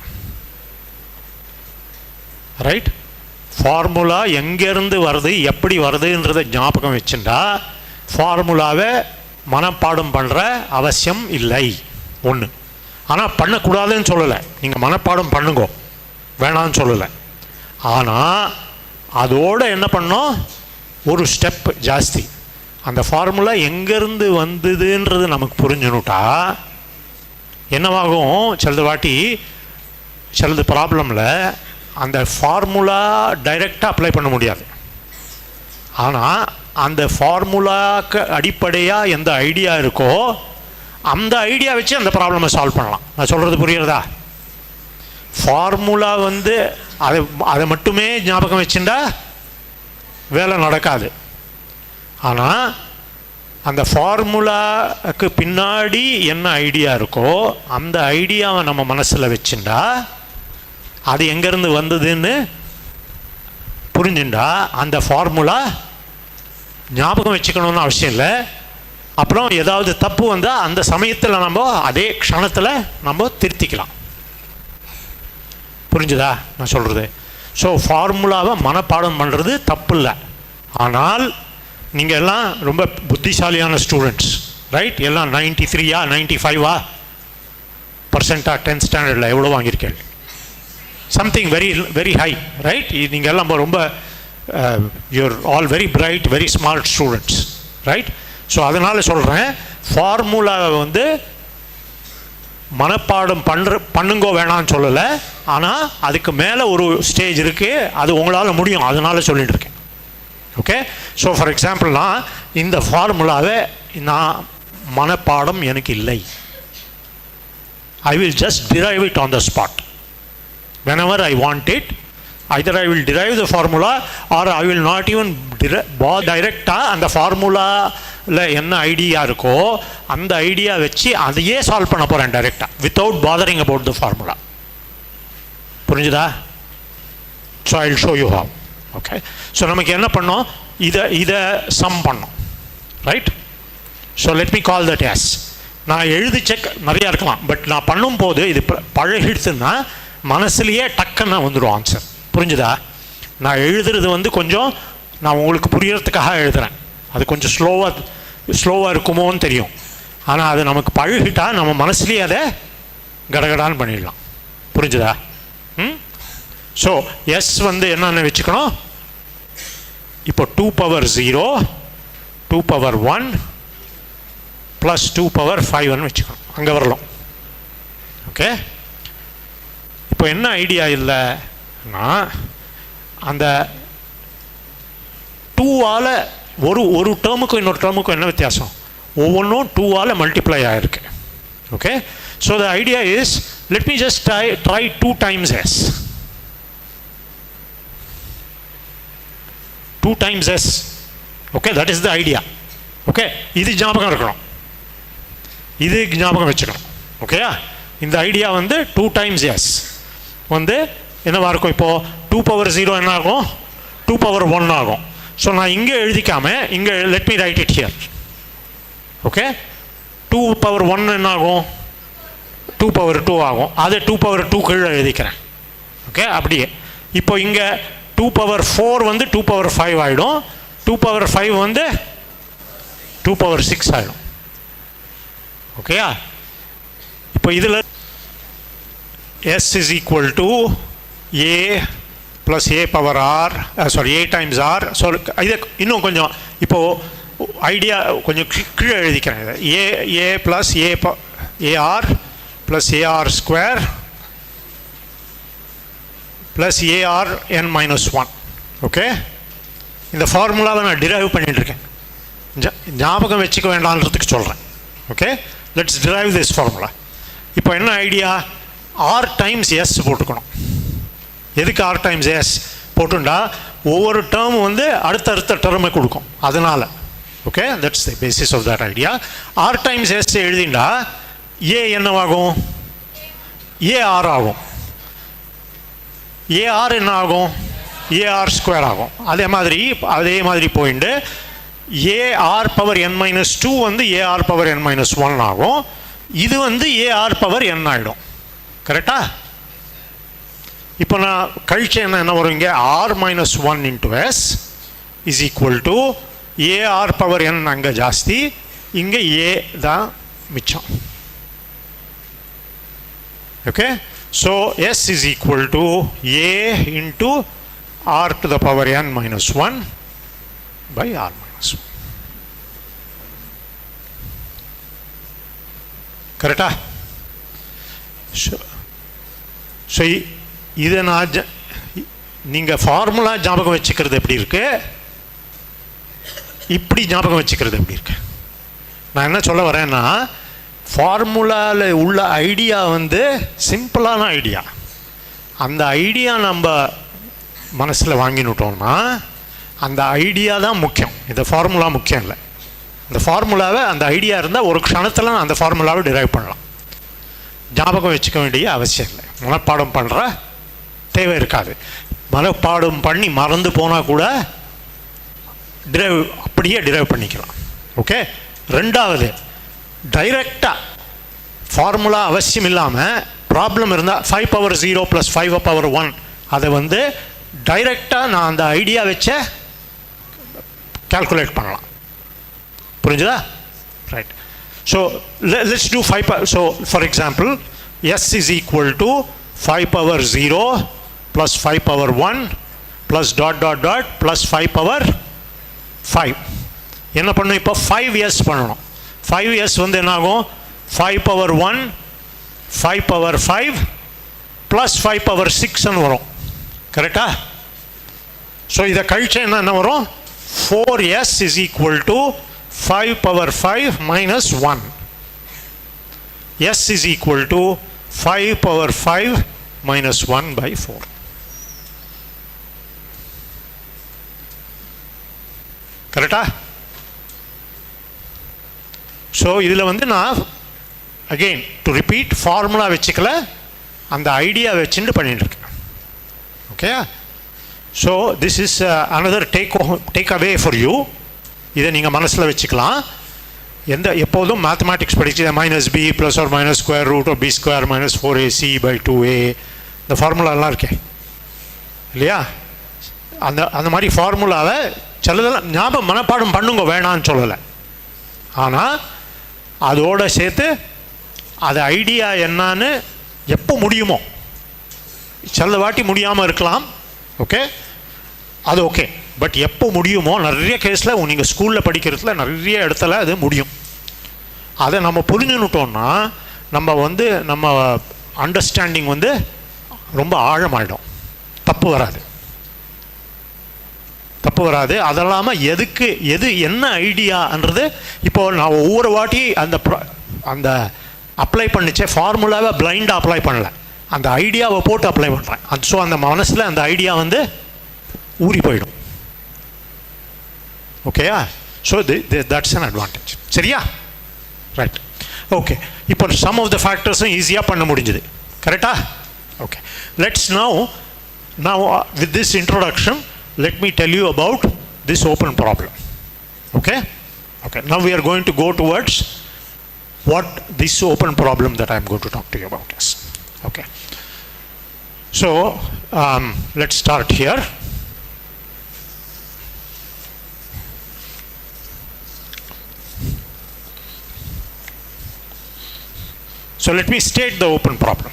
ரைட்? ஃபார்முலா எங்கேருந்து வருது, எப்படி வருதுன்றதை ஞாபகம் வச்சுட்டா ஃபார்முலாவை மனப்பாடம் பண்ணுற அவசியம் இல்லை. ஒன்று. ஆனால் பண்ணக்கூடாதுன்னு சொல்லலை, நீங்கள் மனப்பாடம் பண்ணுங்க, வேணான்னு சொல்லலை. ஆனால் அதோடு என்ன பண்ணோம், ஒரு ஸ்டெப் ஜாஸ்தி. அந்த ஃபார்முலா எங்கேருந்து வந்ததுன்றது நமக்கு புரிஞ்சுனுட்டா என்னவாகும், சிலது வாட்டி சிலது ப்ராப்ளமில் அந்த ஃபார்முலா டைரெக்டாக அப்ளை பண்ண முடியாது. ஆனால் அந்த ஃபார்முலாக்கு அடிப்படையாக எந்த ஐடியா இருக்கோ அந்த ஐடியா வச்சு அந்த ப்ராப்ளமை சால்வ் பண்ணலாம். நான் சொல்கிறது புரியுறதா? ஃபார்முலா வந்து அதை மட்டுமே ஞாபகம் வச்சுட்டா வேலை நடக்காது. ஆனால் அந்த ஃபார்முலாவுக்கு பின்னாடி என்ன ஐடியா இருக்கோ அந்த ஐடியாவை நம்ம மனசில் வச்சுட்டா அது எங்கேருந்து வந்ததுன்னு புரிஞ்சுட்டா அந்த ஃபார்முலா ஞாபகம் வச்சுக்கணும்னு அவசியம் இல்லை. அப்புறம் ஏதாவது தப்பு வந்தால் அந்த சமயத்தில் நம்ம அதே க்ஷணத்தில் நம்ம திருத்திக்கலாம். புரிஞ்சுதா நான் சொல்கிறது? ஸோ ஃபார்முலாவை மனப்பாடம் பண்ணுறது தப்பு இல்லை. ஆனால் நீங்கள் எல்லாம் ரொம்ப புத்திசாலியான ஸ்டூடெண்ட்ஸ், ரைட்? எல்லாம் 93 95 பர்சன்டா 10th ஸ்டாண்டர்டில் எவ்வளோ வாங்கியிருக்கேன்? Something very very high, right? நீங்கள் எல்லாம் ரொம்ப you are all very bright, very smart students, right? So அதனால் சொல்கிறேன், ஃபார்முலாவை வந்து மனப்பாடம் பண்ணுங்கோ வேணான்னு சொல்லலை. ஆனால் அதுக்கு மேலே ஒரு ஸ்டேஜ் இருக்குது, அது உங்களால் முடியும், அதனால் சொல்லிட்டு இருக்கேன். ஓகே? ஸோ ஃபார் எக்ஸாம்பிள்னா இந்த ஃபார்முலாவை நான் மனப்பாடம் எனக்கு இல்லை. I will just drive it on the spot. whenever I want it, either I will derive the formula or I will not even டைரெக்டாக அந்த ஃபார்முலாவில் என்ன ஐடியா இருக்கோ அந்த ஐடியா வச்சு அதையே சால்வ் பண்ண போகிறேன் டைரெக்டாக, without bothering about the formula. புரிஞ்சுதா? So I will show you how. Okay? So நமக்கு என்ன பண்ணோம், இதை சம் பண்ணோம், right? So let me call that S. நான் எழுதி செக் நிறையா இருக்கலாம், பட் நான் பண்ணும்போது இது பழகிடுச்சுன்னா மனசுலேயே டக்குன்னு வந்துடும் ஆன்சர். புரிஞ்சுதா? நான் எழுதுறது வந்து கொஞ்சம் நான் உங்களுக்கு புரியறதுக்காக எழுதுகிறேன், அது கொஞ்சம் ஸ்லோவாக இருக்குமோன்னு தெரியும். ஆனால் அது நமக்கு பழகிட்டா நம்ம மனசுலேயே அதை கடகடான்னு பண்ணிடலாம். புரிஞ்சுதா? ஸோ எஸ் வந்து என்னென்ன வச்சுக்கணும், இப்போ 2 power 0 2 power 1 + 2 power 5 வச்சுக்கணும், அங்கே வரலாம். ஓகே? இப்போ என்ன ஐடியா இல்லைன்னா, அந்த 2ஆல் ஒரு டேர்முக்கும் இன்னொரு டேர்முக்கும் என்ன வித்தியாசம், ஒவ்வொன்றும் 2ஆல் மல்டிப்ளை ஆகிருக்கு. Okay? So the idea is, let me just try 2 times s. 2 times s. Okay? That is the idea. Okay? இது ஞாபகம் இருக்கணும், இது ஞாபகம் வச்சுக்கணும். ஓகேயா? இந்த ஐடியா வந்து 2 times s வந்து என்னவா இருக்கும், இப்போது 2 power 0 என்ன ஆகும், 2 power 1 ஆகும். ஸோ நான் இங்கே எழுதிக்காம இங்கே let me right it here. Okay, 2 power 1 என்ன ஆகும், 2 பவர் 2 ஆகும். அது 2 பவர் 2 கீழே எழுதிக்கிறேன். ஓகே, அப்படியே இப்போ இங்கே 2 பவர் 4 வந்து 2 பவர் 5 ஆகிடும். 2 பவர் 5 வந்து 2 பவர் 6 ஆகிடும். ஓகேயா, இப்போ இதில் S is equal to A plus A power R, sorry, A times R. So இதை இன்னும் கொஞ்சம் இப்போது ஐடியா கொஞ்சம் கீழே எழுதிக்கிறேன். இதை A plus AR plus AR square plus AR n minus 1. Okay, இந்த ஃபார்முலாவை நான் டிரைவ் பண்ணிட்டுருக்கேன், ஞாபகம் வச்சுக்க வேண்டான்றதுக்கு சொல்கிறேன். Okay, let's drive this formula. இப்போ என்ன ஐடியா, R டைம்ஸ் S போட்டுக்கணும். எதுக்கு R டைம்ஸ் S போட்டுண்டா ஒவ்வொரு டேர்ம் வந்து அடுத்தடுத்த டேர்மை கொடுக்கும், அதனால். Okay, that's the basis of that idea. R times S எழுதிண்டா A என்னவாகும், AR ஆகும். AR என்ன ஆகும், AR ஸ்கொயர் ஆகும். அதே மாதிரி போயிட்டு AR பவர் n மைனஸ் 2 வந்து AR பவர் n மைனஸ் 1 ஆகும். இது வந்து AR பவர் n ஆகிடும். கரெக்டா? இப்போ நான் கழிச்சு என்ன வரும், இங்கே R minus 1 into S is equal to AR power n அங்கே ஜாஸ்தி, இங்கே A தான் மிச்சம். Okay, so S is equal to A into R to the power n minus 1 by R minus 1. கரெக்டா? ஸோ இதை நான் நீங்கள் ஃபார்முலா ஞாபகம் வச்சுக்கிறது எப்படி இருக்கு, இப்படி ஞாபகம் வச்சுக்கிறது எப்படி இருக்கு. நான் என்ன சொல்ல வரேன்னா, ஃபார்முலாவில் உள்ள ஐடியா வந்து சிம்பிளான ஐடியா. அந்த ஐடியா நம்ம மனசில் வாங்கினுட்டோம்னா அந்த ஐடியா தான் முக்கியம், இந்த ஃபார்முலா முக்கியம் இல்லை. இந்த ஃபார்முலாவை, அந்த ஐடியா இருந்தால் ஒரு க்ஷணத்தில் அந்த ஃபார்முலாவை டிரைவ் பண்ணலாம். ஞாபகம் வச்சுக்க வேண்டிய அவசியம் இல்லை, மனப்பாடம் பண்ணுற தேவை இருக்காது. மனப்பாடம் பண்ணி மறந்து போனால் கூட அப்படியே டிரைவ் பண்ணிக்கலாம். ஓகே, ரெண்டாவது, டைரெக்டாக ஃபார்முலா அவசியம் இல்லாமல் ப்ராப்ளம் இருந்தால் 5 பவர் 0 ப்ளஸ் 5 பவர் 1 அதை வந்து டைரெக்டாக நான் அந்த ஐடியா வச்ச கால்குலேட் பண்ணலாம். புரிஞ்சுதா? Right. So let's two 5. So for example S is equal to 5 power 0 plus 5 power 1 plus dot dot dot plus 5 power 5. என்ன பண்ணணும், இப்போ 5S பண்ணணும். 5S வந்து என்ன ஆகும், 5 பவர் 1 5 பவர் 5 ப்ளஸ் 5 பவர் 6ன்னு வரும். கரெக்டா? ஸோ இதை கழிச்சா என்ன வரும், 4S is equal to 5 power 5 minus 1. S is equal to 5 power 5 minus 1 by 4. கரெக்டா? ஸோ இதில் வந்து நான் அகெயின் டு ரிப்பீட், ஃபார்முலா வச்சுக்கல, அந்த ஐடியா வச்சுட்டு பண்ணிட்டு இருக்கேன். Okay, so this is another takeaway for you. இதை நீங்கள் மனசில் வச்சுக்கலாம். எப்போதும் மேத்தமேட்டிக்ஸ் படிச்சு minus B plus or minus square root of B square minus 4AC by 2A, இந்த ஃபார்முலாலாம் இருக்கே இல்லையா? அந்த மாதிரி ஃபார்முலாவை சிலதெல்லாம் ஞாபகம் மனப்பாடம் பண்ணுங்க, வேணான்னு சொல்லலை. ஆனால் அதோடு சேர்த்து அது ஐடியா என்னான்னு எப்போ முடியுமோ, சில வாட்டி முடியாமல் இருக்கலாம். ஓகே, அது ஓகே. பட் எப்போ முடியுமோ, நிறைய கேஸில் நீங்கள் ஸ்கூலில் படிக்கிறதுல நிறைய இடத்துல அது முடியும். அதை நம்ம புரிஞ்சுன்னுட்டோம்னா நம்ம அண்டர்ஸ்டாண்டிங் வந்து ரொம்ப ஆழமாயிடும். தப்பு வராது. அதெல்லாமல் எது என்ன ஐடியான்றது, இப்போது நான் ஒவ்வொரு வாட்டி அந்த அப்ளை பண்ணிச்சே ஃபார்முலாவை பிளைண்டாக அப்ளை பண்ணல, அந்த ஐடியாவை போட்டு அப்ளை பண்ணுறேன். ஸோ அந்த மனசில் அந்த ஐடியா வந்து ஊறி போயிடும். ஓகேயா? So that's an advantage. சரியா? ரைட். ஓகே, இப்போ சம் ஆஃப் த ஃபேக்டர்ஸும் ஈஸியாக பண்ண முடிஞ்சுது. கரெக்டா? Okay, let's now with this introduction, let me tell you about this open problem. Okay? Okay. Now we are going to go towards what this open problem that I am going to talk to you about is. Okay. So let's start here. So let me state the open problem.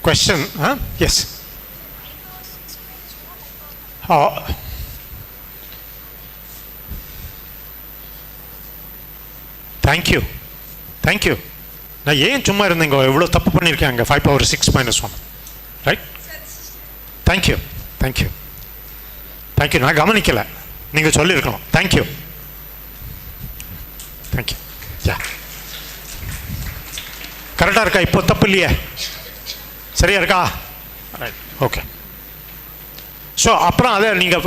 Question? Huh? Yes. Thank you. Thank you. நான் ஏன் சும்மா இருந்தீங்க எவ்வளோ தப்பு பண்ணியிருக்காங்க 5 power 6 minus 1 right thank you thank you thank you நான் கவனிக்கலை நீங்கள் சொல்லியிருக்கணும் தேங்க்யூ தேங்க்யூ யா கரெக்டாக இருக்கா இப்போ தப்பு இல்லையே சரியா இருக்கா ரைட் ஓகே ஸோ அப்புறம் அதை நீங்கள்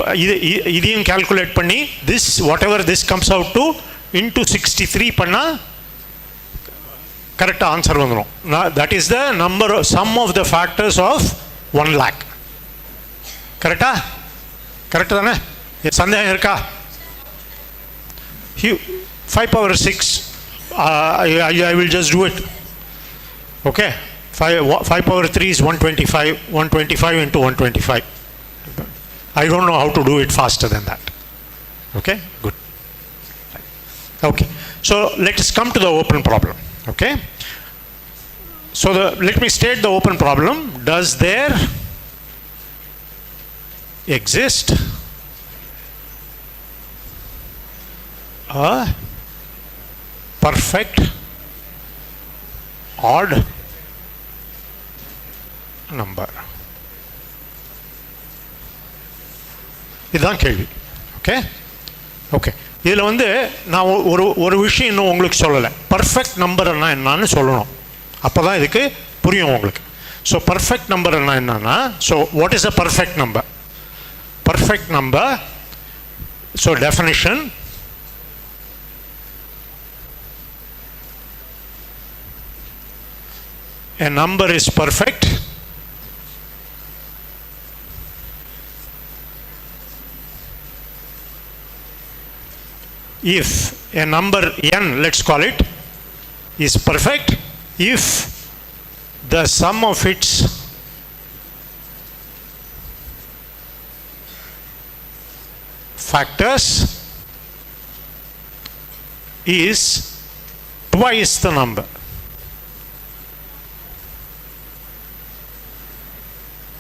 இதையும் கால்குலேட் பண்ணி this whatever this comes out to into 63 பண்ணால் கரெக்டாக ஆன்சர் வந்துடும் that is the number sum of the factors of 1 lakh கரெக்டா கரெக்டு தானே சந்தேகம் இருக்கா 5 power 6 I will just do it okay 5 power 3 is 125 into 125 I don't know how to do it faster than that okay good okay so let us come to the open problem okay so let me state the open problem. Does there exist a perfect odd number? இதுதான் கேள்வி okay okay இதில் வந்து நான் ஒரு விஷயம் இன்னும் உங்களுக்கு சொல்லலை பர்ஃபெக்ட் நம்பர்னா என்னன்னு சொல்லணும் அப்போ தான் இதுக்கு புரியும் உங்களுக்கு ஸோ பர்ஃபெக்ட் நம்பர்னா என்னன்னா so what is a perfect number perfect number so definition a number is perfect if a number n, let's call it, is perfect if the sum of its factors is twice the number.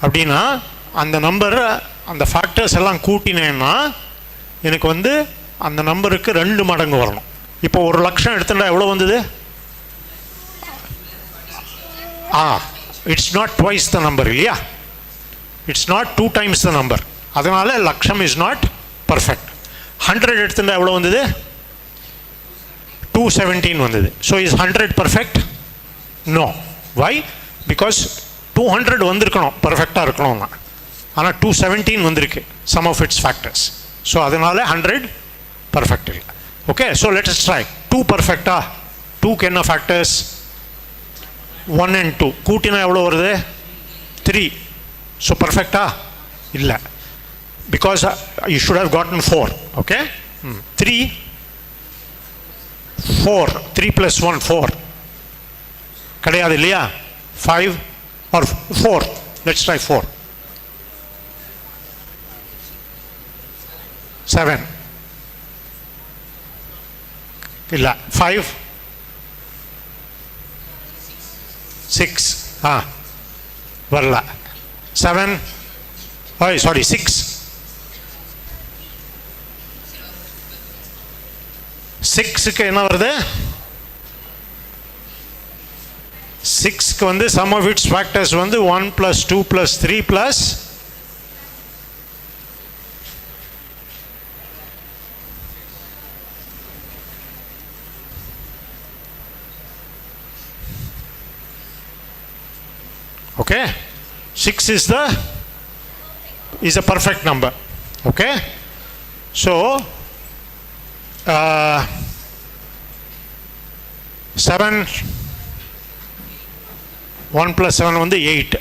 அப்படின்னா அந்த number அந்த factors எல்லாம் கூட்டினேன்னா எனக்கு வந்து அந்த நம்பருக்கு 2 மடங்கு வரணும். இப்போ 1 லட்சம் எடுத்துட்டா எவ்வளோ வந்தது? It's not twice the number இல்லையா? It's not 2 times the number. அதனால லட்சம் இஸ் நாட் பர்ஃபெக்ட். 100 எடுத்துட்டா எவ்வளோ வந்தது? 217 வந்தது. So is 100 perfect? No. Why? Because 200 வந்திருக்கணும் பர்ஃபெக்டாக இருக்கணும்னா, ஆனால் 217 வந்திருக்கு sum of its factors. So அதனால 100 பர்ஃபெக்ட் இல்லை. Okay, so let us try. 2 பர்ஃபெக்டா? 2க்கு என்ன ஃபேக்டர்ஸ்? 1 and 2 கூட்டினா எவ்வளோ வருது? 3. ஸோ பர்ஃபெக்டா? இல்லை, because you should have gotten 4. Okay, 3 4 3 + 1 4 கிடையாது இல்லையா? 5 or 4. Let's try 4. 7 இல்ல. 5 6 வரல. 7 sorry 6 6க்கு என்ன வருது? 6க்கு வந்து sum of its factors வந்து 1 + 2 + 3 + okay, 6 is a perfect number. Okay, so 7 1 + 7 வந்து 8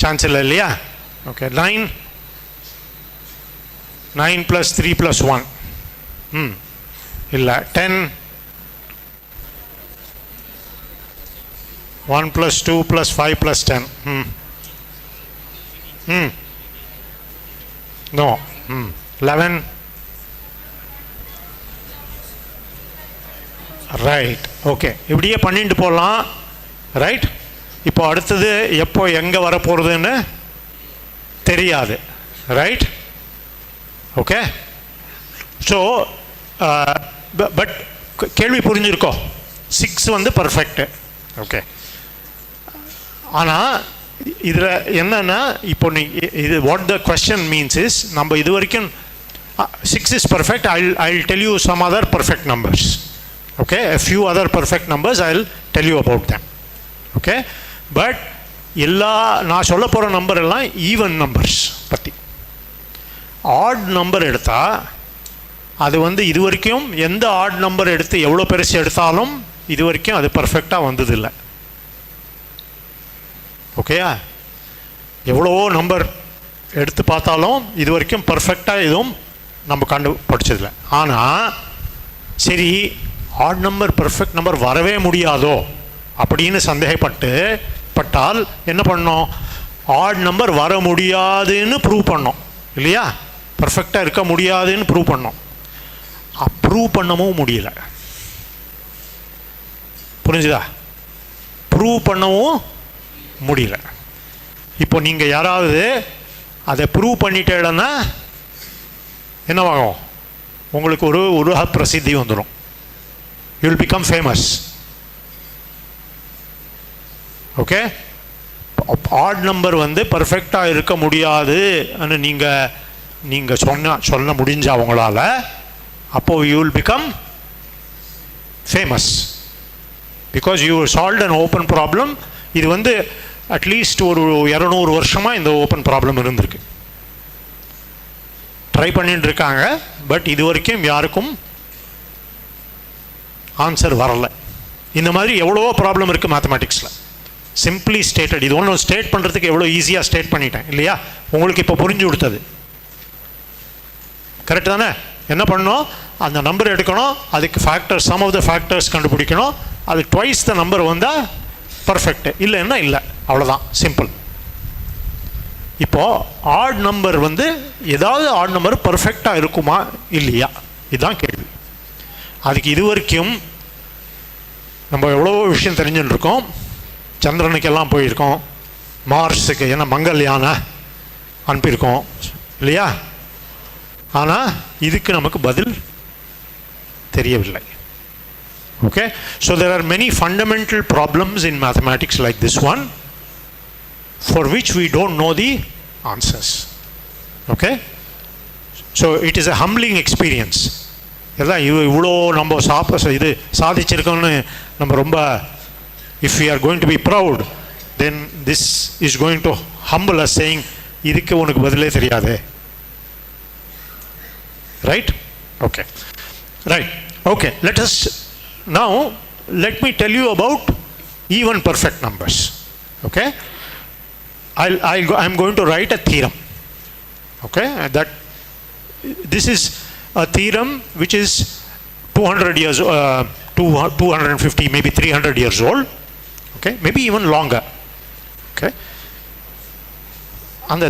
சான்ஸ் இல்லை இல்லையா? ஓகே 9 + 3 + 1 இல்லை 10 1 + 2 + 5 + 10 no 11 ரைட். ஓகே இப்படியே பண்ணிட்டு போகலாம். ரைட். இப்போ அடுத்தது எப்போ எங்கே வரப்போகிறதுன்னு தெரியாது. ரைட். ஓகே ஸோ பட் கேள்வி புரிஞ்சிருக்கோ? 6 வந்து பர்ஃபெக்ட். ஓகே ஆனால் இதில் என்னன்னா இப்போ நீ இது what the question means is நம்ம இது வரைக்கும் 6 is perfect. I will tell you some other perfect numbers. Okay, a few other perfect numbers I'll tell you about them. Okay, but எல்லா நான் சொல்ல போகிற நம்பர் எல்லாம் ஈவன் நம்பர்ஸ் பற்றி. Add number எடுத்தால் அது வந்து இது வரைக்கும் எந்த ஆட் நம்பர் எடுத்து எவ்வளோ பெருசு எடுத்தாலும் இது வரைக்கும் அது பர்ஃபெக்டாக வந்ததில்லை. ஓகேயா? எவ்வளவோ நம்பர் எடுத்து பார்த்தாலும் இது வரைக்கும் பர்ஃபெக்டாக எதுவும் நம்ம கண்டுபிடிச்சதில்லை. ஆனால் சரி ஆட் நம்பர் பர்ஃபெக்ட் நம்பர் வரவே முடியாதோ அப்படின்னு சந்தேகப்பட்டால் என்ன பண்ணோம்? ஆட் நம்பர் வர முடியாதுன்னு ப்ரூவ் பண்ணோம் இல்லையா? பர்ஃபெக்டாக இருக்க முடியாதுன்னு ப்ரூவ் பண்ணோம். ப்ரூவ் பண்ணவும் முடியல. புரிஞ்சுதா? ப்ரூவ் பண்ணவும் முடியல. இப்போ நீங்கள் யாராவது அதை ப்ரூவ் பண்ணிட்டேன்னா என்னவாகும்? உங்களுக்கு ஒரு பிரசித்தி வந்துடும். You will become famous. Okay? Add number வந்து பர்ஃபெக்டாக இருக்க முடியாது நீங்கள் சொல்ல முடிஞ்ச அவங்களால அப்போது you will become famous because you solved an open problem. இது வந்து அட்லீஸ்ட் ஒரு 200 வருஷமாக இந்த ஓப்பன் ப்ராப்ளம் இருந்திருக்கு. ட்ரை பண்ணிட்டு இருக்காங்க. பட் இது வரைக்கும் யாருக்கும் ஆன்சர் வரலை. இந்த மாதிரி எவ்வளவோ ப்ராப்ளம் இருக்குது மேத்தமேட்டிக்ஸில். Simply stated. இது ஒன்றும் ஸ்டேட் பண்ணுறதுக்கு எவ்வளோ ஈஸியாக ஸ்டேட் பண்ணிட்டேன் இல்லையா? உங்களுக்கு இப்போ புரிஞ்சு கொடுத்தது கரெக்டு தானே? என்ன பண்ணணும்? அந்த நம்பர் எடுக்கணும், அதுக்கு factors sum of the factors கண்டுபிடிக்கணும், அது ட்வைஸ் த நம்பர் வந்தால் பர்ஃபெக்ட், இல்லைன்னா இல்லை. அவ்வளோதான், சிம்பிள். இப்போது ஆட் நம்பர் வந்து ஏதாவது ஆட் நம்பர் பர்ஃபெக்டாக இருக்குமா இல்லையா? இதுதான் கேள்வி. அதுக்கு இது வரைக்கும் நம்ம எவ்வளோ விஷயம் தெரிஞ்சுன்னு இருக்கோம். சந்திரனுக்கெல்லாம் போயிருக்கோம், மார்ஸுக்கு ஏன்னா மங்கள்யானை அனுப்பியிருக்கோம் இல்லையா? ஆனால் இதுக்கு நமக்கு பதில் தெரியவில்லை. Okay, so there are many fundamental problems in mathematics like this one for which we don't know the answers. Okay, so it is a humbling experience. எல்லாம் இவ்வளோ நம்ம இது சாதிச்சிருக்கோம்னு நம்ம ரொம்ப if you are going to be proud then this is going to humble us saying இதுக்கு உனக்கு பதிலே தெரியாது. Right? Okay, right. Okay, let us now let me tell you about even perfect numbers. Okay, I'm going to write a theorem. Okay, that this is a theorem which is 200 years 250 maybe 300 years old. Okay, maybe even longer. Okay, and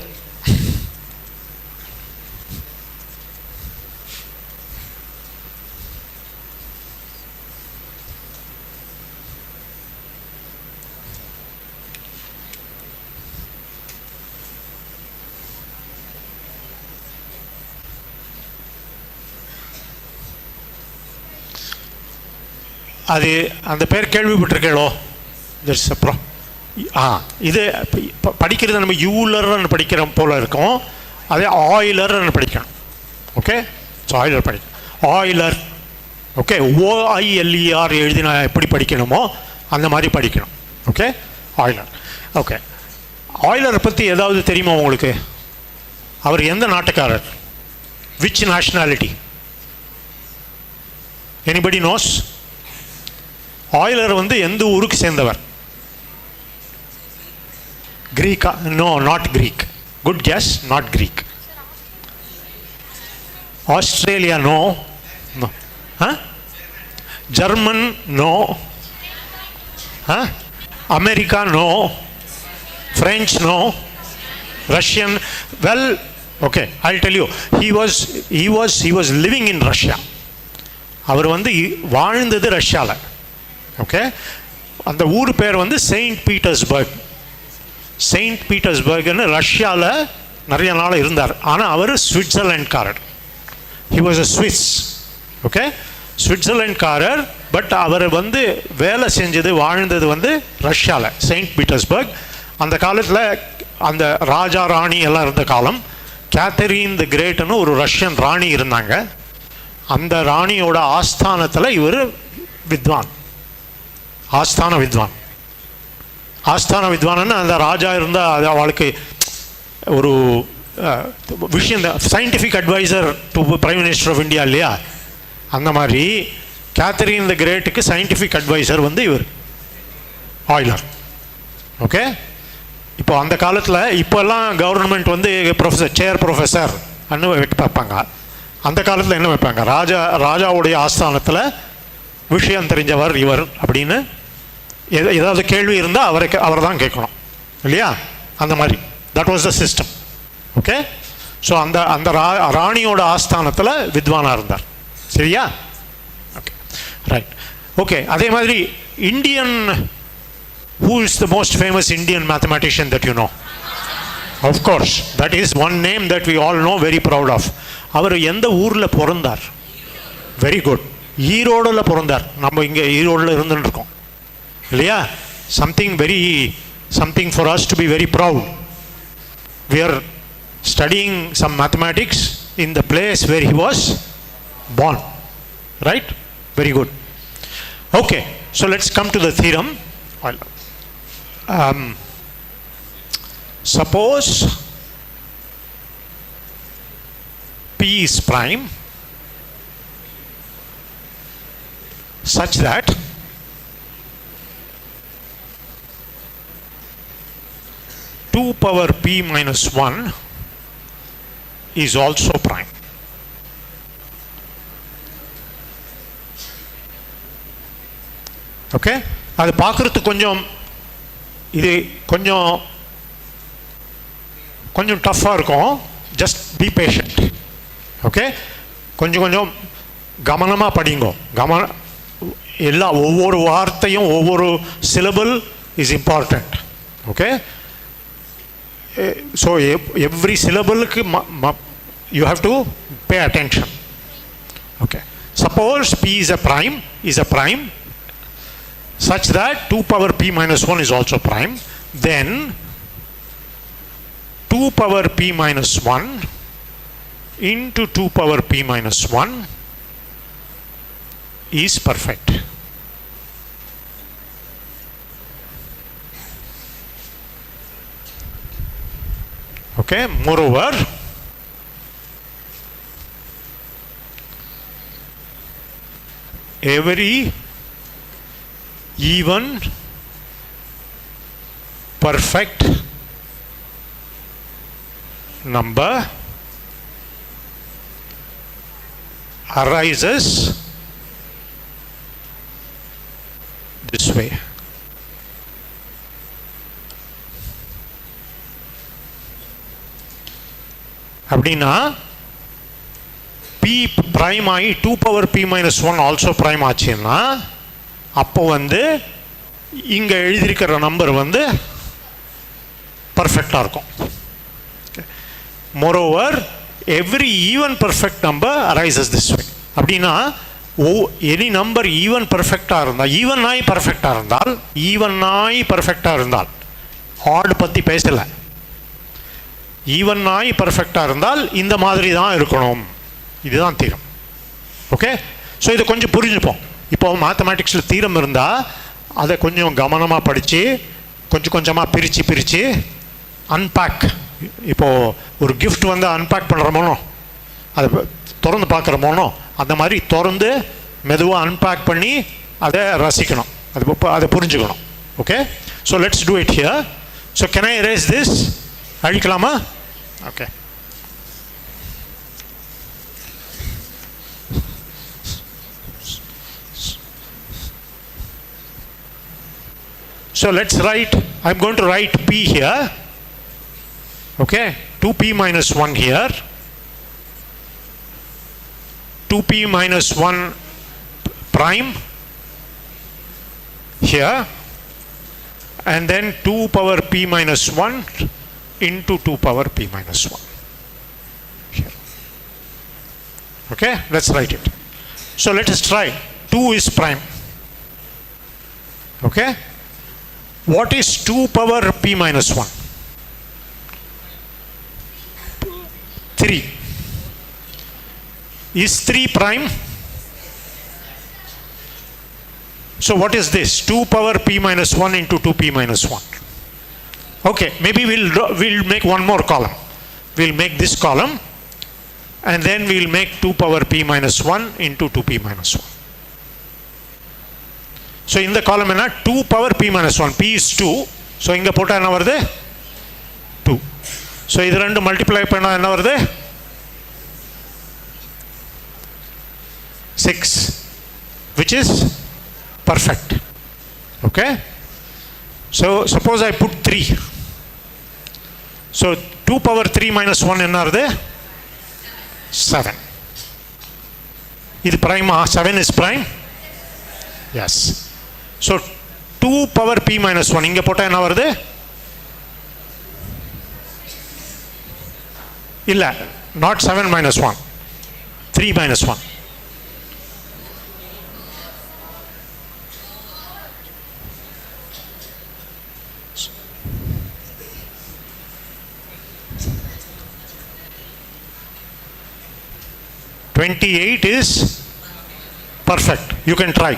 அது அந்த பேர் கேள்விப்பட்டிருக்கேளோ? அப்புறம் இது படிக்கிறது நம்ம யூலர்னு படிக்கிற போல் இருக்கும், அதே ஆயிலர்னு படிக்கணும். ஓகே, ஸோ ஆயிலர் படிக்கணும். ஆயிலர், ஓகே, OILER எழுதினா எப்படி படிக்கணுமோ அந்த மாதிரி படிக்கணும். Okay, Euler. ஓகே, ஆயிலரை பற்றி ஏதாவது தெரியுமா உங்களுக்கு? அவர் எந்த நாட்டுக்காரர்? Which nationality? Anybody knows? Euler வந்து எந்த ஊருக்கு சேர்ந்தவர்? கிரீக்கா? No, not Greek. Good guess, not Greek. Australia? No. German? No. America? No. French? No. Russian? Well, okay, I'll tell you. He was living in Russia. அவர் வந்து வாழ்ந்தது ரஷ்யாவில். Okay, அந்த ஊர் பேர் வந்து செயின்ட் பீட்டர்ஸ்பர்க். செயின்ட் பீட்டர்ஸ்பர்க்னு ரஷ்யாவில் நிறைய நாள் இருந்தார். ஆனால் அவர் சுவிட்சர்லாண்ட்காரர். He was a Swiss. Okay, சுவிட்சர்லாண்ட்காரர். பட் அவர் வந்து வேலை செஞ்சது வாழ்ந்தது வந்து ரஷ்யாவில், செயின்ட் பீட்டர்ஸ்பர்க். அந்த காலத்தில் அந்த ராஜா ராணி எல்லாம் இருந்த காலம். கேத்தரின் தி கிரேட்னு ஒரு ரஷ்யன் ராணி இருந்தாங்க. அந்த ராணியோட ஆஸ்தானத்தில் இவர் வித்வான், ஆஸ்தான வித்வான். ஆஸ்தான வித்வான்னு அந்த ராஜா இருந்தால் அது அவளுக்கு ஒரு விஷயம், scientific adviser to prime minister of India இல்லையா, அந்த மாதிரி கேத்தரின் தி கிரேட்டுக்கு சயின்டிஃபிக் அட்வைசர் வந்து இவர் ஆயிலர். ஓகே, இப்போ அந்த காலத்தில் இப்போல்லாம் கவர்மெண்ட் வந்து ப்ரொஃபஸர், சேர் ப்ரொஃபஸர் அன்னு வைப்பாங்க. அந்த காலத்தில் என்ன வைப்பாங்க? ராஜாவுடைய ஆஸ்தானத்தில் விஷயம் தெரிஞ்சவர் இவர் அப்படின்னு ஏதாவது கேள்வி இருந்தால் அவரை தான் கேட்கணும் இல்லையா, அந்த மாதிரி. That was the system. Okay, so அந்த ராணியோட ஆஸ்தானத்தில் வித்வானாக இருந்தார். சரியா? Okay, right. ஓகே, அதே மாதிரி Indian, who is the most famous Indian mathematician that you know? Of course, that is one name that we all know, very proud of. அவர் எந்த ஊரில் பிறந்தார்? Very good, ஈரோடில் பிறந்தார். நம்ம இங்கே ஈரோடில் இருந்துட்டு இருக்கோம் இல்லையா? something for us to be very proud. We are studying some mathematics in the place where he was born, right? Very good. Okay, so let's come to the theorem. Suppose P is prime such that two power P minus 1 is also prime. Okay, அது பார்க்குறதுக்கு இது கொஞ்சம் டஃப்பாக இருக்கும். Just be patient. Okay, கொஞ்சம் கவனமாக படிங்கோ. ஒவ்வொரு வார்த்தையும், ஒவ்வொரு syllable is important. Okay, so every சிலபிளுக்கு you have to pay attention. Okay, suppose P is a prime such that 2 power P minus 1 is also prime, then 2 power P minus 1 into 2 power P minus 1 is perfect. Okay, moreover, every even perfect number arises this way. அப்படின்னா P prime ஆகி 2 power P minus 1 also prime ஆச்சுன்னா அப்போ இங்கே எழுதியிருக்கிற number பர்ஃபெக்டாக இருக்கும். Moreover, every even perfect number arises this way. அப்படின்னா any number even பர்ஃபெக்டாக இருந்தால், ஈவனாய் பர்ஃபெக்டாக இருந்தால், ஆட் பற்றி பேசலை, ஈவனாய் பர்ஃபெக்டாக இருந்தால் இந்த மாதிரி தான் இருக்கணும். இதுதான் தீரம். ஓகே, ஸோ இதை கொஞ்சம் புரிஞ்சுப்போம். இப்போ மேத்தமேட்டிக்ஸில் தீரம் இருந்தால் அதை கொஞ்சம் கவனமாக படித்து கொஞ்சமாக பிரித்து அன்பேக். இப்போது ஒரு கிஃப்ட் அன்பேக் பண்ணுறோமோனோ, அதை திறந்து பார்க்குறோமோனோ, அந்த மாதிரி திறந்து மெதுவாக அன்பேக் பண்ணி அதை ரசிக்கணும், அதை புரிஞ்சுக்கணும். Okay, so let's do it here. So can I erase this? அழிக்கலாமா? Okay. So let's write, I'm going to write P here. Okay, 2P minus 1 here. 2P minus 1 prime here. And then 2 power P minus 1 into 2 power P minus 1 here. Okay, let's write it. So let us try. 2 is prime. Okay. What is 2 power P minus 1? 3. Is 3 prime? So what is this? 2 power P minus 1 into 2P minus 1. Okay, maybe we'll make one more column. We'll make this column and then we'll make 2 power P minus 1 into 2P minus 1. So in the column என்ன 2 power P minus 1, P is 2. So இங்க போட்டா என்ன வருது? 2. So இது ரெண்டு multiply பண்ணா என்ன வருது? 6, which is perfect. Okay. So suppose I put 3. So 2 power 3 minus 1 என்ன வருது? 7. இது prime, 7 is prime? Yes. So 2 power P minus 1 இங்க போட்டா என்ன வருது? இல்ல, not 7 minus 1, 3 minus 1. $28 is perfect. You can try.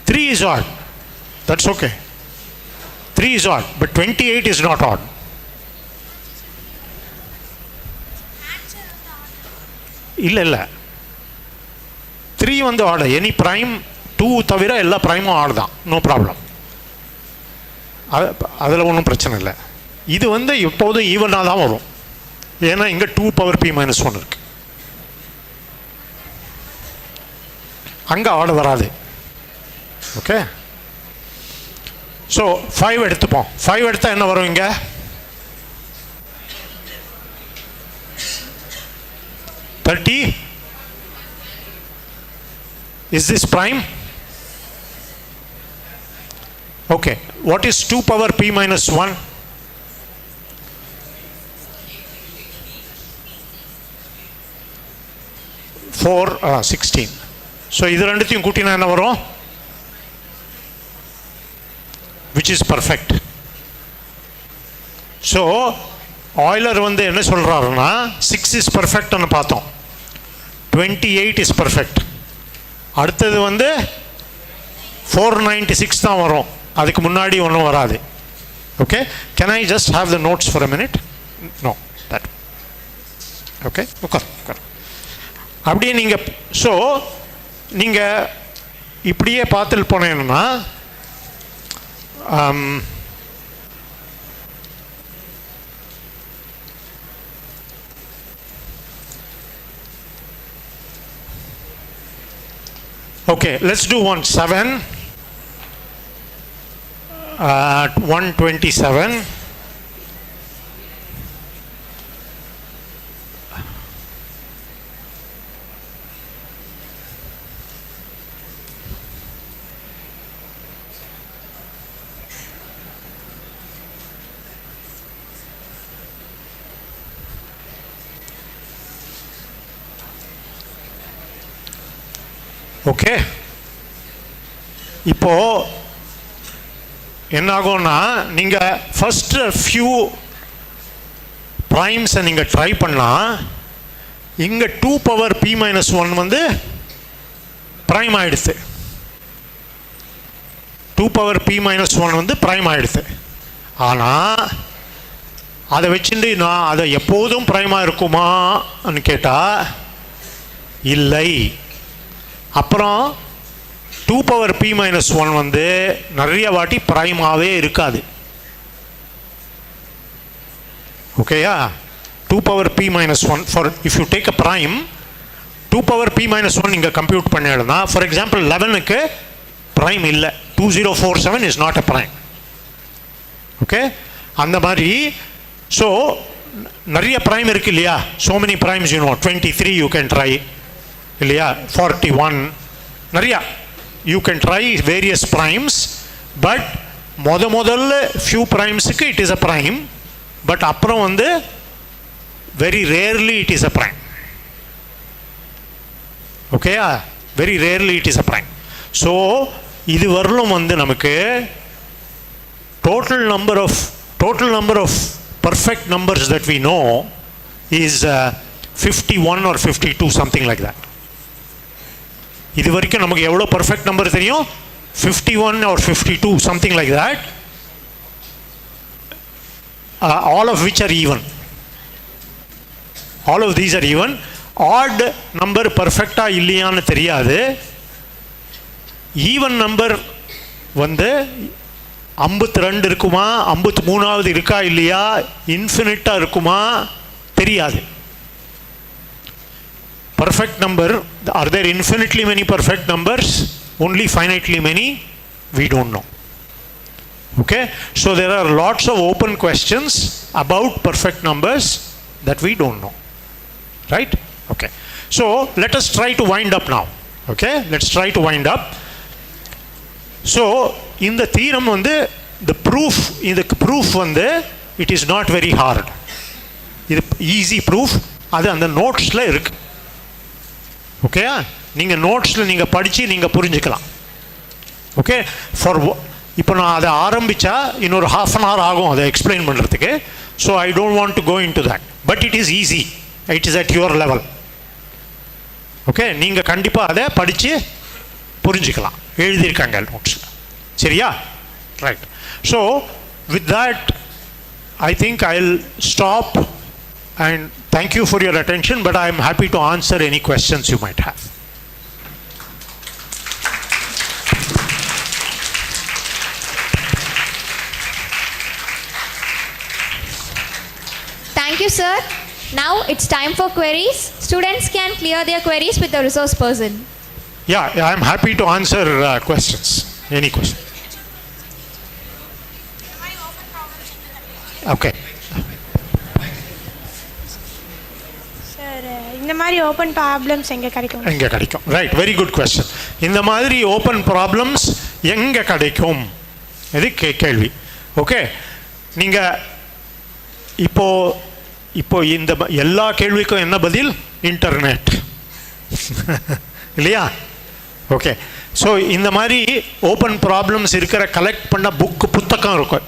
3 is odd. That's okay. 3 is odd, but 28 is not odd. இல்ல 3 வந்து odd. Any prime 2 தவிர எல்லா பிரைமும் odd தான். No problem. அதில் ஒன்றும் பிரச்சனை இல்லை. இது வந்து எப்போதும் ஈவனாக தான் வரும். ஏன்னா இங்கே 2 power P minus 1 இருக்கு. அங்கே odd வராது. ஓகே. ஸோ 5 எடுத்துப்போம். 5 எடுத்தா என்ன வரும் இங்கே? 30. Is this prime? Okay. What is 2 power P minus 1? 16. So இது ரெண்டுத்தையும் கூட்டினா என்ன வரும்? Which is perfect. So Euler வந்து என்ன சொல்றாருன்னா 6 is perfect ன்னு பார்த்தோம். 28 is perfect. அடுத்தது வந்து 496 தான் வரும். அதுக்கு முன்னாடி ஒன்றும் வராது. Okay, can I just have the notes for a minute? No, that. Okay, உட்கார். அப்படியே நீங்கள் ஸோ நீங்கள் இப்படியே பார்த்துட்டு போனீங்கன்னா okay, let's do 7 127. ஓகே, இப்போ என்ன ஆகும்னா நீங்கள் ஃபர்ஸ்ட் ஃபியூ ப்ரைம்ஸை நீங்கள் ட்ரை பண்ணால் இங்கே 2 power P minus 1 வந்து ப்ரைம் ஆகிடுது. 2 power P minus 1 வந்து ப்ரைம் ஆகிடுது. ஆனால் அதை வச்சுட்டு நான் அதை எப்போதும் ப்ரைமாக இருக்குமான்னு கேட்டால் இல்லை. அப்புறம் 2p-1 வந்து நிறைய வாட்டி ப்ரைமாகவே இருக்காது. ஓகேயா? 2p-1 for if you take a prime 2p-1 இங்கே கம்ப்யூட் பண்ணிடுனா ஃபார் எக்ஸாம்பிள் 11க்கு ப்ரைம் இல்லை. 2047 is not a prime. Okay, அந்த மாதிரி. ஸோ நிறைய ப்ரைம் இருக்கு இல்லையா? So many primes 23 you can try இல்லையா? 41 நிறையா you can try various primes. But முதல்ல ஃபியூ ப்ரைம்ஸுக்கு it is a prime. But அப்புறம் வந்து very rarely it is a prime. ஓகேயா? Very rarely it is a prime. So இது வரலும் வந்து நமக்கு total number of perfect numbers that we know is 51 or 52, something like that. இது வரைக்கும் நமக்கு எவ்வளோ பர்ஃபெக்ட் நம்பர் தெரியும்? 51 or 52, something like that. All of which are even. All of these are even. Odd number பர்ஃபெக்டா இல்லையான்னு தெரியாது. Even number வந்து 52 இருக்குமா, 53வது இருக்கா இல்லையா, இன்ஃபினிட்டாக இருக்குமா தெரியாது. Perfect number, are there infinitely many perfect numbers? Only finitely many? We don't know. Okay, so there are lots of open questions about perfect numbers that we don't know. Right? Okay, so let us try to wind up now. Okay, let's try to wind up. So இந்த தீரம் வந்து இதுக்கு proof வந்து it is not very hard. இது easy proof. அது அந்த நோட்ஸில் இருக்கு. Okay, நீங்கள் நோட்ஸில் நீங்கள் படித்து நீங்கள் புரிஞ்சுக்கலாம். ஓகே, இப்போ நான் அதை ஆரம்பித்தா இன்னொரு ½ an hour ஆகும் அதை எக்ஸ்பிளைன் பண்ணுறதுக்கு. So I don't want to go into that. But it is easy. It is at your level. Okay, நீங்கள் கண்டிப்பாக அதை படித்து புரிஞ்சுக்கலாம். எழுதியிருக்காங்க நோட்ஸில். சரியா? Right. So with that I think I will stop and thank you for your attention. But I am happy to answer any questions you might have. Thank you, sir. Now it's time for queries. Students can clear their queries with the resource person. Yeah, I am happy to answer questions. Any question? Okay. Sir, இந்த மாதிரி open problems எங்கே கிடைக்கும்? எங்கே கிடைக்கும்? Right, very good question. இந்த மாதிரி open problems எங்கே கிடைக்கும்? இது கேள்வி. ஓகே, நீங்கள் இப்போ இந்த எல்லா கேள்விக்கும் என்ன பதில்? இன்டர்நெட் இல்லையா? ஓகே, ஸோ இந்த மாதிரி ஓப்பன் ப்ராப்ளம்ஸ் இருக்கிற கலெக்ட் பண்ண புத்தகம் இருக்கும்.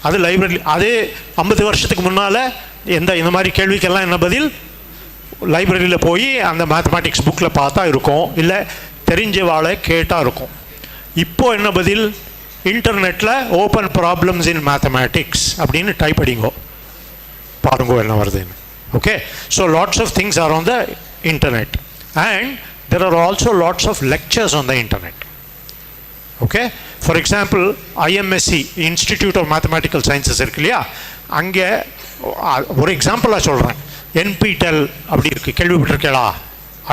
அது லைப்ரரி. அது 50 வருஷத்துக்கு முன்னால் இந்த மாதிரி கேள்விக்கெல்லாம் என்ன பதில்? லைப்ரரியில் போய் அந்த மேத்தமேட்டிக்ஸ் புக்கில் பார்த்தா இருக்கும், இல்லை தெரிஞ்சவாளை கேட்டால் இருக்கும். இப்போது என்ன பதில்? இன்டர்நெட்டில் ஓப்பன் ப்ராப்ளம்ஸ் இன் மேத்தமேட்டிக்ஸ் அப்படின்னு டைப் அடிங்கோ, பாருங்கோ என்ன வருதுன்னு. Okay, so lots of things are on the internet and there are also lots of lectures on the internet. Okay, for example IMSC Institute of Mathematical Sciences இருக்கு இல்லையா? அங்கே ஒரு எக்ஸாம்பிளாக சொல்கிறேன். NPTEL அப்படி இருக்குது, கேள்விப்பட்டிருக்கேளா?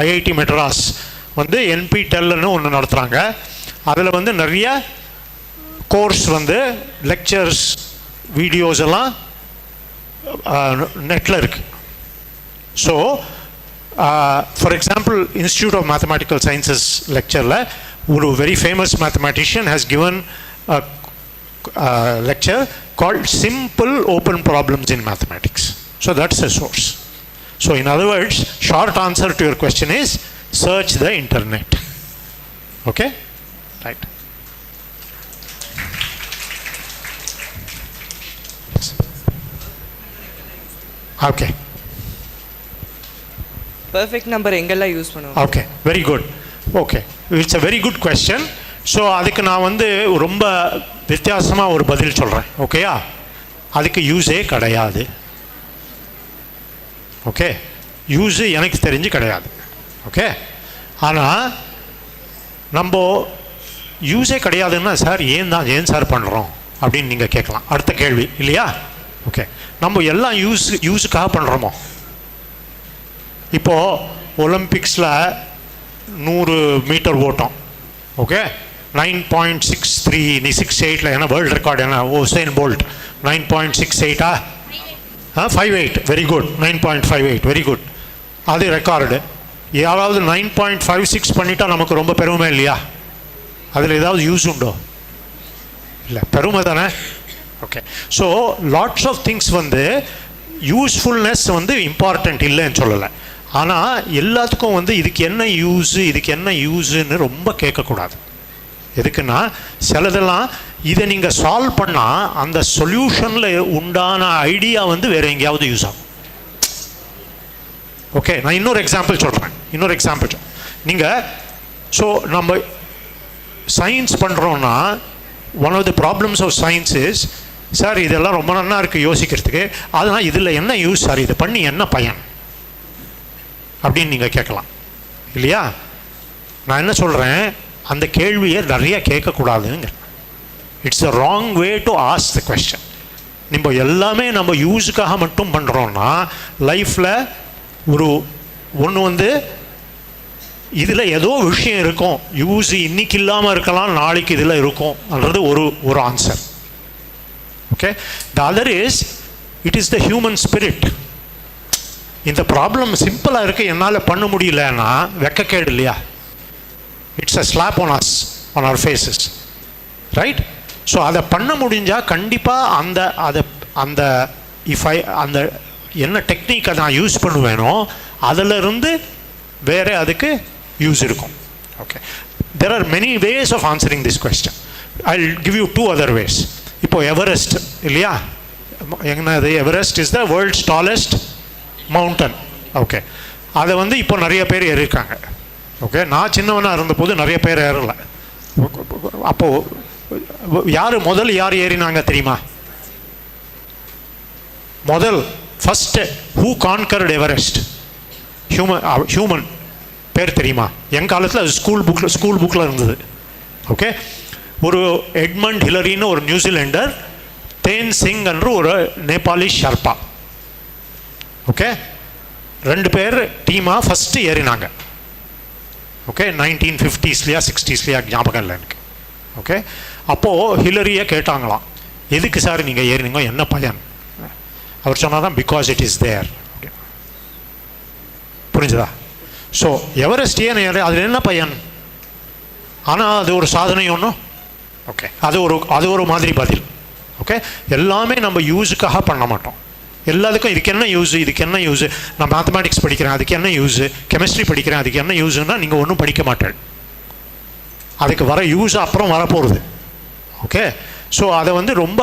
IIT மெட்ராஸ் வந்து NPTELன்னு ஒன்று நடத்துகிறாங்க. அதில் வந்து நிறைய கோர்ஸ் வந்து லெக்சர்ஸ் வீடியோஸ் எல்லாம் நெட்டில் இருக்குது. So for example, Institute of Mathematical Sciences lecture la ஒரு very famous mathematician has given a lecture called Simple Open Problems in Mathematics. So that's a source. So in other words, short answer to your question is search the internet. Okay? Right. Okay. Perfect number எங்கெல்லாம் use பண்ணுவோம்? Okay, very good. Okay, it's a very good question. So அதுக்கு நான் வந்து ரொம்ப வித்தியாசமாக ஒரு பதில் சொல்கிறேன். ஓகேயா? அதுக்கு யூஸே கிடையாது. ஓகே, யூஸு எனக்கு தெரிஞ்சு கிடையாது. ஓகே, ஆனால் நம்ம யூஸே கிடையாதுன்னா சார் ஏன் சார் பண்ணுறோம் அப்படின்னு நீங்கள் கேட்கலாம். அடுத்த கேள்வி இல்லையா? ஓகே, நம்ம எல்லாம் யூஸுக்காக பண்ணுறோமோ? இப்போது ஒலிம்பிக்ஸில் 100 மீட்டர் ஓட்டம், ஓகே, 9.6368 ஏன்னா வேர்ல்டு ரெக்கார்டு என்ன Usain Bolt 9.68 58, very good. 9.58 very good, அது ரெக்கார்டு. யாராவது 9.56 பண்ணிட்டா நமக்கு ரொம்ப பெருமை இல்லையா? அதில் ஏதாவது யூஸ் உண்டோ? இல்லை, பெருமை தானே. Okay, so lots of things வந்து யூஸ்ஃபுல்னஸ் வந்து இம்பார்ட்டண்ட் இல்லைன்னு சொல்லலை. ஆனால் எல்லாத்துக்கும் வந்து இதுக்கு என்ன யூஸுன்னு ரொம்ப கேட்கக்கூடாது. எதுக்குன்னா சிலதெல்லாம் இதை நீங்கள் சால்வ் பண்ணால் அந்த சொல்யூஷனில் உண்டான ஐடியா வந்து வேறு எங்கேயாவது யூஸ் ஆகும். ஓகே, நான் இன்னொரு எக்ஸாம்பிள் சொல்கிறேன். நீங்கள் ஸோ நம்ம சயின்ஸ் பண்ணுறோன்னா one of the problems of science is, sir இதெல்லாம் ரொம்ப நல்லா இருக்குது யோசிக்கிறதுக்கு, அதனால் இதில் என்ன யூஸ் சார், இதை பண்ணி என்ன பயன் அப்படின்னு நீங்கள் கேட்கலாம் இல்லையா? நான் என்ன சொல்கிறேன், அந்த கேள்வியை நிறைய கேட்கக்கூடாதுங்க. It's a wrong way to ask the question. நம்ம எல்லாமே நம்ம யூஸுக்காக மட்டும் பண்ணுறோன்னா லைஃப்பில் ஒன்று வந்து இதில் ஏதோ விஷயம் இருக்கும், யூஸ் இன்னைக்கு இல்லாமல் இருக்கலாம், நாளைக்கு இதில் இருக்கும்ன்றது ஒரு answer. Okay, the other is it is the human spirit. இந்த ப்ராப்ளம் சிம்பிளாக இருக்குது, என்னால் பண்ண முடியலன்னா வெக்கக்கேடு இல்லையா? It's a slap on us, on our faces, right? So அதை பண்ண முடிஞ்சால் கண்டிப்பாக அந்த என்ன டெக்னிக் அதை நான் யூஸ் பண்ணுவேனோ அதிலிருந்து வேறு அதுக்கு யூஸ் இருக்கும். Okay, there are many ways of answering this question. I will give you 2 other ways. இப்போது எவரெஸ்ட் இல்லையா? என்னது Everest is the world's tallest mountain. Okay, அதை வந்து இப்போ நிறைய பேர் ஏறியிருக்காங்க. ஓகே, நான் சின்னவனாக இருந்தபோது நிறைய பேர் ஏறலை. அப்போது முதல் யார் ஏறினாங்க தெரியுமா? First who conquered Everest? Human பேர் தெரியுமா? என் காலத்தில் அது ஸ்கூல் புக்கில் இருந்தது. ஓகே, ஒரு எட்மண்ட் ஹிலரின்னு ஒரு நியூசிலாண்டர், தேன் சிங் என்ற ஒரு நேபாளி ஷர்பா. ஓகே, 2 பேர் டீமாக ஃபஸ்ட்டு ஏறினாங்க. ஓகே, 1950ஸ்லையா 60ஸ்லையா ஞாபகம் இல்லை எனக்கு. ஓகே, அப்போது ஹிலரியை கேட்டாங்களாம், எதுக்கு சார் நீங்கள் ஏறினீங்க, என்ன பயன்? அவர் சொன்னாதான் பிகாஸ் இட் இஸ் தேர். புரிஞ்சுதா? ஸோ எவரெஸ்ட் ஏன் அதில் என்ன பயன்? ஆனால் அது ஒரு சாதனை ஒன்றும். ஓகே, அது ஒரு மாதிரி பதில். ஓகே, எல்லாமே நம்ம யூஸுக்காக பண்ண மாட்டோம். எல்லாத்துக்கும் இதுக்கு என்ன யூஸு, நான் மேத்தமேட்டிக்ஸ் படிக்கிறேன் அதுக்கு என்ன யூஸு, கெமிஸ்ட்ரி படிக்கிறேன் அதுக்கு என்ன யூஸுன்னா நீங்கள் ஒன்றும் படிக்க மாட்டேன். அதுக்கு வர யூஸ் அப்புறம் வரப்போகிறது. ஓகே, ஸோ அதை வந்து ரொம்ப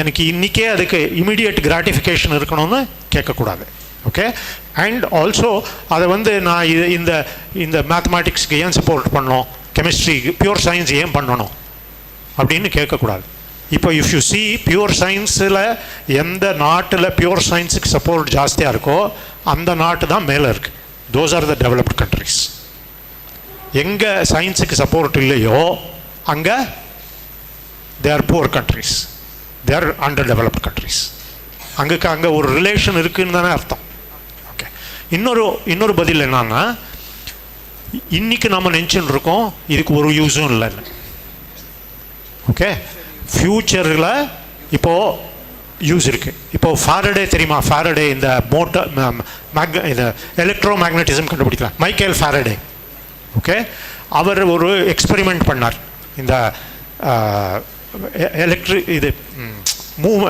எனக்கு இன்றைக்கே அதுக்கு இமீடியட் கிராட்டிஃபிகேஷன் இருக்கணும்னு கேட்கக்கூடாது. ஓகே, அண்ட் ஆல்சோ அதை வந்து நான் இந்த மேத்தமேட்டிக்ஸ்க்கு ஏன் சப்போர்ட் பண்ணணும், கெமிஸ்ட்ரிக்கு பியூர் சயின்ஸ் ஏன் பண்ணணும் அப்படின்னு கேட்கக்கூடாது. இப்போ இஃப் யூ சி பியூர் சயின்ஸில் எந்த நாட்டில் பியூர் சயின்ஸுக்கு சப்போர்ட் ஜாஸ்தியாக இருக்கோ அந்த நாட்டு தான் மேலே இருக்குது. Those are the developed countries. எங்கே சயின்ஸுக்கு சப்போர்ட் இல்லையோ அங்கே they are poor countries, they are under developed countries. அங்கே ஒரு ரிலேஷன் இருக்குன்னு தானே அர்த்தம். ஓகே, இன்னொரு பதில் என்னன்னா, இன்றைக்கி நம்ம நினச்சின்னு இருக்கோம் இதுக்கு ஒரு யூஸும் இல்லைன்னு. ஓகே, ஃப்யூச்சரில் இப்போது யூஸ் இருக்குது. இப்போது ஃபாரடே தெரியுமா? ஃபாரடே இந்த இந்த எலக்ட்ரோ மேக்னட்டிசம் கண்டுபிடிக்கலாம், மைக்கேல் ஃபாரடே. ஓகே, அவர் ஒரு எக்ஸ்பெரிமெண்ட் பண்ணார். இந்த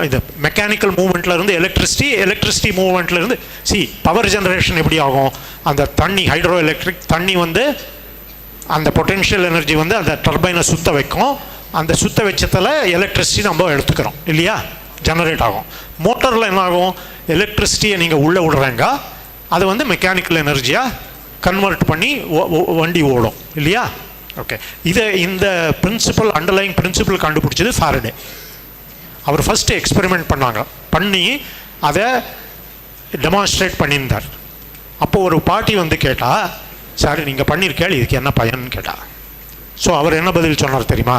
இது மெக்கானிக்கல் மூவ்மெண்ட்லேருந்து எலக்ட்ரிசிட்டி மூவ்மெண்ட்லேருந்து பவர் ஜெனரேஷன் எப்படி ஆகும், அந்த தண்ணி ஹைட்ரோ எலக்ட்ரிக் தண்ணி வந்து அந்த பொட்டென்ஷியல் எனர்ஜி வந்து அந்த டர்பைனை சுற்ற வைக்கும். அந்த சுத்த வச்சத்தில் எலக்ட்ரிசிட்டி நம்ம எடுத்துக்கிறோம் இல்லையா, ஜெனரேட் ஆகும். மோட்டரில் என்ன ஆகும், எலக்ட்ரிசிட்டியை நீங்கள் உள்ளே விடுறாங்க, அது வந்து மெக்கானிக்கல் எனர்ஜியாக கன்வெர்ட் பண்ணி வண்டி ஓடும் இல்லையா. ஓகே, இந்த பிரின்சிபல் அண்டர்லைங் பிரின்சிபல் கண்டுபிடிச்சது ஃபாரடே. அவர் ஃபஸ்ட்டு எக்ஸ்பெரிமெண்ட் பண்ணி அதை டெமான்ஸ்ட்ரேட் பண்ணியிருந்தார். அப்போது ஒரு பாட்டி வந்து கேட்டா, சார் நீங்கள் பண்ணியிருக்கேள், இதுக்கு என்ன பயன்னு கேட்டா. ஸோ அவர் என்ன பதில் சொன்னார் தெரியுமா?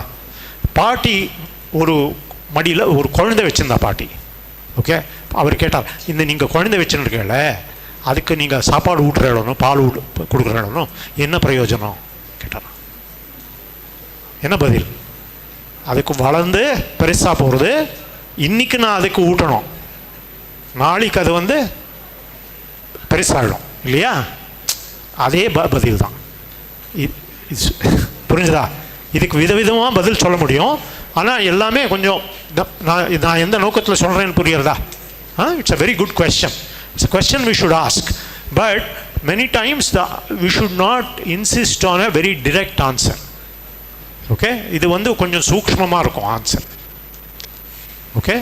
பாட்டி ஒரு மடியில் ஒரு குழந்தை வச்சுருந்தா பாட்டி. ஓகே, அவர் கேட்டார், இந்த நீங்கள் குழந்தை வச்சுருக்கல, அதுக்கு நீங்கள் சாப்பாடு ஊட்டுறணும், பால் கொடுக்குறணும், என்ன பிரயோஜனம் கேட்டார். என்ன பதில்? அதுக்கு வளர்ந்து பெருசாக போகிறது, இன்றைக்கி நான் அதுக்கு ஊட்டணும், நாளைக்கு அது வந்து பெருசாகிடும் இல்லையா? அதே பதில் தான். புரிஞ்சுதா? இதுக்கு விதவிதமாக பதில் சொல்ல முடியும். ஆனால் எல்லாமே கொஞ்சம் நான் எந்த நோக்கத்தில் சொல்கிறேன்னு புரியுறதா? It's a very good question. It's a question we should ask. But many times we should not insist on a very direct answer. Okay, இது வந்து கொஞ்சம் சூக்ஷ்மமாக இருக்கும் answer. Okay,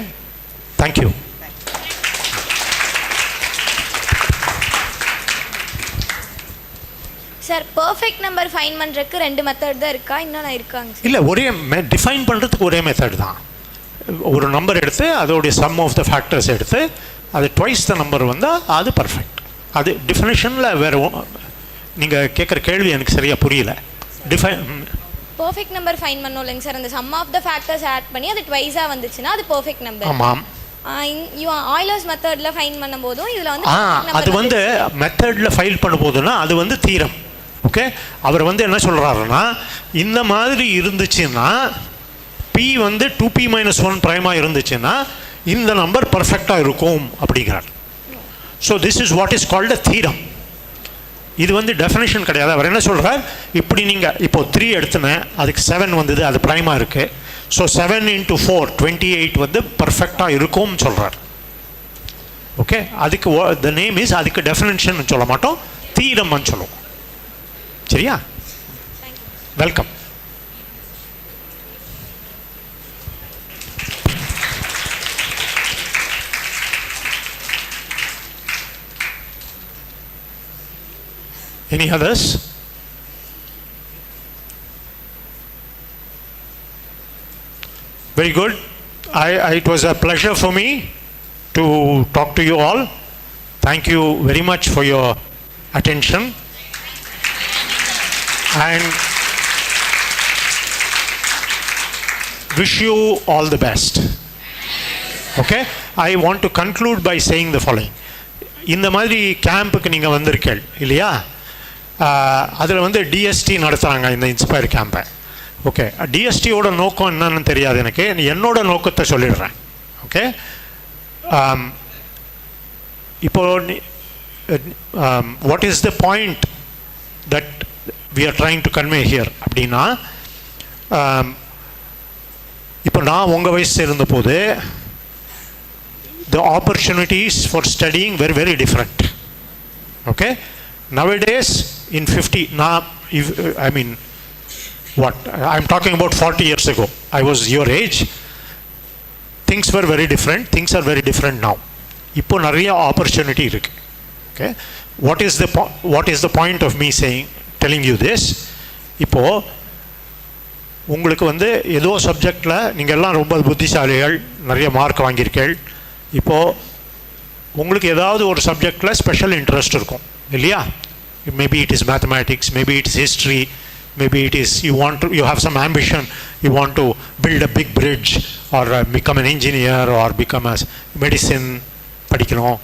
thank you. Sir, perfect number find பண்ணுறதுக்கு 2 method தான் இருக்கா, இன்னொன்று இருக்காங்க? இல்லை, ஒரே டிஃபைன் பண்ணுறதுக்கு ஒரே மெத்தட் தான். ஒரு நம்பர் எடுத்து அதோடைய சம் ஆஃப் த ஃபேக்டர்ஸ் எடுத்து அது ட்வைஸ் த நம்பர் வந்தால் அது பர்ஃபெக்ட். அது டிஃபினேஷனில் வேறு நீங்கள் கேட்குற கேள்வி எனக்கு சரியாக புரியல. பர்ஃபெக்ட் நம்பர் ஃபைன் பண்ணோம் இல்லைங்க சார், அந்த sum of the factors add பண்ணி அது ட்வைஸாக வந்துச்சுன்னா அது பர்ஃபெக்ட் நம்பர். ஆமாம். ஆய்லர்ஸ் மெத்தடில் ஃபைன் பண்ணும்போதும் இதில் வந்து அது வந்து மெத்தடில் ஃபைல் பண்ணும்போதுன்னா அது வந்து தீரம். ஓகே, அவர் வந்து என்ன சொல்கிறாருன்னா, இந்த மாதிரி இருந்துச்சுன்னா பி வந்து 2p - 1 ப்ரைமாக இருந்துச்சுன்னா இந்த நம்பர் பர்ஃபெக்டாக இருக்கும் அப்படிங்கிறார். So this is what is called a தீரம். இது வந்து டெஃபினேஷன் கிடையாது. அவர் என்ன சொல்கிறார், இப்படி நீங்கள் இப்போது 3 எடுத்துனேன், அதுக்கு 7 வந்தது, அது ப்ரைமாக இருக்குது. ஸோ 7 × 4 28 வந்து பர்ஃபெக்டாக இருக்கும்னு சொல்கிறார். ஓகே, அதுக்கு த நேம் இஸ், அதுக்கு டெஃபினேஷன் சொல்ல மாட்டோம், தீரம்னு சொல்லுவோம். சரியா? Welcome. Any others? Very good. It was a pleasure for me to talk to you all. Thank you very much for your attention. And wish you all the best. Okay? I want to conclude by saying the following. இந்த மாதிரி கேம்புக்கு நீங்கள் வந்திருக்கீள் இல்லையா? அதில் வந்து DST நடத்துகிறாங்க இந்த inspire கேம்பை. Okay, டிஎஸ்டியோட நோக்கம் என்னன்னு தெரியாது எனக்கு, என்னோட நோக்கத்தை சொல்லிடுறேன். ஓகே, இப்போ what is the point that we are trying to convey here அப்படின்னா, இப்போ நான் உங்கள் வயசு இருந்தபோது the opportunities for studying were very different. Okay, nowadays in 50 now, I mean, what I'm talking about 40 years ago, I was your age, things were very different. Things are very different now. இப்போ நிறைய opportunity இருக்கு. Okay, what is the point of me telling you this? இப்போ உங்களுக்கு வந்து ஏதோ சப்ஜெக்டில் நீங்கள் எல்லாம் ரொம்ப புத்திசாலிகள், நிறைய மார்க் வாங்கியிருக்கீள். இப்போது உங்களுக்கு ஏதாவது ஒரு சப்ஜெக்டில் ஸ்பெஷல் இன்ட்ரெஸ்ட் இருக்கும் இல்லையா? Maybe it is mathematics, maybe it is history, maybe it is you have some ambition, you want to build a big bridge or become an engineer or become a medicine படிக்கணும்,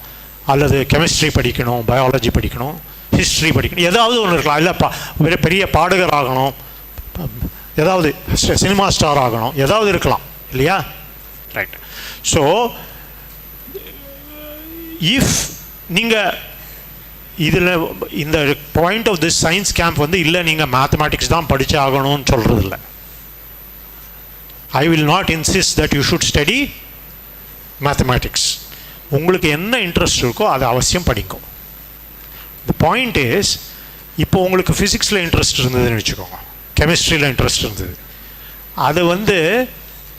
அல்லது chemistry படிக்கணும், biology படிக்கணும், history படிக்கணும், ஏதாவது ஒன்று இருக்கலாம். இல்லை பெரிய பாடகர் ஆகணும், ஏதாவது சினிமா ஸ்டார் ஆகணும், ஏதாவது இருக்கலாம் இல்லையா? ரைட். ஸோ இஃப் நீங்கள் இதில் இந்த point of this science camp வந்து இல்லை நீங்கள் மேத்தமேட்டிக்ஸ் தான் படித்து ஆகணும்னு சொல்கிறது இல்லை. I will not insist that you should study mathematics. உங்களுக்கு என்ன இன்ட்ரெஸ்ட் இருக்கோ அதை அவசியம் படிக்கும். த பாயிண்ட் இஸ், இப்போ உங்களுக்கு ஃபிசிக்ஸில் இன்ட்ரெஸ்ட் இருந்ததுன்னு வச்சுக்கோங்க, கெமிஸ்ட்ரியில் இன்ட்ரெஸ்ட் இருந்தது, அது வந்து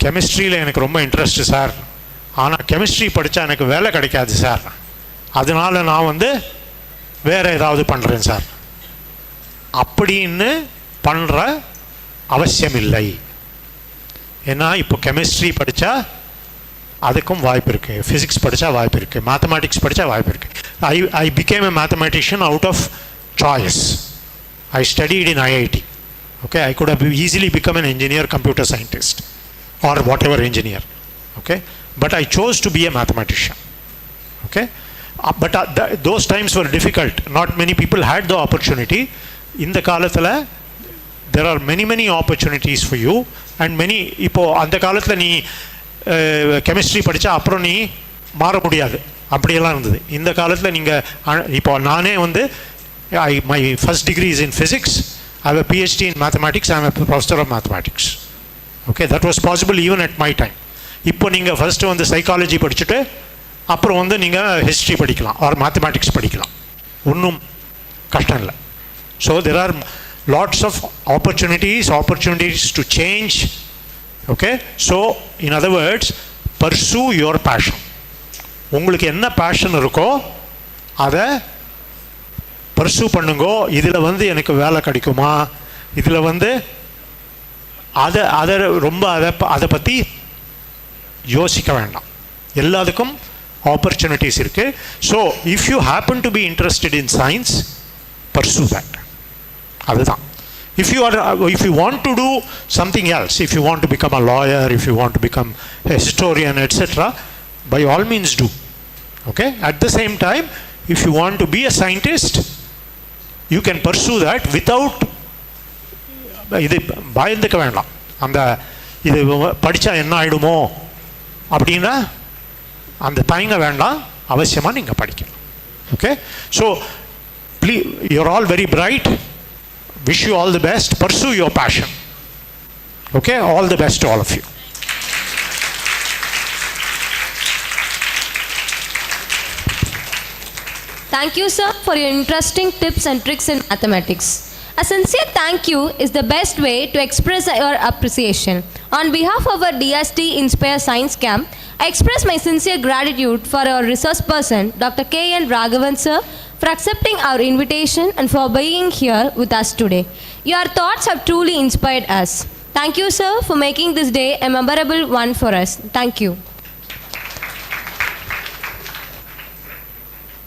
கெமிஸ்ட்ரியில் எனக்கு ரொம்ப இன்ட்ரெஸ்ட்டு சார், ஆனால் கெமிஸ்ட்ரி படித்தா எனக்கு வேலை கிடைக்காது சார், அதனால் நான் வந்து வேறு ஏதாவது பண்ணுறேன் சார் அப்படின்னு பண்ணுற அவசியம் இல்லை. ஏன்னா இப்போ கெமிஸ்ட்ரி படித்தா அதுக்கும் வாய்ப்பு இருக்குது, ஃபிசிக்ஸ் படித்தா வாய்ப்பு இருக்குது, மேத்தமேட்டிக்ஸ் படித்தா வாய்ப்பு இருக்குது. I became a mathematician out of choice. I studied in IIT. Okay, I could have easily become an engineer, computer scientist, or whatever engineer. Okay, but I chose to be a mathematician. Okay, but those times were difficult. Not many people had the opportunity. In the காலத்தில் there are many opportunities for you, and many இப்போ அந்த காலத்தில் நீ chemistry படித்தா அப்புறம் நீ மாற முடியாது அப்படியெல்லாம் இருந்தது. இந்த காலத்தில் நீங்கள் இப்போ நானே வந்து my first degree is in physics. I have a PhD in mathematics. I am a professor of mathematics. Okay, that was possible even at my time. இப்போ நீங்கள் ஃபஸ்ட்டு வந்து சைக்காலஜி படிச்சுட்டு அப்புறம் வந்து நீங்கள் ஹிஸ்ட்ரி படிக்கலாம் ஆர் மேத்தமேட்டிக்ஸ் படிக்கலாம். ஒன்றும் கஷ்டம் இல்லை. So there are lots of opportunities to change. Okay, so in other words, pursue your passion. உங்களுக்கு என்ன பேஷன் இருக்கோ அதை பர்சூ பண்ணுங்கோ. இதில் வந்து எனக்கு வேலை கிடைக்குமா, இதில் வந்து அதை ரொம்ப அதை பற்றி யோசிக்க வேண்டாம். எல்லாத்துக்கும் ஆப்பர்ச்சுனிட்டிஸ் இருக்குது. So if you happen to be interested in science, pursue that. அதுதான். If you want to do something else, if you want to become a lawyer, if you want to become a historian, etc., by all means do. Okay, at the same time, if you want to be a scientist, you can pursue that without இது பயந்துக்க வேண்டாம். அந்த இது படித்தா என்ன ஆகிடுமோ அப்படின்னா அந்த தயங்க வேண்டாம். அவசியமாக நீங்கள் படிக்கணும். Okay, so please, you're all very bright. Wish you all the best. Pursue your passion. Okay, all the best to all of you. Thank you, sir, for your interesting tips and tricks in mathematics. A sincere thank you is the best way to express your appreciation. On behalf of our DST Inspire Science Camp, I express my sincere gratitude for our resource person, Dr. K.N. Raghavan, sir, for accepting our invitation and for being here with us today. Your thoughts have truly inspired us. Thank you, sir, for making this day a memorable one for us. Thank you.